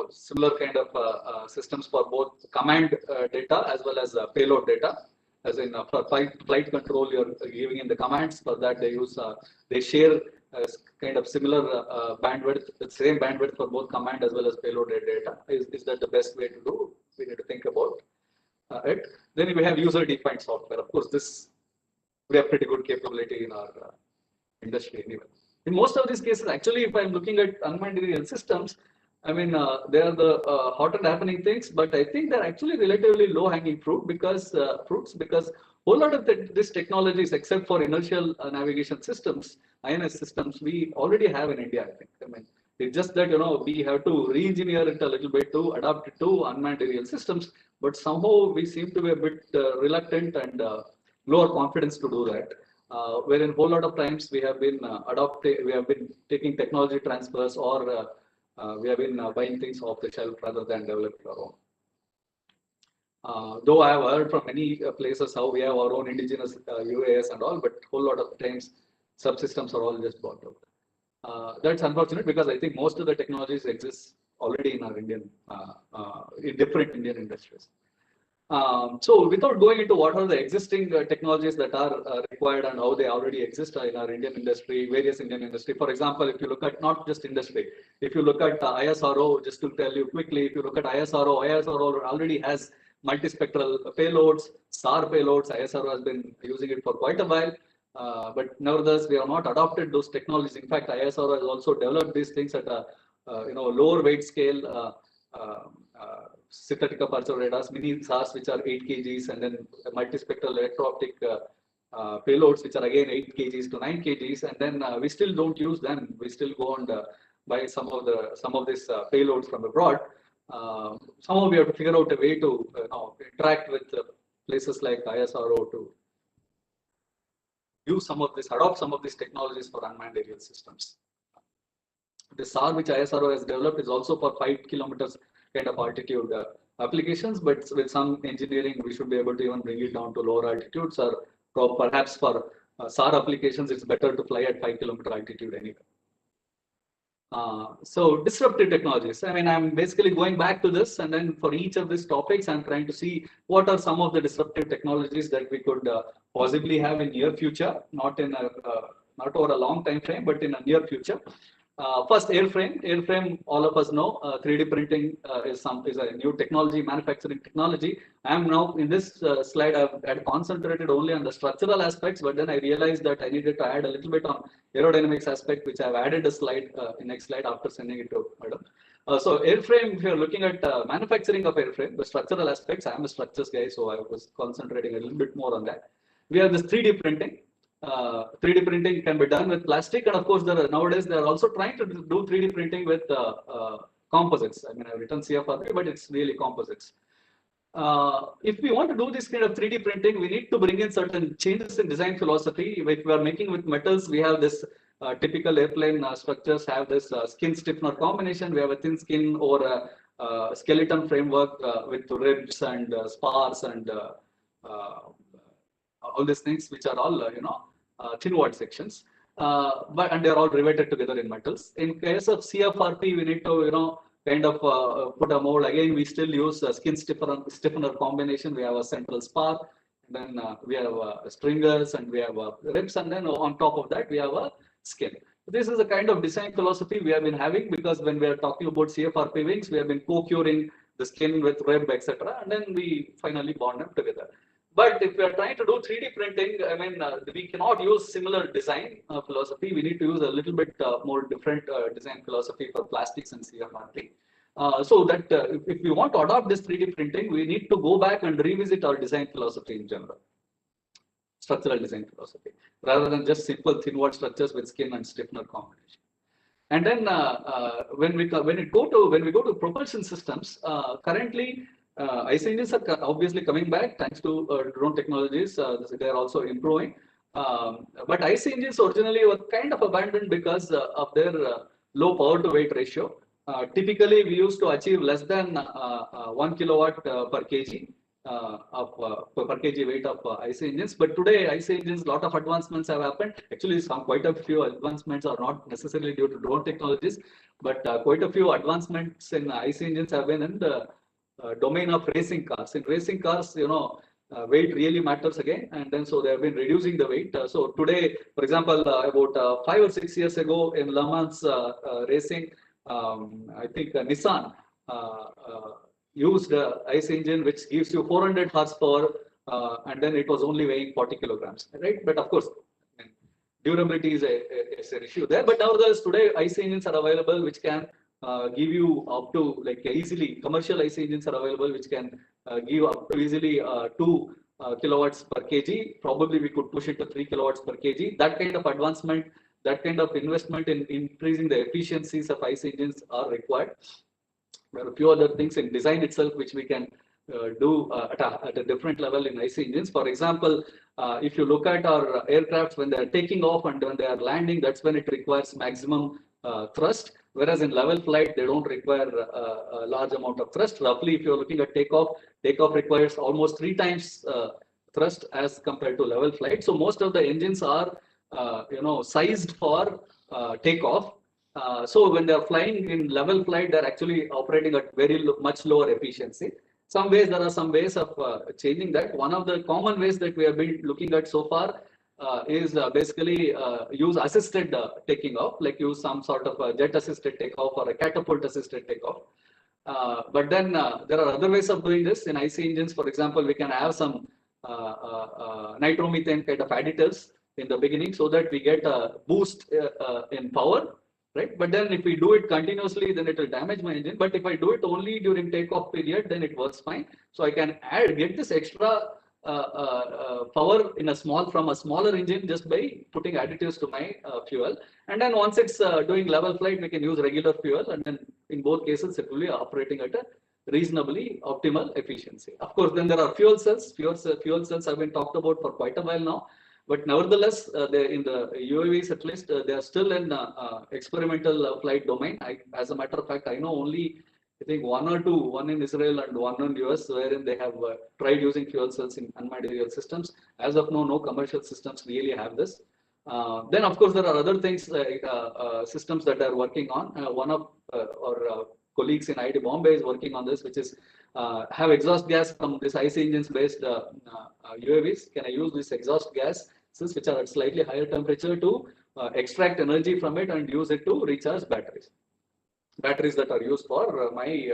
similar kind of systems for both command data as well as payload data. As in for flight control, you're giving in the commands. For that, they share kind of similar bandwidth, the same bandwidth for both command as well as payload data. Is that the best way to do? We need to think about it. Then we have user-defined software. Of course, we have pretty good capability in our industry anyway. In most of these cases, actually, if I'm looking at unmanned aerial systems, I mean, they are the hot and happening things, but I think they're actually relatively low-hanging fruit because whole lot of these technologies, except for inertial navigation systems, INS systems, we already have in India. I think. I mean, it's just that we have to re-engineer it a little bit to adapt it to unmanned aerial systems, but somehow we seem to be a bit reluctant and lower confidence to do that. Wherein whole lot of times we have been taking technology transfers, or we have been buying things off the shelf rather than developing our own. Though I have heard from many places how we have our own indigenous UAS and all, but whole lot of times subsystems are all just bought out. That's unfortunate because I think most of the technologies exist already in our in different Indian industries. So without going into what are the existing technologies that are required and how they already exist in our Indian industry, various Indian industry. For example, if you look at not just industry, if you look at ISRO, just to tell you quickly, if you look at ISRO already has multispectral payloads, SAR payloads. ISRO has been using it for quite a while. But nevertheless, we have not adopted those technologies. In fact, ISRO has also developed these things at a lower weight scale. Synthetic aperture radars, mini SARs, which are 8 kgs, and then multispectral electro-optic payloads, which are again 8 kgs to 9 kgs, and then we still don't use them. We still go and buy some of these payloads from abroad. Somehow we have to figure out a way to interact with places like ISRO to use adopt some of these technologies for unmanned aerial systems. The SAR which ISRO has developed is also for 5 kilometers kind of altitude applications, but with some engineering, we should be able to even bring it down to lower altitudes, or perhaps for SAR applications, it's better to fly at 5 kilometer altitude anyway. So disruptive technologies. I mean, I'm basically going back to this, and then for each of these topics, I'm trying to see what are some of the disruptive technologies that we could possibly have in near future, not over a long time frame, but in a near future. First, airframe. Airframe, all of us know, 3D printing is a new technology, manufacturing technology. I am now in this slide, I had concentrated only on the structural aspects, but then I realized that I needed to add a little bit on aerodynamics aspect, which I've added a slide in next slide after sending it to Madam. So airframe, if you're looking at manufacturing of airframe, the structural aspects, I'm a structures guy, so I was concentrating a little bit more on that. We have this 3D printing. 3D printing can be done with plastic, and of course, nowadays they are also trying to do 3D printing with composites. I mean, I've written CFRP, but it's really composites. If we want to do this kind of 3D printing, we need to bring in certain changes in design philosophy. If we are making with metals, we have this typical airplane structures have this skin stiffener combination. We have a thin skin or a skeleton framework with ribs and spars and all these things, which are all thin wall sections, and they're all riveted together in metals. In case of CFRP, we need to kind of put a mold. Again, we still use a skin stiffener combination. We have a central spar, then we have stringers, and we have ribs, and then on top of that we have a skin. This is the kind of design philosophy we have been having, because when we are talking about CFRP wings, we have been co-curing the skin with rib, etc., and then we finally bond them together. But if we are trying to do 3D printing, I mean, we cannot use similar design philosophy. We need to use a little bit more different design philosophy for plastics and CFRP. So that if we want to adopt this 3D printing, we need to go back and revisit our design philosophy in general, structural design philosophy, rather than just simple thin wall structures with skin and stiffener combination. And then when we go to propulsion systems, currently IC engines are obviously coming back thanks to drone technologies. They are also improving. But IC engines originally were kind of abandoned because of their low power to weight ratio. Typically, we used to achieve less than 1 kilowatt per kg per kg weight of IC engines. But today, IC engines, lot of advancements have happened. Actually, quite a few advancements are not necessarily due to drone technologies, but quite a few advancements in IC engines have been in the domain of racing cars. In racing cars, weight really matters again, and then so they have been reducing the weight. So today, for example, about 5 or 6 years ago in Le Mans racing, I think Nissan used IC engine which gives you 400 horsepower, and then it was only weighing 40 kilograms, right? But of course, durability is an issue there. But nevertheless, today IC engines are available which can give you up to like easily, commercial IC engines are available which can give up to easily 2 kilowatts per kg. Probably we could push it to 3 kilowatts per kg. That kind of advancement, that kind of investment in increasing the efficiencies of IC engines are required. There are a few other things in design itself which we can do at a different level in IC engines. For example, if you look at our aircrafts when they are taking off and when they are landing, that's when it requires maximum thrust. Whereas in level flight, they don't require a large amount of thrust. Roughly, if you're looking at takeoff requires almost 3 times thrust as compared to level flight. So most of the engines are, sized for takeoff. So when they are flying in level flight, they're actually operating at much lower efficiency. There are some ways of changing that. One of the common ways that we have been looking at so far is basically use assisted taking off, like use some sort of a jet assisted takeoff or a catapult assisted takeoff. But then there are other ways of doing this. In IC engines, for example, we can have some nitromethane kind of additives in the beginning so that we get a boost in power, right? But then if we do it continuously, then it will damage my engine. But if I do it only during takeoff period, then it works fine. So I can get this extra power from a smaller engine just by putting additives to my fuel. And then once it's doing level flight, we can use regular fuel, and then in both cases it will be operating at a reasonably optimal efficiency. Of course, then there are fuel cells. Fuel cells have been talked about for quite a while now, but nevertheless, in the UAVs at least, they are still in experimental flight domain. As a matter of fact, I know only I think one or two, one in Israel and one in US, wherein they have tried using fuel cells in unmanned aerial systems. As of now, no commercial systems really have this. Then, of course, there are other things like systems that are working on. One of our colleagues in IIT Bombay is working on this, which is have exhaust gas from this IC engines based UAVs. Can I use this exhaust gas, which are at slightly higher temperature, to extract energy from it and use it to recharge batteries? Batteries that are used for my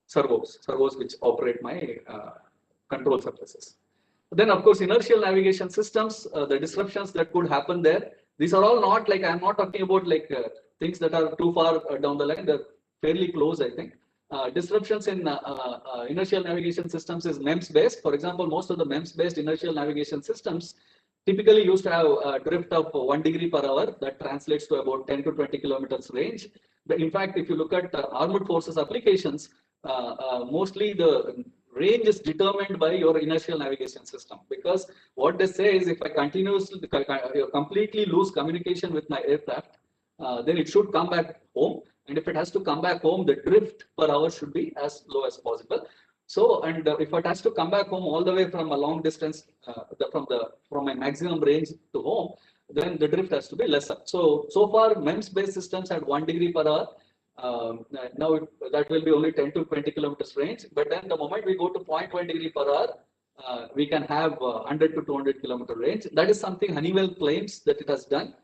servos which operate my control surfaces. Then, of course, inertial navigation systems, the disruptions that could happen there. These are all not like, I'm not talking about like things that are too far down the line. They're fairly close, I think. Disruptions in inertial navigation systems is MEMS based. For example, most of the MEMS based inertial navigation systems typically used to have a drift of 1 degree per hour. That translates to about 10 to 20 kilometers range. But in fact, if you look at armed forces applications, mostly the range is determined by your inertial navigation system, because what they say is if I completely lose communication with my aircraft, then it should come back home. And if it has to come back home, the drift per hour should be as low as possible. So, and if it has to come back home all the way from a long distance, from my maximum range to home, then the drift has to be lesser. So far, MEMS-based systems had 1 degree per hour. Now that will be only 10 to 20 kilometers range. But then the moment we go to 0.1 degree per hour, we can have 100 to 200 kilometer range. That is something Honeywell claims that it has done.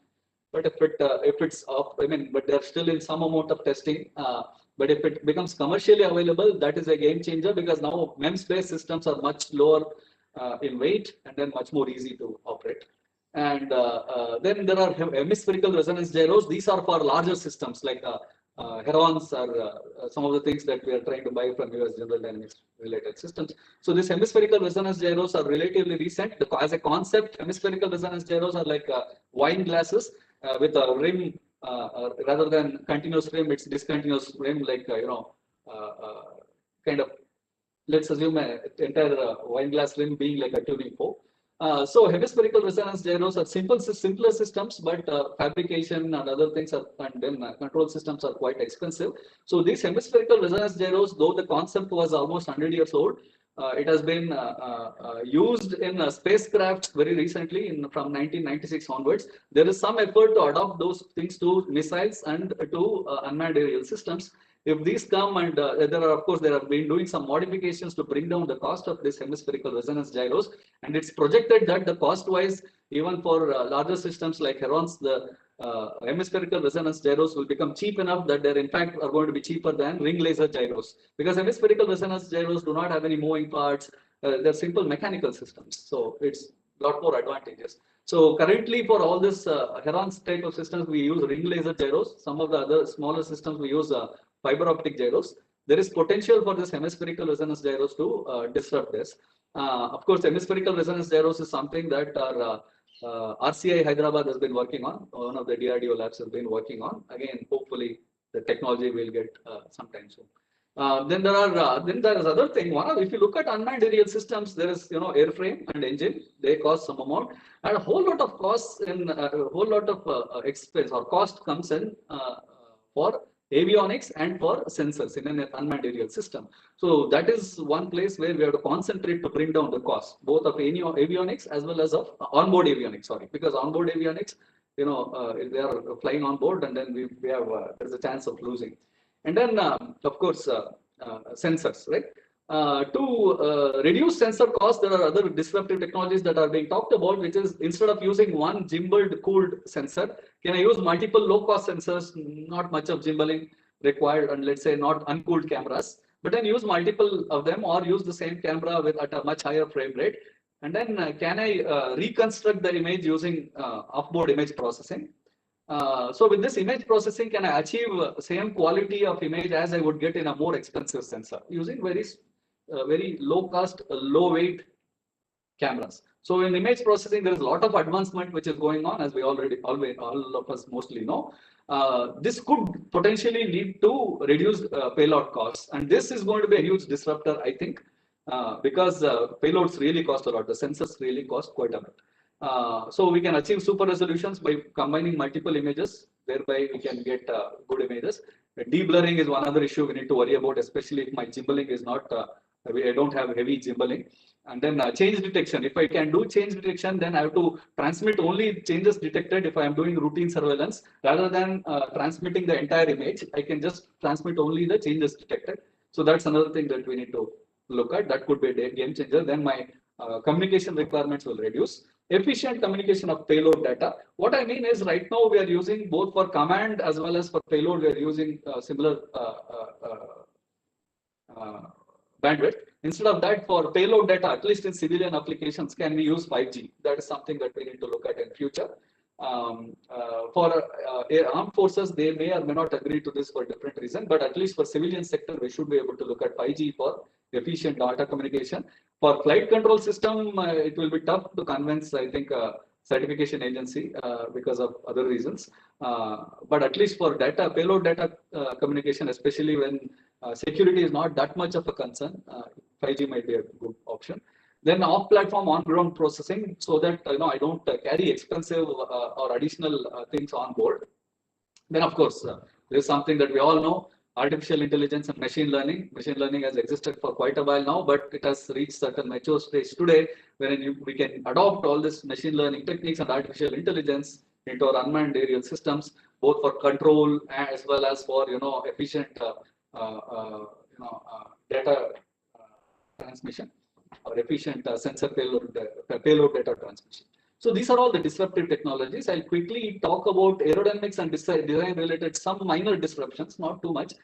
But if it's off, but they're still in some amount of testing. But if it becomes commercially available, that is a game changer, because now MEMS-based systems are much lower in weight and then much more easy to operate. And then there are hemispherical resonance gyros. These are for larger systems like Herons are some of the things that we are trying to buy from US General Dynamics related systems. So these hemispherical resonance gyros are relatively recent. As a concept, hemispherical resonance gyros are like wine glasses with a rim. Rather than continuous rim, it's discontinuous rim, like kind of, let's assume an entire wine glass rim being like a tuning fork. So hemispherical resonance gyros are simpler systems, but fabrication and other things are, and then control systems are quite expensive. So these hemispherical resonance gyros, though the concept was almost 100 years old, it has been used in spacecraft very recently, from 1996 onwards. There is some effort to adopt those things to missiles and to unmanned aerial systems. If these come, and there are, of course, there have been doing some modifications to bring down the cost of this hemispherical resonance gyros, and it's projected that the cost-wise, even for larger systems like Herons, the hemispherical resonance gyros will become cheap enough that they're in fact are going to be cheaper than ring laser gyros, because hemispherical resonance gyros do not have any moving parts. They're simple mechanical systems, so it's a lot more advantageous. So currently, for all this Herons type of systems, we use ring laser gyros. Some of the other smaller systems we use fiber optic gyros. There is potential for this hemispherical resonance gyros to disrupt this. Of course, hemispherical resonance gyros is something that our RCI Hyderabad has been working on. One of the DRDO labs has been working on. Again, hopefully the technology will get sometime soon. Then there is other thing. If you look at unmanned aerial systems, there is airframe and engine. They cost some amount, and a whole lot of costs in a whole lot of expense or cost comes in for avionics and for sensors in an unmanned aerial system. So that is one place where we have to concentrate to bring down the cost, both of avionics as well as of onboard avionics. Sorry, because onboard avionics, they are flying on board, and then we have there's a chance of losing. And then, of course, sensors, right? To reduce sensor costs, there are other disruptive technologies that are being talked about, which is instead of using one gimbaled cooled sensor, can I use multiple low-cost sensors, not much of gimbaling required, and let's say not uncooled cameras, but then use multiple of them, or use the same camera at a much higher frame rate. And then can I reconstruct the image using off-board image processing? So with this image processing, can I achieve same quality of image as I would get in a more expensive sensor using very low cost, low weight cameras? So in image processing, there is a lot of advancement which is going on, as we all of us mostly know. This could potentially lead to reduced payload costs, and this is going to be a huge disruptor, I think, because payloads really cost a lot. The sensors really cost quite a bit. So we can achieve super resolutions by combining multiple images, whereby we can get good images. De-blurring is one other issue we need to worry about, especially if my gimbaling is not, I don't have heavy gimbaling. And then change detection. If I can do change detection, then I have to transmit only changes detected if I am doing routine surveillance, rather than transmitting the entire image. I can just transmit only the changes detected. So that's another thing that we need to look at. That could be a game changer. Then my communication requirements will reduce. Efficient communication of payload data. What I mean is, right now we are using both for command as well as for payload, we are using similar bandwidth. Instead of that, for payload data, at least in civilian applications, can we use 5G? That is something that we need to look at in future. For armed forces, they may or may not agree to this for different reasons, but at least for civilian sector, we should be able to look at 5G for efficient data communication. For flight control system, it will be tough to convince, I think, certification agency because of other reasons. But at least for data, payload data communication, especially when security is not that much of a concern, 5G might be a good option. Then off-platform, on-ground processing, so that I don't carry expensive or additional things on board. Then, of course, there is something that we all know: artificial intelligence and machine learning. Machine learning has existed for quite a while now, but it has reached certain mature stage today, wherein we can adopt all this machine learning techniques and artificial intelligence into our unmanned aerial systems, both for control as well as for efficient data transmission, or efficient sensor payload data transmission. So these are all the disruptive technologies. I'll quickly talk about aerodynamics and design related some minor disruptions, not too much.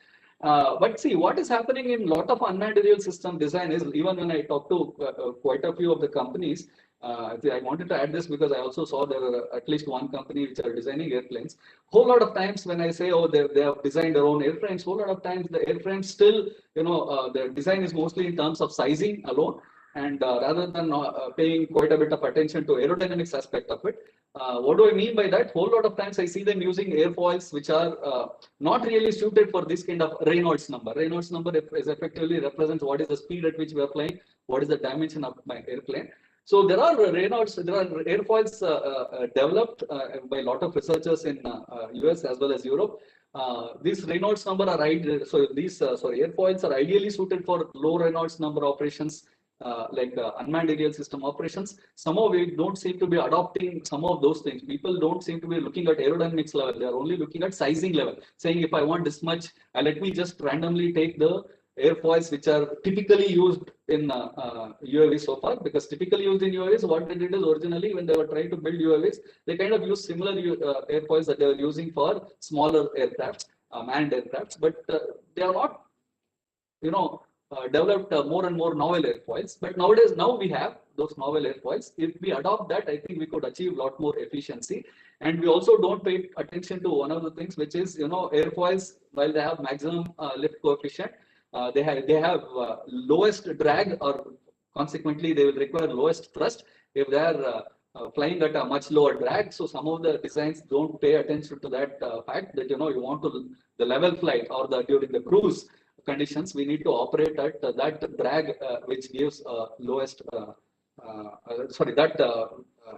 But see, what is happening in a lot of unmanned aerial system design is, even when I talk to quite a few of the companies, I wanted to add this because I also saw there are at least one company which are designing airplanes. Whole lot of times when I say, oh, they have designed their own airframes, whole lot of times the airframes still, the design is mostly in terms of sizing alone. And rather than paying quite a bit of attention to aerodynamics aspect of it, what do I mean by that? Whole lot of times I see them using airfoils which are not really suited for this kind of Reynolds number. Reynolds number is effectively represents what is the speed at which we are flying, what is the dimension of my airplane. So there are Reynolds, there are airfoils developed by a lot of researchers in US as well as Europe. These Reynolds number are airfoils are ideally suited for low Reynolds number operations. Like unmanned aerial system operations. Somehow we don't seem to be adopting some of those things. People don't seem to be looking at aerodynamics level. They are only looking at sizing level, saying if I want this much, let me just randomly take the airfoils which are typically used in UAVs so far. Because typically used in UAVs, what they did is originally when they were trying to build UAVs, they kind of used similar airfoils that they were using for smaller aircrafts, manned aircrafts, but they are not, developed more and more novel airfoils. But nowadays, now we have those novel airfoils. If we adopt that, I think we could achieve a lot more efficiency. And we also don't pay attention to one of the things, which is, airfoils, while they have maximum lift coefficient, they have lowest drag, or consequently they will require lowest thrust if they are flying at a much lower drag. So some of the designs don't pay attention to that fact that, you want to the level flight or during the cruise conditions, we need to operate at that drag which gives lowest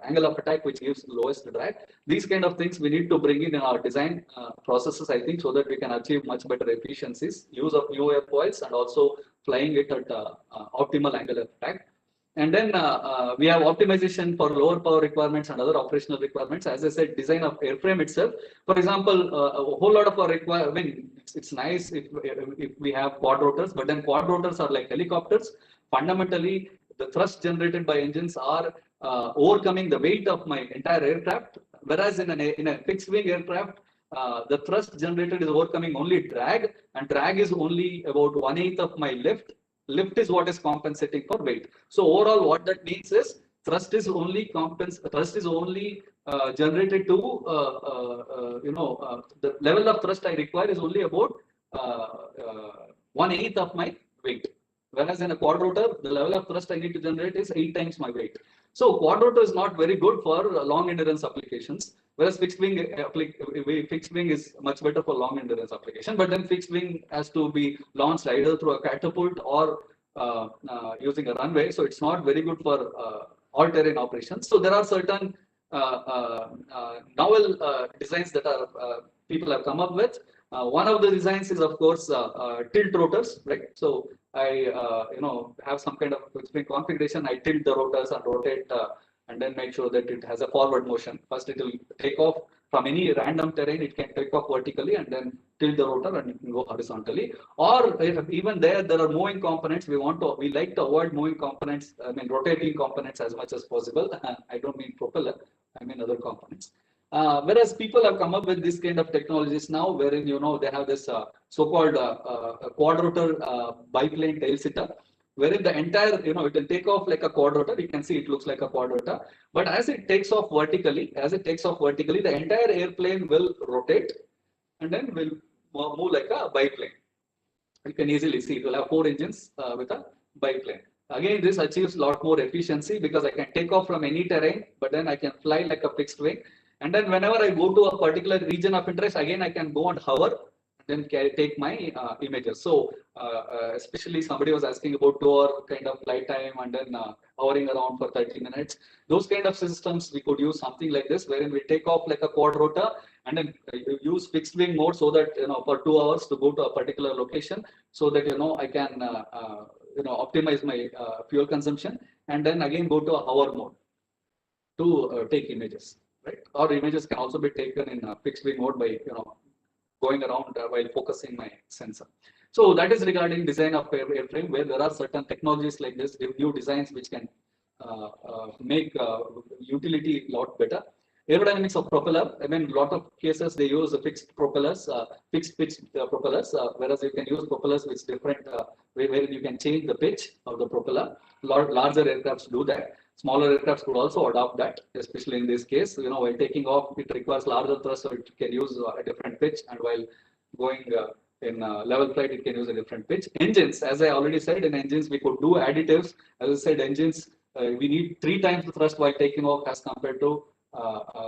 angle of attack which gives lowest drag. These kind of things we need to bring in our design processes, I think, so that we can achieve much better efficiencies, use of new airfoils, and also flying it at optimal angle of attack. And then we have optimization for lower power requirements and other operational requirements. As I said, design of airframe itself. For example, a whole lot of our it's nice if we have quad rotors, but then quad rotors are like helicopters. Fundamentally, the thrust generated by engines are overcoming the weight of my entire aircraft, whereas in a fixed wing aircraft, the thrust generated is overcoming only drag, and drag is only about 1/8 of my lift. Lift is what is compensating for weight. So overall, what that means is thrust is only generated to the level of thrust I require is only about 1/8 of my weight. Whereas in a quad rotor, the level of thrust I need to generate is 8 times my weight. So quad rotor is not very good for long endurance applications. Whereas fixed wing is much better for long endurance application. But then fixed wing has to be launched either through a catapult or using a runway. So it's not very good for all terrain operations. So there are certain novel designs that are people have come up with. One of the designs is, of course, tilt rotors, right? So I have some kind of fixed wing configuration. I tilt the rotors and rotate and then make sure that it has a forward motion. First, it will take off from any random terrain. It can take off vertically and then tilt the rotor and it can go horizontally. Or if even there are moving components. We like to avoid moving components. Rotating components as much as possible. I don't mean propeller. I mean other components. Whereas people have come up with this kind of technologies now, wherein they have this so-called quad rotor biplane tail sitter, wherein the entire it will take off like a quad rotor. You can see it looks like a quad rotor, but as it takes off vertically, the entire airplane will rotate and then will move like a biplane. You can easily see it will have 4 engines with a biplane. Again, this achieves a lot more efficiency because I can take off from any terrain, but then I can fly like a fixed wing. And then whenever I go to a particular region of interest, again, I can go and hover and then take my images. So especially somebody was asking about 2-hour kind of flight time and then hovering around for 30 minutes. Those kind of systems, we could use something like this, wherein we take off like a quad rotor and then use fixed wing mode so that, for 2 hours to go to a particular location so that, I can, optimize my fuel consumption and then again go to a hover mode to take images. Right? Or images can also be taken in fixed wing mode by going around while focusing my sensor. So that is regarding design of airframe, where there are certain technologies like this, new designs which can make utility a lot better. Aerodynamics of propeller. A lot of cases they use fixed propellers, fixed pitch propellers, whereas you can use propellers with different where you can change the pitch of the propeller. Larger aircrafts do that. Smaller aircrafts could also adopt that, especially in this case. While taking off, it requires larger thrust, so it can use a different pitch, and while going In level flight, it can use a different pitch. Engines, as I already said, in engines we could do additives. As I said, engines we need 3 times the thrust while taking off as compared to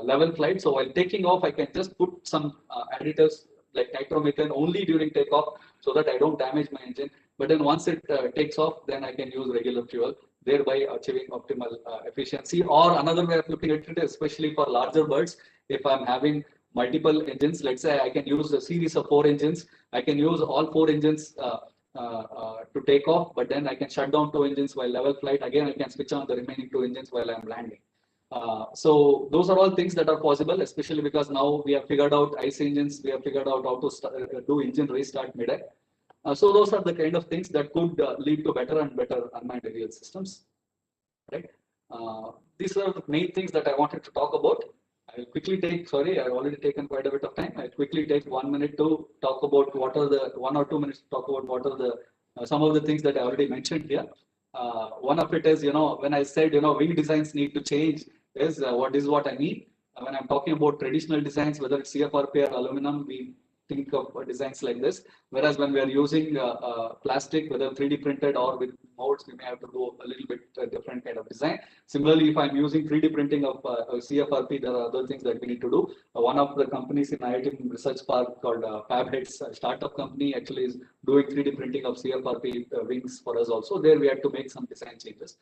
level flight. So while taking off, I can just put some additives like nitromethane only during takeoff, so that I don't damage my engine. But then once it takes off, then I can use regular fuel, thereby achieving optimal efficiency. Or another way of looking at it, especially for larger birds, if I'm having multiple engines, let's say I can use a series of 4 engines. I can use all 4 engines to take off, but then I can shut down 2 engines while level flight. Again, I can switch on the remaining 2 engines while I'm landing. So those are all things that are possible, especially because now we have figured out ICE engines, we have figured out how to do engine restart mid-air. So those are the kind of things that could lead to better and better unmanned aerial systems. Right? These are the main things that I wanted to talk about. I'll quickly take, sorry, I've already taken quite a bit of time. I'll quickly take 1 minute to talk about what are the 1 or 2 minutes to talk about what are the some of the things that I already mentioned here. One of it is, when I said, wing designs need to change, is what I mean. When I'm talking about traditional designs, whether it's CFRP or aluminum, we think of designs like this. Whereas when we are using plastic, whether 3D printed or with molds, we may have to do a little bit different kind of design. Similarly, if I'm using 3D printing of CFRP, there are other things that we need to do. One of the companies in IIT Research Park called FabHeads, a startup company, actually is doing 3D printing of CFRP wings for us also. There we had to make some design changes.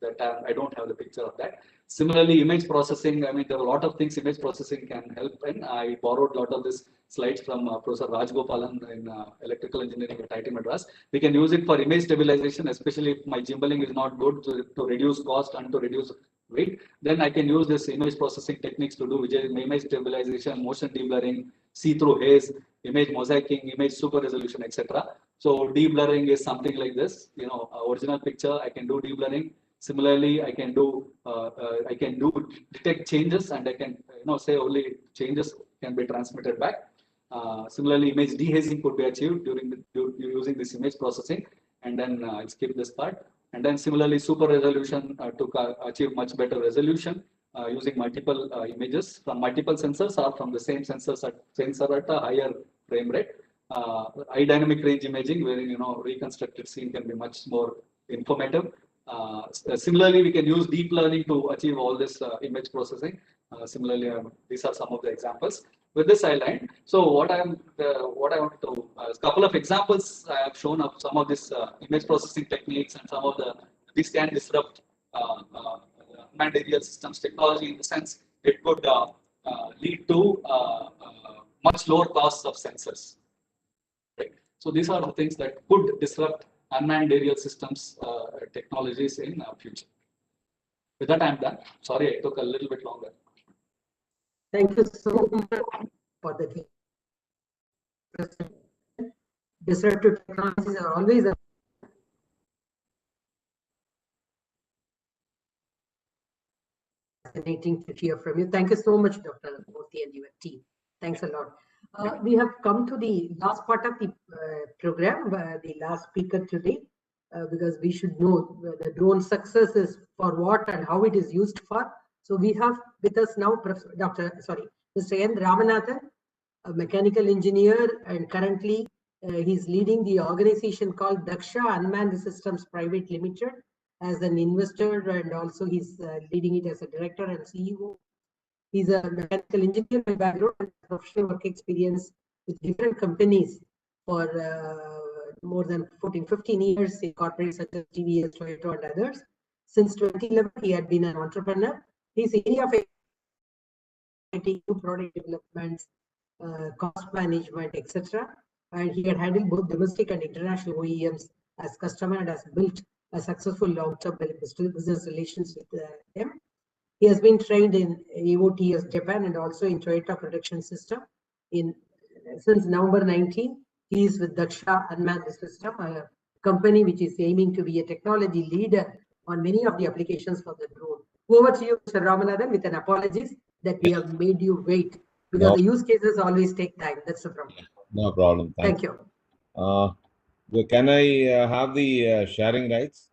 That I don't have the picture of that. Similarly, image processing, I mean, there are a lot of things image processing can help in. I borrowed a lot of this slides from Professor Rajgopalan in electrical engineering at IIT Madras. We can use it for image stabilization, especially if my gimbaling is not good, to reduce cost and to reduce weight. Then I can use this image processing techniques to do image stabilization, motion deblurring, see-through haze, image mosaicing, image super resolution, etc. So deblurring is something like this. Original picture, I can do deblurring. Similarly, I can do detect changes, and I can say only changes can be transmitted back. Similarly, image dehazing could be achieved using this image processing, and then I'll skip this part. And then similarly, super resolution to achieve much better resolution using multiple images from multiple sensors or from the same sensor at a higher frame rate. High dynamic range imaging, wherein reconstructed scene can be much more informative. Similarly, we can use deep learning to achieve all this image processing. Similarly, these are some of the examples. With this, I'll end. So what I want to, a couple of examples I have shown of some of this image processing techniques, and some of these can disrupt unmanned aerial systems technology, in the sense it could lead to much lower costs of sensors. Right? So these are the things that could disrupt unmanned aerial systems technologies in future. With that, I'm done. Sorry, I took a little bit longer. Thank you so much for the disruptive technologies are always fascinating to hear from you. Thank you so much, Dr. Murthy and your team. Thanks a lot. We have come to the last part of the program, the last speaker today, because we should know the drone success is for what and how it is used for. So we have with us now Mr. N. Ramanathan, a mechanical engineer, and currently he's leading the organization called Daksha Unmanned Systems Private Limited as an investor, and also he's leading it as a director and CEO. He's a mechanical engineer by background and professional work experience with different companies for more than 15 years in corporates such as TVS, Toyota, and others. Since 2011, he had been an entrepreneur. His area of new product developments, cost management, etc. And he had handled both domestic and international OEMs as customer, and has built a successful long-term business relations with them. He has been trained in AOTS Japan and also in Toyota production system. Since November 19, he is with Daksha Unmanned System, a company which is aiming to be a technology leader on many of the applications for the drone. Over to you, Mr. Ramanathan, with an apologies that we have made you wait, because the use cases always take time. That's the problem. No problem. Thank you. Can I have the sharing rights?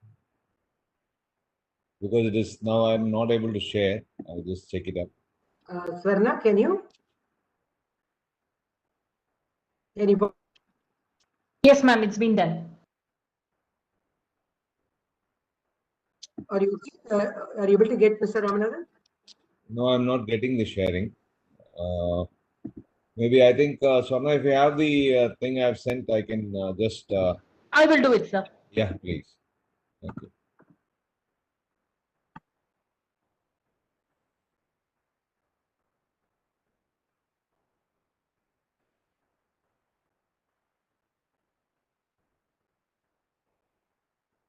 Because it is now I'm not able to share. I'll just check it up. Swarna, can you? Yes, ma'am, it's been done. Are you able to get Mr. Ramanathan? No, I'm not getting the sharing. Maybe I think, Swarna, if you have the thing I've sent, I can just. I will do it, sir. Yeah, please. Thank you.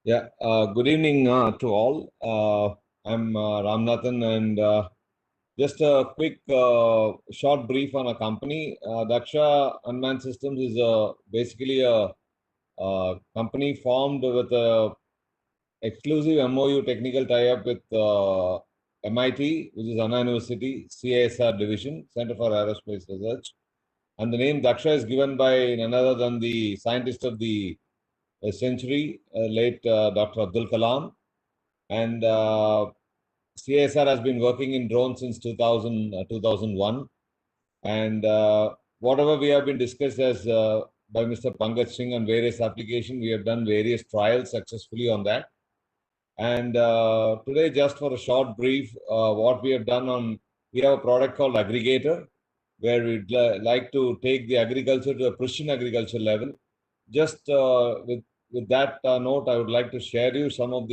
Yeah, good evening to all. I'm Ramnathan, and just a quick short brief on a company. Daksha Unmanned Systems is basically a company formed with a exclusive MOU technical tie-up with MIT, which is Anna University, CASR Division, Center for Aerospace Research. And the name Daksha is given by none other than the scientist of the century, late Dr. Abdul Kalam. And CASR has been working in drones since 2001. And whatever we have been discussed as by Mr. Pankaj Singh on various applications, we have done various trials successfully on that. And today, just for a short brief, what we have done on, we have a product called Aggregator, where we'd like to take the agriculture to a precision agriculture level. Just with that note, I would like to share you some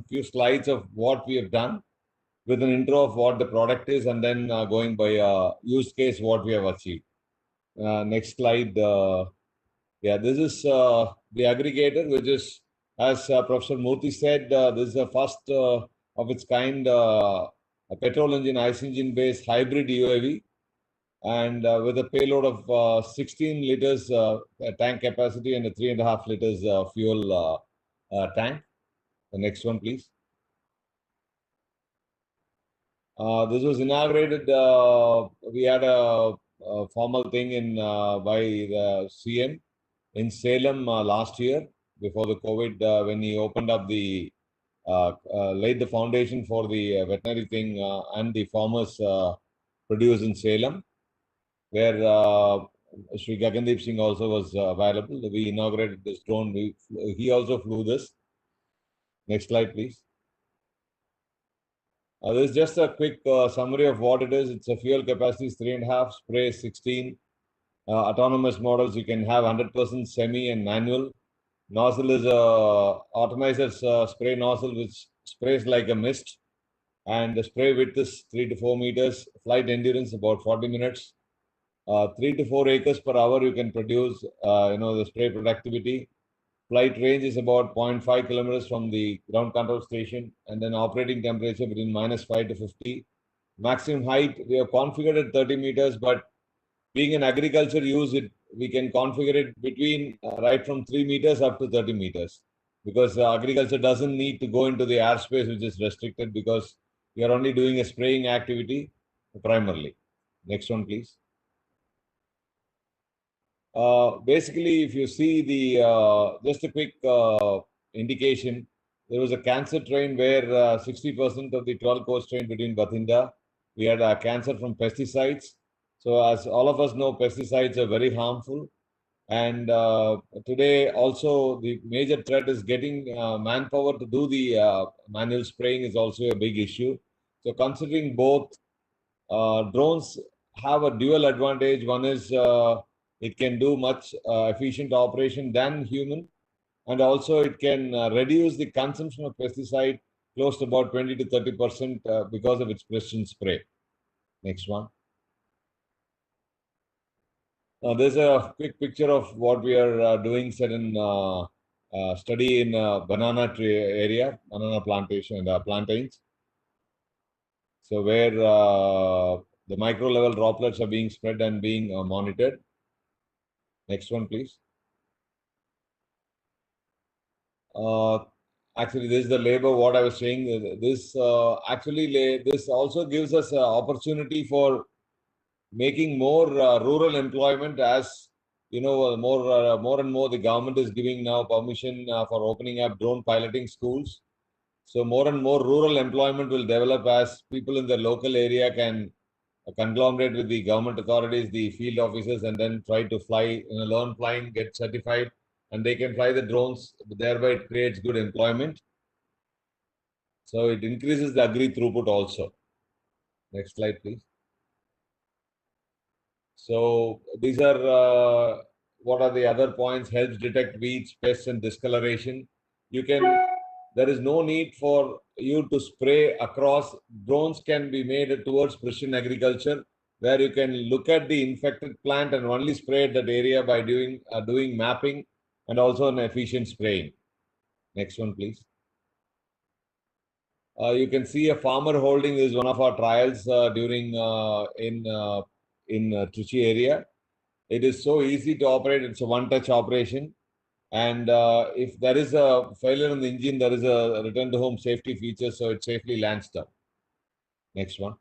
few slides of what we have done with an intro of what the product is, and then going by use case what we have achieved. Next slide. Yeah, this is the aggregator, which is, as Professor Murthy said, this is the first of its kind a petrol engine, ice engine based hybrid UAV, and with a payload of 16 liters tank capacity and a 3.5 liters fuel tank. The next one, please. This was inaugurated. We had a formal thing in by the CM in Salem last year before the COVID, when he opened up the laid the foundation for the veterinary thing and the farmers produce in Salem, where Sri Gagandeep Singh also was available. We inaugurated this drone. He also flew this. Next slide, please. This is just a quick summary of what it is. It's a fuel capacity is 3.5, spray 16. Autonomous models, you can have 100% semi and manual. Nozzle is a automated spray nozzle which sprays like a mist, and the spray width is 3 to 4 meters. Flight endurance about 40 minutes. 3 to 4 acres per hour you can produce. The spray productivity. Flight range is about 0.5 kilometers from the ground control station, and then operating temperature between -5 to 50. Maximum height we have configured at 30 meters, but being an agriculture use, we can configure it between right from 3 meters up to 30 meters, because agriculture doesn't need to go into the airspace, which is restricted, because we are only doing a spraying activity primarily. Next one, please. Basically, if you see the just a quick indication, there was a cancer train where 60% of the 12 course train between Bathinda, we had cancer from pesticides. So as all of us know, pesticides are very harmful. And today also the major threat is getting manpower to do the manual spraying is also a big issue. So considering both, drones have a dual advantage. One is it can do much efficient operation than human, and also it can reduce the consumption of pesticide close to about 20 to 30% because of its precision spray. Next one. There's a quick picture of what we are doing. Certain study in banana tree area, banana plantation and plantains. So where the micro level droplets are being spread and being monitored. Next one, please. Actually, this is the labor. What I was saying. This this also gives us an opportunity for making more rural employment, as you know, more and more the government is giving now permission for opening up drone piloting schools. So more and more rural employment will develop as people in the local area can conglomerate with the government authorities, the field officers, and then try to fly, learn flying, get certified, and they can fly the drones, thereby it creates good employment. So it increases the agri throughput also. Next slide, please. So these are what are the other points? Helps detect weeds, pests, and discoloration. There is no need for you to spray across. Drones can be made towards precision agriculture, where you can look at the infected plant and only spray at that area by doing mapping and also an efficient spraying. Next one, please. You can see a farmer holding is one of our trials during in Trichy area. It is so easy to operate. It's a one-touch operation. And if there is a failure in the engine, there is a return to home safety feature, so it safely lands down. Next one.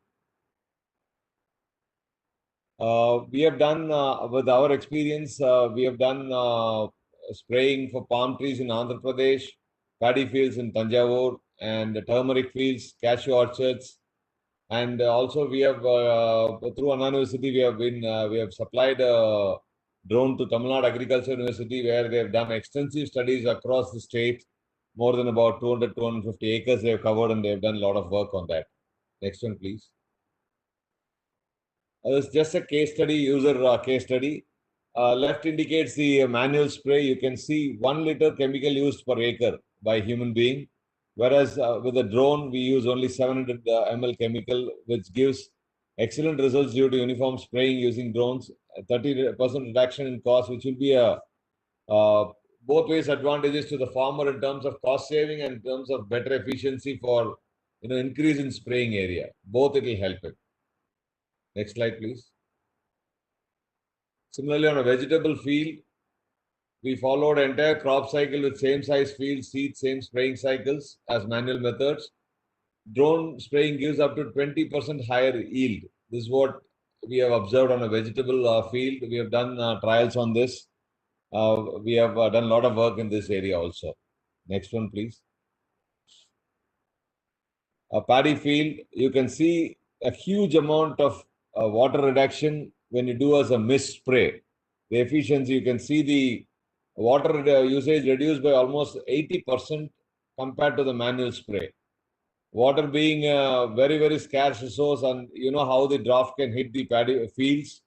We have done, with our experience, we have done spraying for palm trees in Andhra Pradesh, paddy fields in Tanjavur, and turmeric fields, cashew orchards. And also we have, through Anna University, we have supplied a drone to Tamil Nadu Agriculture University, where they have done extensive studies across the state. More than about 200, 250 acres they have covered, and they have done a lot of work on that. Next one, please. It's just a case study, user case study. Left indicates the manual spray. You can see 1 liter chemical used per acre by human being. Whereas with a drone, we use only 700 ml chemical, which gives excellent results due to uniform spraying using drones. 30% reduction in cost, which will be a both ways advantages to the farmer in terms of cost saving and in terms of better efficiency for increase in spraying area. Both it will help it. Next slide, please. Similarly, on a vegetable field, we followed entire crop cycle with same size fields, seeds, same spraying cycles as manual methods. Drone spraying gives up to 20% higher yield. This is what we have observed on a vegetable field. We have done trials on this. We have done a lot of work in this area also. Next one, please. A paddy field, you can see a huge amount of water reduction when you do as a mist spray. The efficiency, you can see the water usage reduced by almost 80% compared to the manual spray. Water being a very, very scarce resource, and you know how the draft can hit the paddy fields.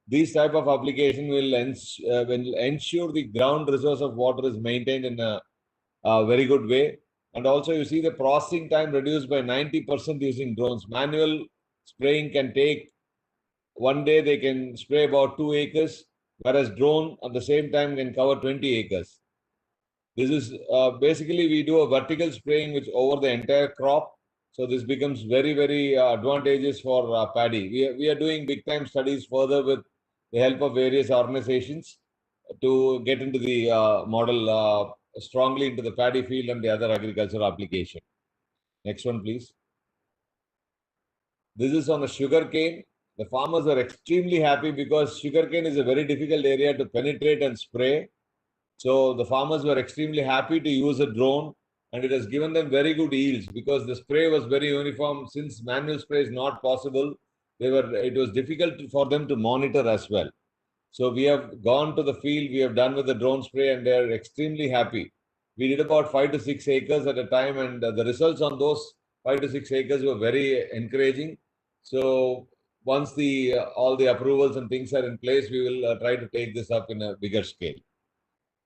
These type of application will ensure the ground resource of water is maintained in a very good way. And also you see the processing time reduced by 90% using drones. Manual spraying can take 1 day, they can spray about 2 acres, whereas drone at the same time can cover 20 acres. This is basically we do a vertical spraying which over the entire crop. So this becomes very, very advantageous for paddy. We are doing big time studies further with the help of various organizations to get into the model strongly into the paddy field and the other agricultural application. Next one, please. This is on the sugarcane. The farmers are extremely happy because sugarcane is a very difficult area to penetrate and spray. So the farmers were extremely happy to use a drone, and it has given them very good yields because the spray was very uniform. Since manual spray is not possible, it was difficult for them to monitor as well. So we have gone to the field, we have done with the drone spray, and they are extremely happy. We did about 5 to 6 acres at a time, and the results on those 5 to 6 acres were very encouraging. So once all the approvals and things are in place, we will try to take this up in a bigger scale.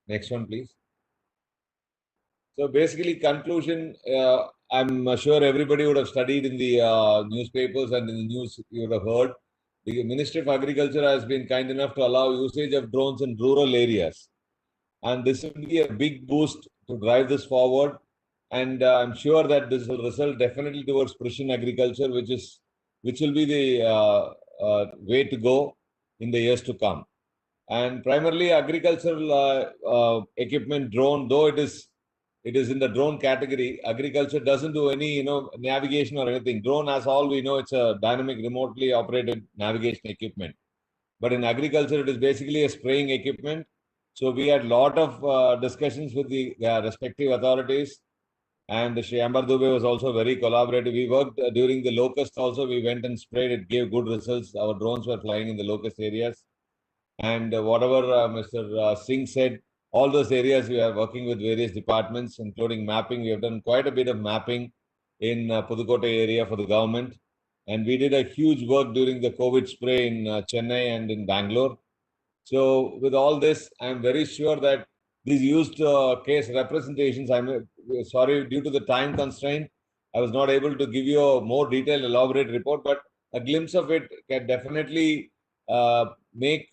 Next one, please. So basically, conclusion, I'm sure everybody would have studied in the newspapers and in the news you would have heard. The Ministry of Agriculture has been kind enough to allow usage of drones in rural areas. And this will be a big boost to drive this forward. And I'm sure that this will result definitely towards precision agriculture, which will be the way to go in the years to come. And primarily agricultural equipment drone, though it is in the drone category, agriculture doesn't do any navigation or anything. Drone, as all we know, it's a dynamic remotely operated navigation equipment. But in agriculture, it is basically a spraying equipment. So we had a lot of discussions with the respective authorities. And Shri Ambar Dubey was also very collaborative. We worked during the locust also. We went and sprayed. It gave good results. Our drones were flying in the locust areas. And whatever Mr. Singh said, all those areas we are working with various departments, including mapping. We have done quite a bit of mapping in Pudukkottai area for the government. And we did a huge work during the COVID spray in Chennai and in Bangalore. So with all this, I'm very sure that these used case representations, I'm sorry, due to the time constraint, I was not able to give you a more detailed, elaborate report, but a glimpse of it can definitely make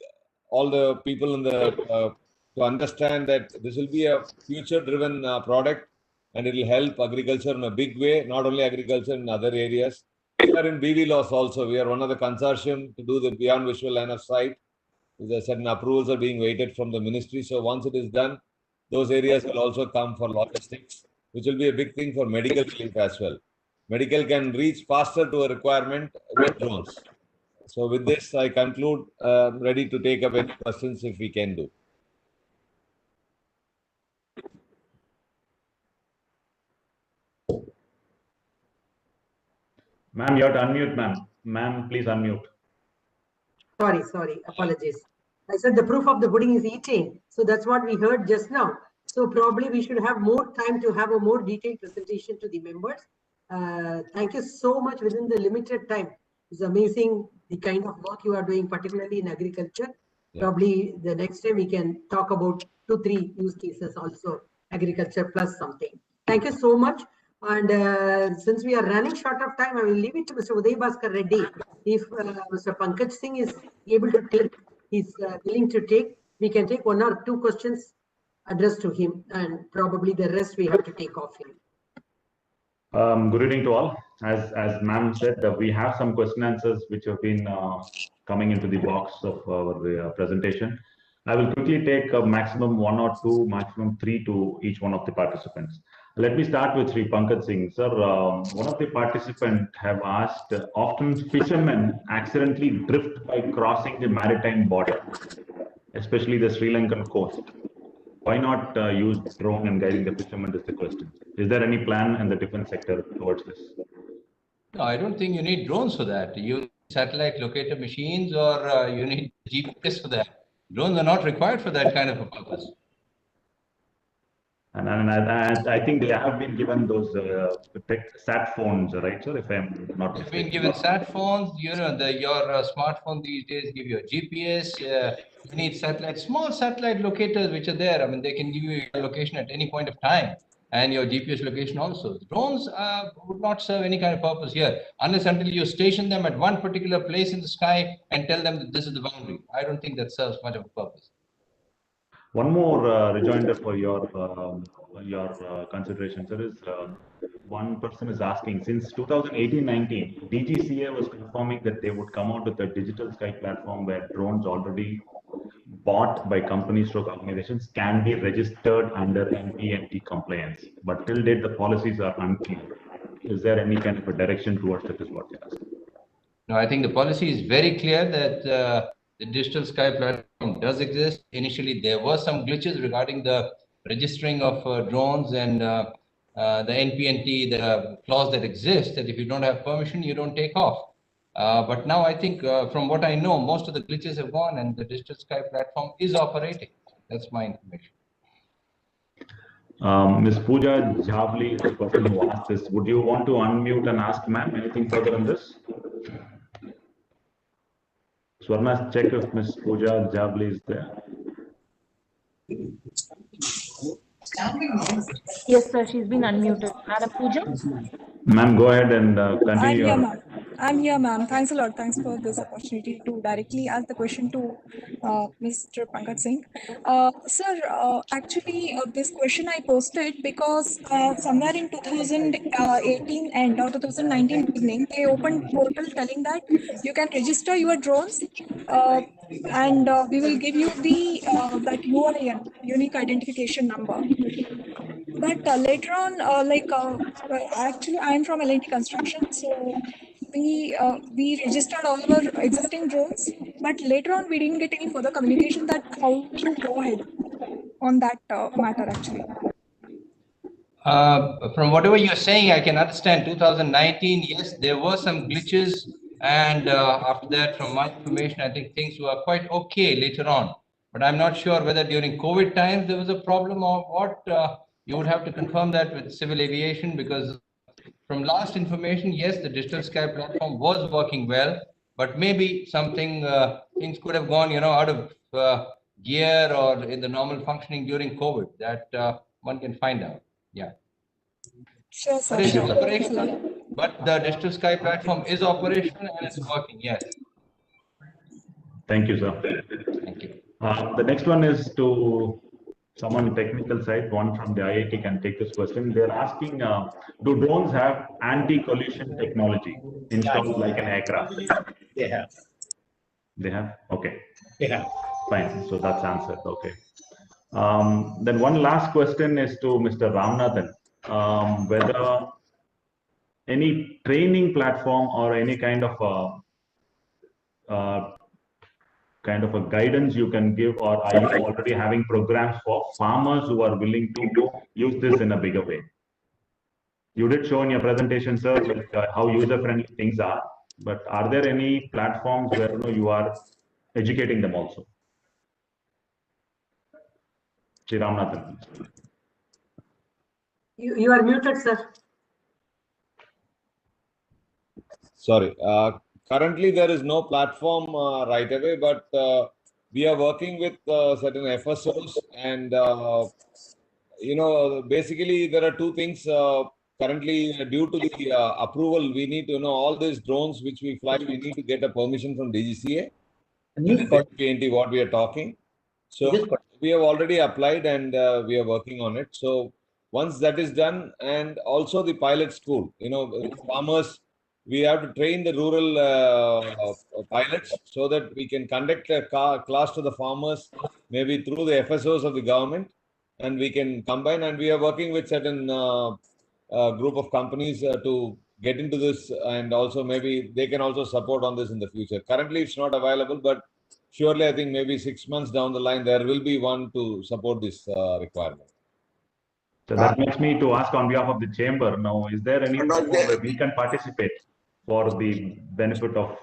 all the people in the to understand that this will be a future-driven product, and it will help agriculture in a big way, not only agriculture in other areas. We are in BV laws also. We are one of the consortium to do the beyond visual line of sight. Certain approvals are being waited from the ministry. So once it is done, those areas will also come for logistics, which will be a big thing for medical relief as well. Medical can reach faster to a requirement with drones. So with this, I conclude. Ready to take up any questions if we can do. Ma'am, you have to unmute, ma'am. Ma'am, please unmute. Sorry, apologies. I said the proof of the pudding is eating. So that's what we heard just now. So probably we should have more time to have a more detailed presentation to the members. Thank you so much within the limited time. It's amazing the kind of work you are doing, particularly in agriculture. Yeah. Probably the next time we can talk about 2-3 use cases also, agriculture plus something. Thank you so much. And since we are running short of time, I will leave it to Mr. Uday Bhaskar Reddy. If Mr. Pankaj Singh is able to take, he's willing to take, we can take 1 or 2 questions addressed to him, and probably the rest we have to take off him. Good evening to all. As ma'am said, we have some question answers which have been coming into the box of our presentation. I will quickly take a maximum 1 or 2, maximum 3 to each one of the participants. Let me start with Sri Pankaj Singh. Sir, one of the participants have asked, often fishermen accidentally drift by crossing the maritime border, especially the Sri Lankan coast. Why not use drone and guiding the fishermen is the question. Is there any plan in the defense sector towards this? No, I don't think you need drones for that. You need satellite locator machines, or you need GPS for that. Drones are not required for that kind of a purpose. And I think they have been given those sat phones, right, sir? If I'm not mistaken. You've been given sat phones. You know, your smartphone these days give you a GPS. You need satellite, small satellite locators which are there. I mean, they can give you your location at any point of time, and your GPS location also. Drones would not serve any kind of purpose here, unless until you station them at one particular place in the sky and tell them that this is the boundary. I don't think that serves much of a purpose. One more rejoinder for your consideration, sir, is one person is asking, since 2018-19, DGCA was confirming that they would come out with a digital sky platform where drones already bought by companies or organizations can be registered under NPNT compliance. But till date, the policies are unclear. Is there any kind of a direction towards that is what you're asking? No, I think the policy is very clear that the digital sky platform does exist. Initially, there were some glitches regarding the registering of drones and the NPNT, the clause that exists that if you don't have permission, you don't take off. But now I think from what I know, most of the glitches have gone and the digital sky platform is operating. That's my information. Ms. Pooja Javli is the person who asked this. Would you want to unmute and ask ma'am anything further on this? Swarna, check if Ms. Pooja Javli is there. Yes, sir. She's been unmuted. Madam Pooja? Ma'am, go ahead and continue. I'm here, ma'am. Thanks a lot. Thanks for this opportunity to directly ask the question to Mr. Pankaj Singh. Sir, actually, this question I posted because somewhere in 2018 end or 2019 beginning, they opened portal telling that you can register your drones and we will give you the that UIN, unique identification number. But later on, actually, I'm from L&T Construction, so we registered all our existing drones. But later on, we didn't get any further communication that how to go ahead on that matter. Actually, from whatever you're saying, I can understand. 2019, yes, there were some glitches, and after that, from my information, I think things were quite okay later on. but I'm not sure whether during COVID times there was a problem or what. You would have to confirm that with civil aviation, because from last information, yes, the digital sky platform was working well, but maybe something, things could have gone, out of gear or in the normal functioning during COVID. That one can find out. Yeah. Sure, sir. But it is Sure. operational. But the digital sky platform is operational and it's working. Yes. Thank you, sir. Thank you. The next one is to someone technical side. One from the IIT can take this question. They're asking, do drones have anti-collision technology installed like an aircraft? They have. They have? Okay. They have. Fine. So that's answered. Okay. Then one last question is to Mr. Ramanathan. Whether any training platform or any kind of a guidance you can give, or are you already having programs for farmers who are willing to use this in a bigger way? You did show in your presentation, sir, like, how user-friendly things are, but are there any platforms where you are educating them also? Shri Ramanathan. You are muted, sir. Sorry. Currently, there is no platform right away, but we are working with certain FSOs, and basically there are two things. Currently, due to the approval, we need to know all these drones which we fly. We need to get a permission from DGCA. PNT, what we are talking. So we have already applied and we are working on it. So once that is done, and also the pilot school, farmers. We have to train the rural pilots so that we can conduct a class to the farmers, maybe through the FSOs of the government, and we can combine. And we are working with certain group of companies to get into this, and also maybe they can also support on this in the future. Currently, it's not available, but surely I think maybe 6 months down the line, there will be one to support this requirement. So that makes me to ask on behalf of the chamber now, is there any platform where we can participate for the benefit of...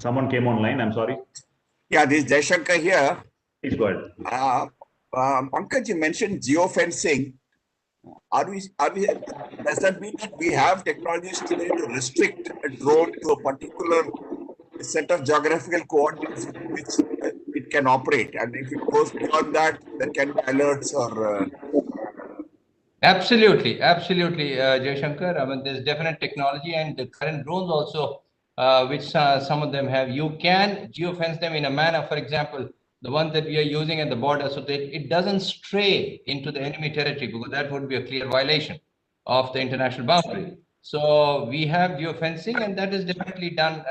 Someone came online, I'm sorry. Yeah, this is Jaishankar here. Please go ahead. Pankaj, you mentioned geofencing. Does that mean that we have technologies today to restrict a drone to a particular set of geographical coordinates in which it can operate? And if it goes beyond that, there can be alerts or... Absolutely, Jaishankar. I mean, there's definite technology, and the current drones also, which some of them have, you can geofence them in a manner, for example, the one that we are using at the border, so that it doesn't stray into the enemy territory, because that would be a clear violation of the international boundary. So we have geofencing, and that is definitely done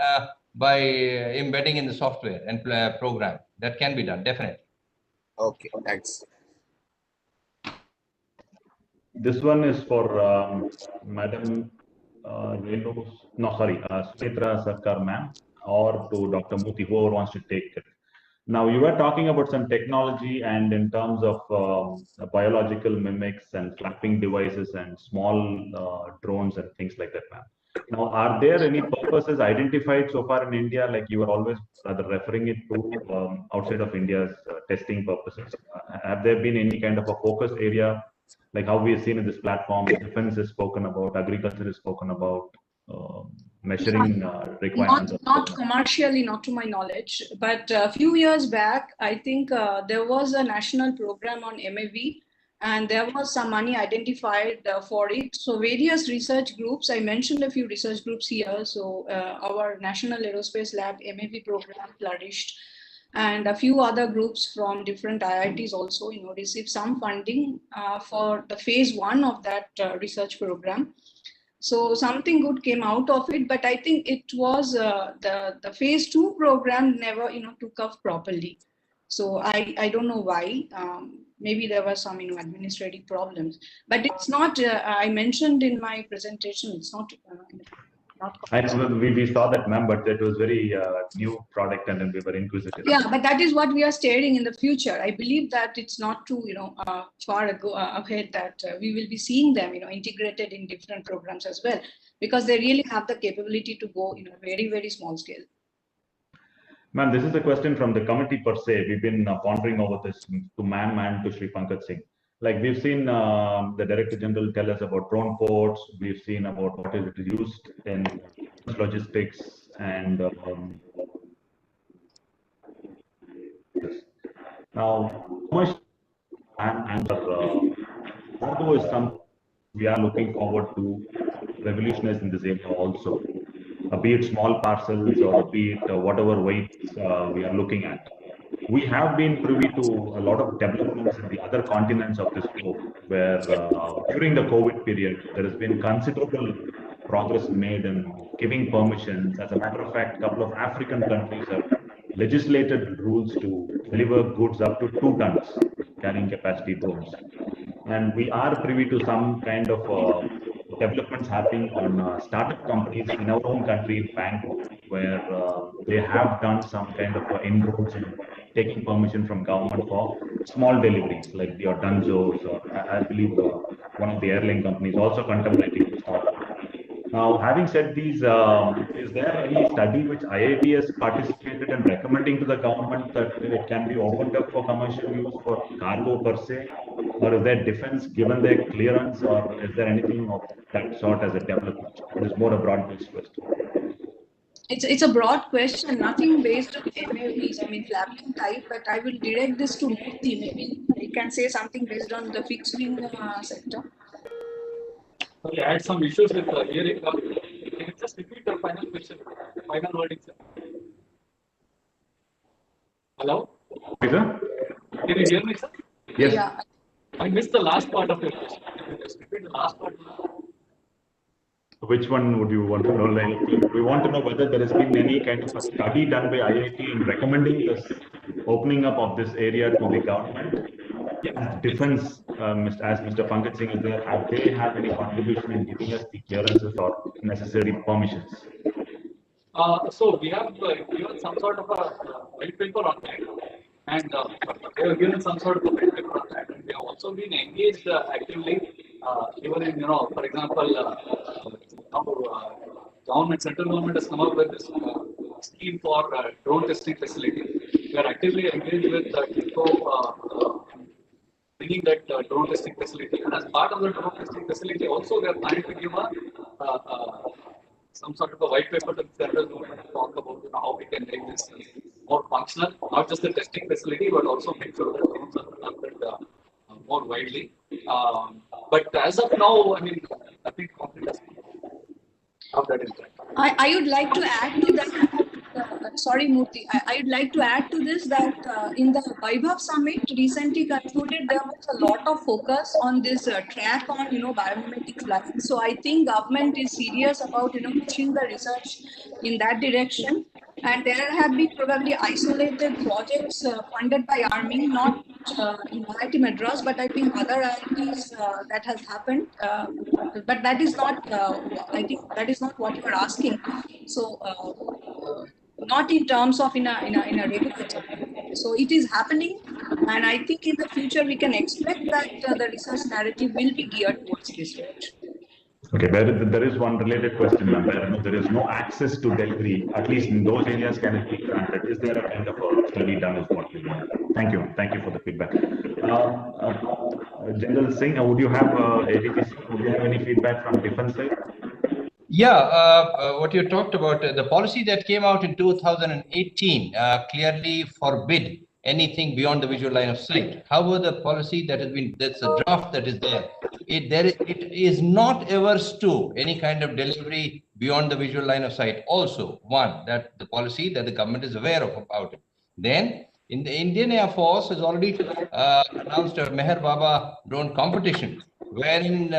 by embedding in the software and program. That can be done, definitely. Okay, thanks. This one is for Madam Sumitra Sarkar ma'am, or to Dr. Muthi, whoever wants to take it. Now, you were talking about some technology, and in terms of biological mimics and flapping devices and small drones and things like that, ma'am. Now, are there any purposes identified so far in India, like you were always rather referring it to outside of India's testing purposes? Have there been any kind of a focus area, like how we have seen in this platform? Defense is spoken about, agriculture is spoken about, measuring requirements? Not commercially, not to my knowledge, but a few years back, I think there was a national program on MAV, and there was some money identified for it. So various research groups, I mentioned a few research groups here. So our National Aerospace Lab MAV program flourished, and a few other groups from different IITs also, received some funding for the phase 1 of that research program. So something good came out of it, but I think it was the phase 2 program never, took off properly. So I don't know why. Maybe there were some, administrative problems. But it's not. I mentioned in my presentation, it's not. We saw that, ma'am, but it was very new product, and then we were inquisitive. Yeah, but that is what we are staring in the future. I believe that it's not too, far ahead that we will be seeing them, integrated in different programs as well, because they really have the capability to go in a very, very small scale. Ma'am, this is a question from the committee per se. We've been pondering over this to ma'am and to Sri Pankaj Singh. Like we've seen the Director General tell us about drone ports. We've seen about what is used in logistics and now commercial and cargo is something we are looking forward to revolutionize in this area also. Be it small parcels or be it whatever weights we are looking at. We have been privy to a lot of developments in the other continents of this globe, where during the COVID period, there has been considerable progress made in giving permissions. As a matter of fact, a couple of African countries have legislated rules to deliver goods up to 2 tons carrying capacity drones. And we are privy to some kind of developments happening on startup companies in our own country, in Bangkok, where they have done some kind of inroads in taking permission from government for small deliveries, like your Dunzos, or I believe one of the airline companies also contemplating to start. Now, having said these, is there any study which IIT has participated in recommending to the government that it can be opened up for commercial use for cargo per se? Or is there defense given their clearance, or is there anything of that sort as a development? It is more a broad-based question. It's a broad question, nothing based on MAVs, I mean flapping type, but I will direct this to Murthy. Maybe he can say something based on the fixed wing sector. Okay, I had some issues with hearing. Can you just repeat the final question, final wording, sir? Hello? Sir? Can you hear me, sir? Yes. Yeah. I missed the last part of your question. Can you just repeat the last part? Which one would you want to know? Like, we want to know whether there has been any kind of a study done by IIT in recommending this opening up of this area to the government. As defense, as Mr. Pankaj Singh is there, have they had any contribution in giving us the clearances or necessary permissions? So we have given some sort of a white paper on that, and they have given some sort of a white paper on that, and we have also been engaged actively, even in, for example, central government has come up with this scheme for drone testing facility. We are actively engaged with bringing that drone testing facility, and as part of the drone testing facility, also we are planning to give some sort of a white paper to the central government to talk about how we can make this more functional, not just the testing facility, but also make sure that drones are adopted more widely. But as of now, I mean, I think how that is done. I would like to add to that. Sorry, Murthy. I would like to add to this that in the Vaibhav Summit recently concluded, there was a lot of focus on this track on biomimetic flying. So I think government is serious about pushing the research in that direction. And there have been probably isolated projects funded by Army, not in IIT Madras, but I think other IITs that has happened. But that is not, I think that is not what you are asking. So not in terms of in a regular time. So it is happening, and I think in the future we can expect that the research narrative will be geared towards this direction. Okay, there is one related question, ma'am. There is no access to delivery, at least in those areas, can it be granted? Is there a kind of a study done is what we want? Thank you for the feedback. General Singh, would you have ADPC, would you have any feedback from defense side? Yeah, what you talked about, the policy that came out in 2018 clearly forbid anything beyond the visual line of sight. However, the policy that has been, that's a draft that is there, it is not averse to any kind of delivery beyond the visual line of sight. Also, one, that the policy that the government is aware of about it. Then, in the Indian Air Force has already announced a Meher Baba drone competition, wherein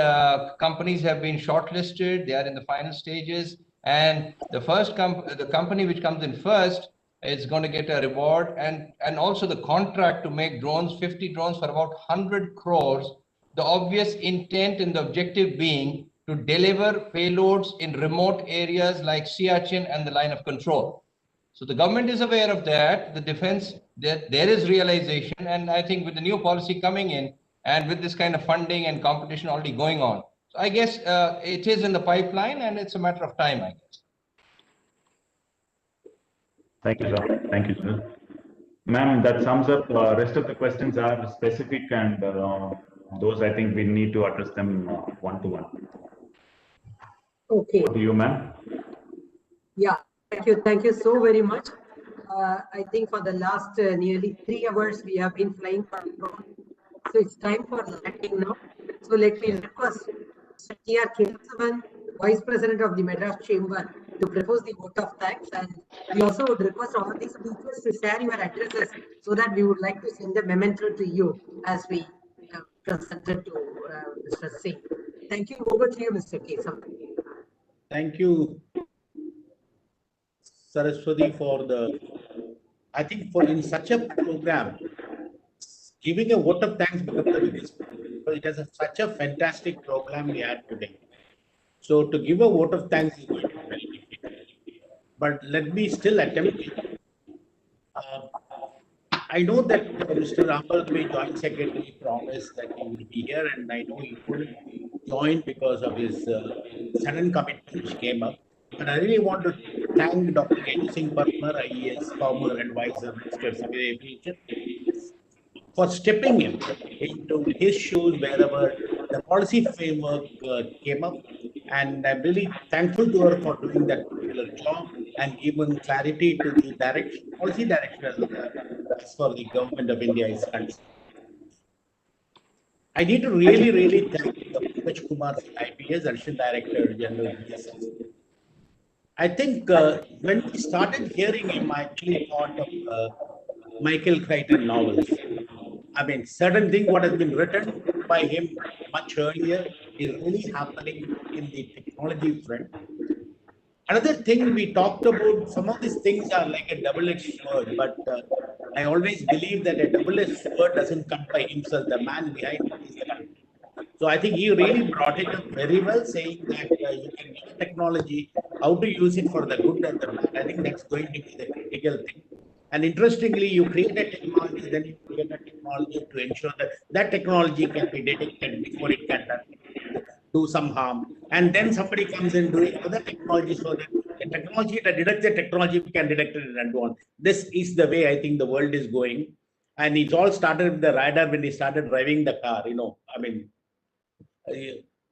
companies have been shortlisted, they are in the final stages, and the first the company which comes in first is going to get a reward, and also the contract to make drones, 50 drones for about 100 crores, the obvious intent and the objective being to deliver payloads in remote areas like Siachen and the line of control. So the government is aware of that, the defense, there is realization, and I think with the new policy coming in, and with this kind of funding and competition already going on, so I guess it is in the pipeline, and it's a matter of time, I guess. Thank you, sir. Thank you, sir. Ma'am, that sums up. Rest of the questions are specific, and those I think we need to address them one to one. Okay. Over to you, ma'am. Yeah, thank you so very much. I think for the last nearly 3 hours we have been flying for drone, so it's time for landing now. So let me request T.R. Kesavan, Vice President of the Madras Chamber, to propose the vote of thanks, and we also would request all these speakers to share your addresses so that we would like to send a memento to you as we consented to Mr. Singh. Thank you. Over to you, Mr. Kesavan. Thank you, Saraswati, for the, I think for in such a program, giving a vote of thanks becomes the biggest, because it has such a fantastic program we had today. So to give a vote of thanks is going to be very difficult. But let me still attempt it. I know that Mr. Rambalme, Joint Secretary, promised that he will be here, and I know he couldn't join because of his sudden commitment which came up. But I really want to thank Dr. N. Singh Parmar, IES, former advisor, Mr. Civil Aviation, for stepping into his shoes wherever the policy framework came up. And I'm really thankful to her for doing that particular job and giving clarity to the direction, policy direction as far as the government of India is concerned. I need to really thank Pankaj Kumar, IPS, Additional Director General BSS. I think when we started hearing him, I actually thought of Michael Crichton novels. I mean, certain thing what has been written by him much earlier is really happening in the technology front. Another thing we talked about, some of these things are like a double-edged sword, but I always believe that a double-edged sword doesn't come by himself. The man behind it is the country. So I think he really brought it up very well, saying that you can give a technology, how to use it for the good and the bad. I think that's going to be the critical thing. And interestingly, you create a technology, then you create a technology to ensure that that technology can be detected before it can do some harm. And then somebody comes in doing other technology so that the technology that detects the technology can detect it and do on. This is the way I think the world is going. And it all started with the radar when he started driving the car, you know, I mean,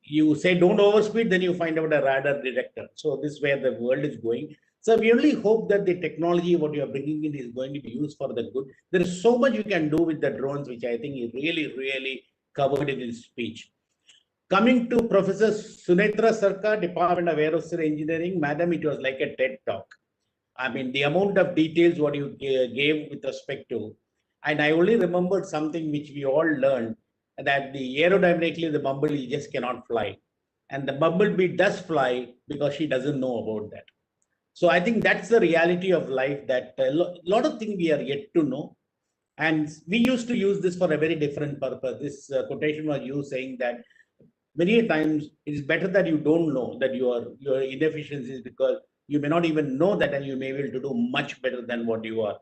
you say don't overspeed, then you find out a radar detector. So this is where the world is going. So we only hope that the technology, what you are bringing in, is going to be used for the good. There is so much you can do with the drones, which I think is really covered in his speech. Coming to Professor Sunetra Sarkar, Department of Aerospace Engineering, Madam, it was like a TED talk. I mean, the amount of details what you gave with respect to, and I only remembered something which we all learned, that the aerodynamically the bumblebee just cannot fly, and the bumblebee does fly because she doesn't know about that. So I think that's the reality of life, that a lot of things we are yet to know, and we used to use this for a very different purpose. This quotation was you saying that many times it is better that you don't know that your inefficiencies, because you may not even know that, and you may be able to do much better than what you are.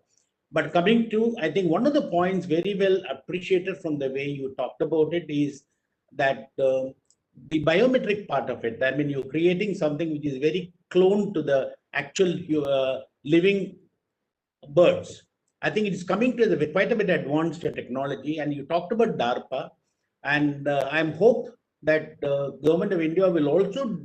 But coming to, I think one of the points very well appreciated from the way you talked about it is that the biometric part of it. I mean, you're creating something which is very clone to the actual living birds. I think it's coming to the quite a bit advanced technology. And you talked about DARPA, and I'm hope that the government of India will also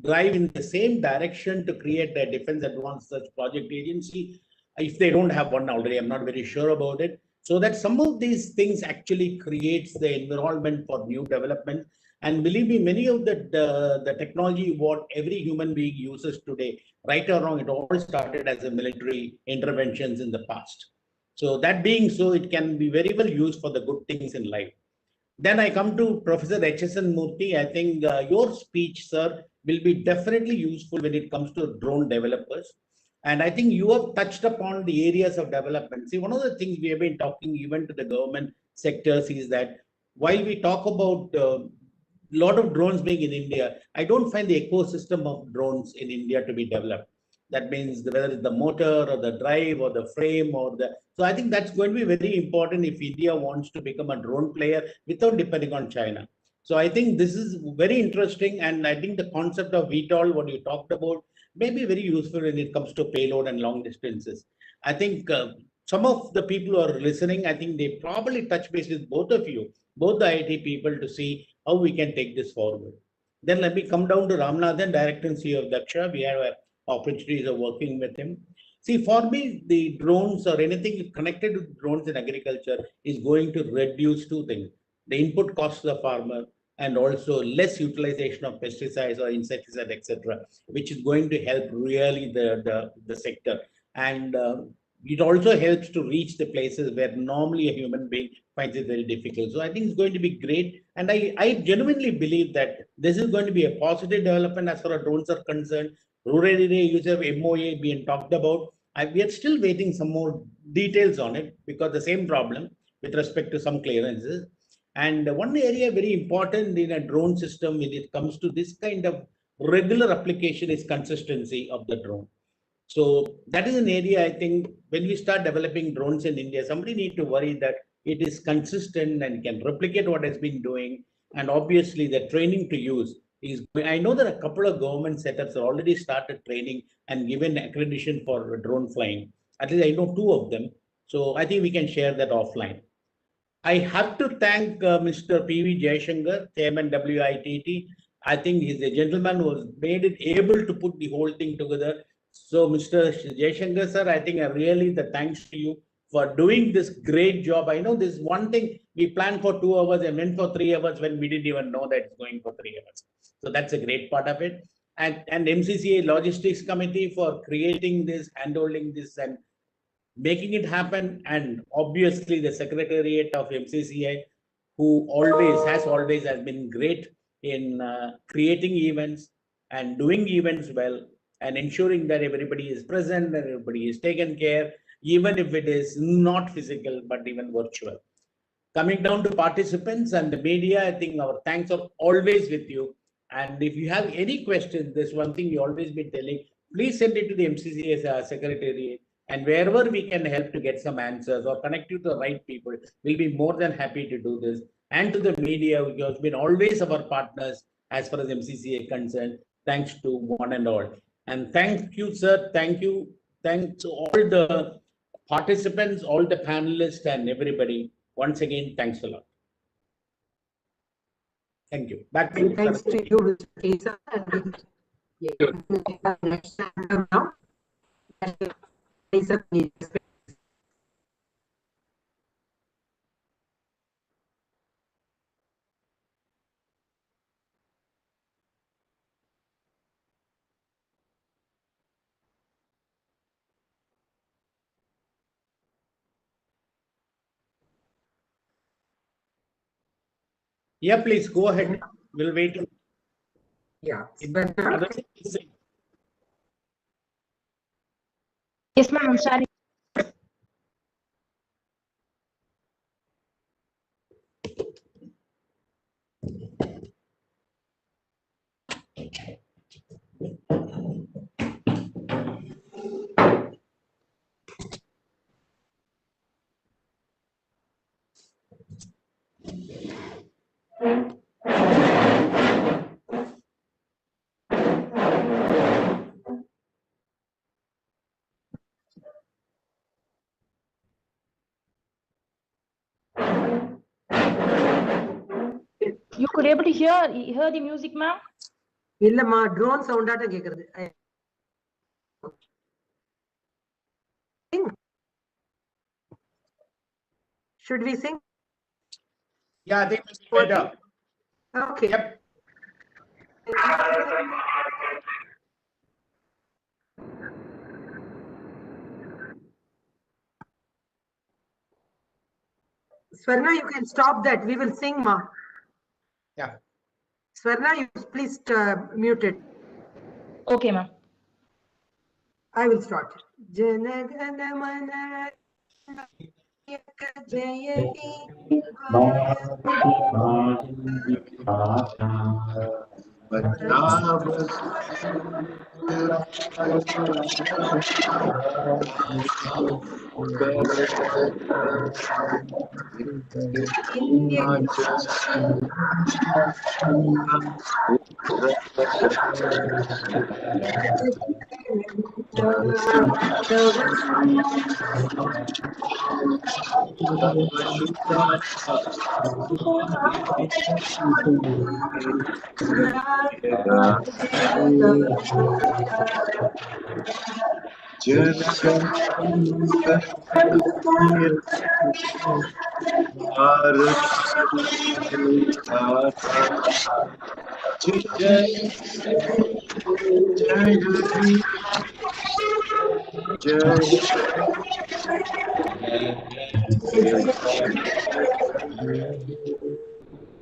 drive in the same direction to create a Defense Advanced Search Project Agency. If they don't have one already, I'm not very sure about it. So that some of these things actually creates the environment for new development. And believe me, many of the technology what every human being uses today, right or wrong, it all started as a military interventions in the past. So that being so, it can be very well used for the good things in life. Then I come to Professor H.S.N. Murthy. I think your speech, sir, will be definitely useful when it comes to drone developers. And I think you have touched upon the areas of development. See, one of the things we have been talking even to the government sectors is that while we talk about a lot of drones being in India, I don't find the ecosystem of drones in India to be developed. That means whether it's the motor or the drive or the frame or the, so I think that's going to be very important if India wants to become a drone player without depending on China. So I think this is very interesting. And I think the concept of VTOL, what you talked about, may be very useful when it comes to payload and long distances. I think some of the people who are listening, I think they probably touch base with both of you, both the IT people, to see how we can take this forward. Then let me come down to Ramnathan, Director and CEO of Daksha. We have opportunities of working with him. See, for me, the drones or anything connected to drones in agriculture is going to reduce two things: the input cost of the farmer, and also less utilization of pesticides or insecticides, etc., which is going to help really the sector. And it also helps to reach the places where normally a human being finds it very difficult. So I think it's going to be great. And I genuinely believe that this is going to be a positive development as far as drones are concerned. Rural area use of MOA being talked about. We are still waiting some more details on it, because the same problem with respect to some clearances. And one area very important in a drone system when it comes to this kind of regular application is consistency of the drone. So that is an area, I think, when we start developing drones in India, somebody need to worry that it is consistent and can replicate what has been doing. And obviously the training to use is, I know that a couple of government setups have already started training and given accreditation for drone flying. At least I know two of them. So I think we can share that offline. I have to thank Mr. P.V. Jayashankar, Chairman WITT. I think he's a gentleman who has made it able to put the whole thing together. So, Mr. Jayashankar, sir, I think really the thanks to you for doing this great job. I know this one thing, we planned for 2 hours and went for 3 hours when we didn't even know that it's going for 3 hours. So that's a great part of it. And MCCA Logistics Committee for creating this, handholding this, and making it happen. And obviously the Secretariat of MCCI, who always has been great in creating events and doing events well, and ensuring that everybody is present and everybody is taken care, even if it is not physical, but even virtual. Coming down to participants and the media, I think our thanks are always with you. And if you have any questions, there's one thing we always been telling, please send it to the MCCA Secretariat. And wherever we can help to get some answers or connect you to the right people, we'll be more than happy to do this. And to the media, who has been always our partners as far as MCCA is concerned, thanks to one and all. And thank you, sir. Thank you. Thanks to all the participants, all the panelists, and everybody. Once again, thanks a lot. Thank you. Back to you. Thanks to you, Mr. Kesa. And next time now. Yeah, please go ahead. We'll wait. Yeah. Yes, ma'am, I'm sharing. You could able to hear the music, ma'am? இல்லம்மா drone sound ஆட்ட கேக்குறது. Should we sing? Yeah, I think it's better. Okay. Yep. Swarna, you can stop that. We will sing, ma. Yeah. Swarna, you please mute it. Okay, ma'am. I will start. Janagana mana jayati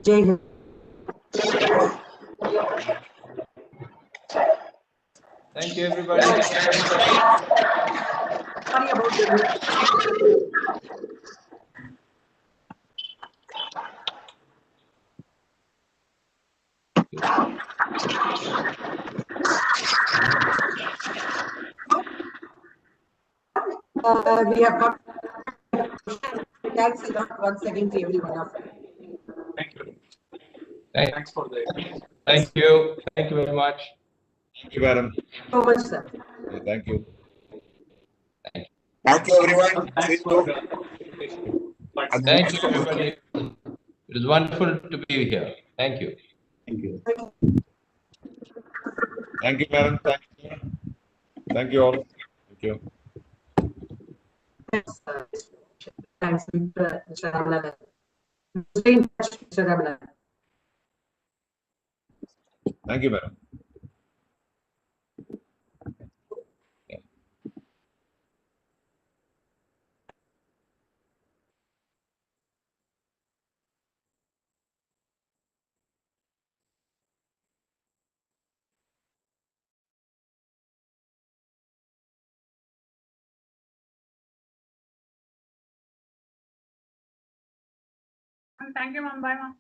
Jai Hind. Thank you, everybody. Sorry about the we have come. Thanks a lot once again to every one of you. Thank you. Thanks for the. Thank you. Thank you very much. Thank you, madam. So much, sir. Yeah, thank you. Thank you, everyone. Thanks See for you. Thank you, everybody. It is wonderful to be here. Thank you. Thank you. Thank you, madam. Thank you. Thank you all. Thank you. Thanks, Mr. Ramnath. Stay in touch, Mr. Ramnath. Thank you, madam. Thank you, ma'am. Bye, ma'am.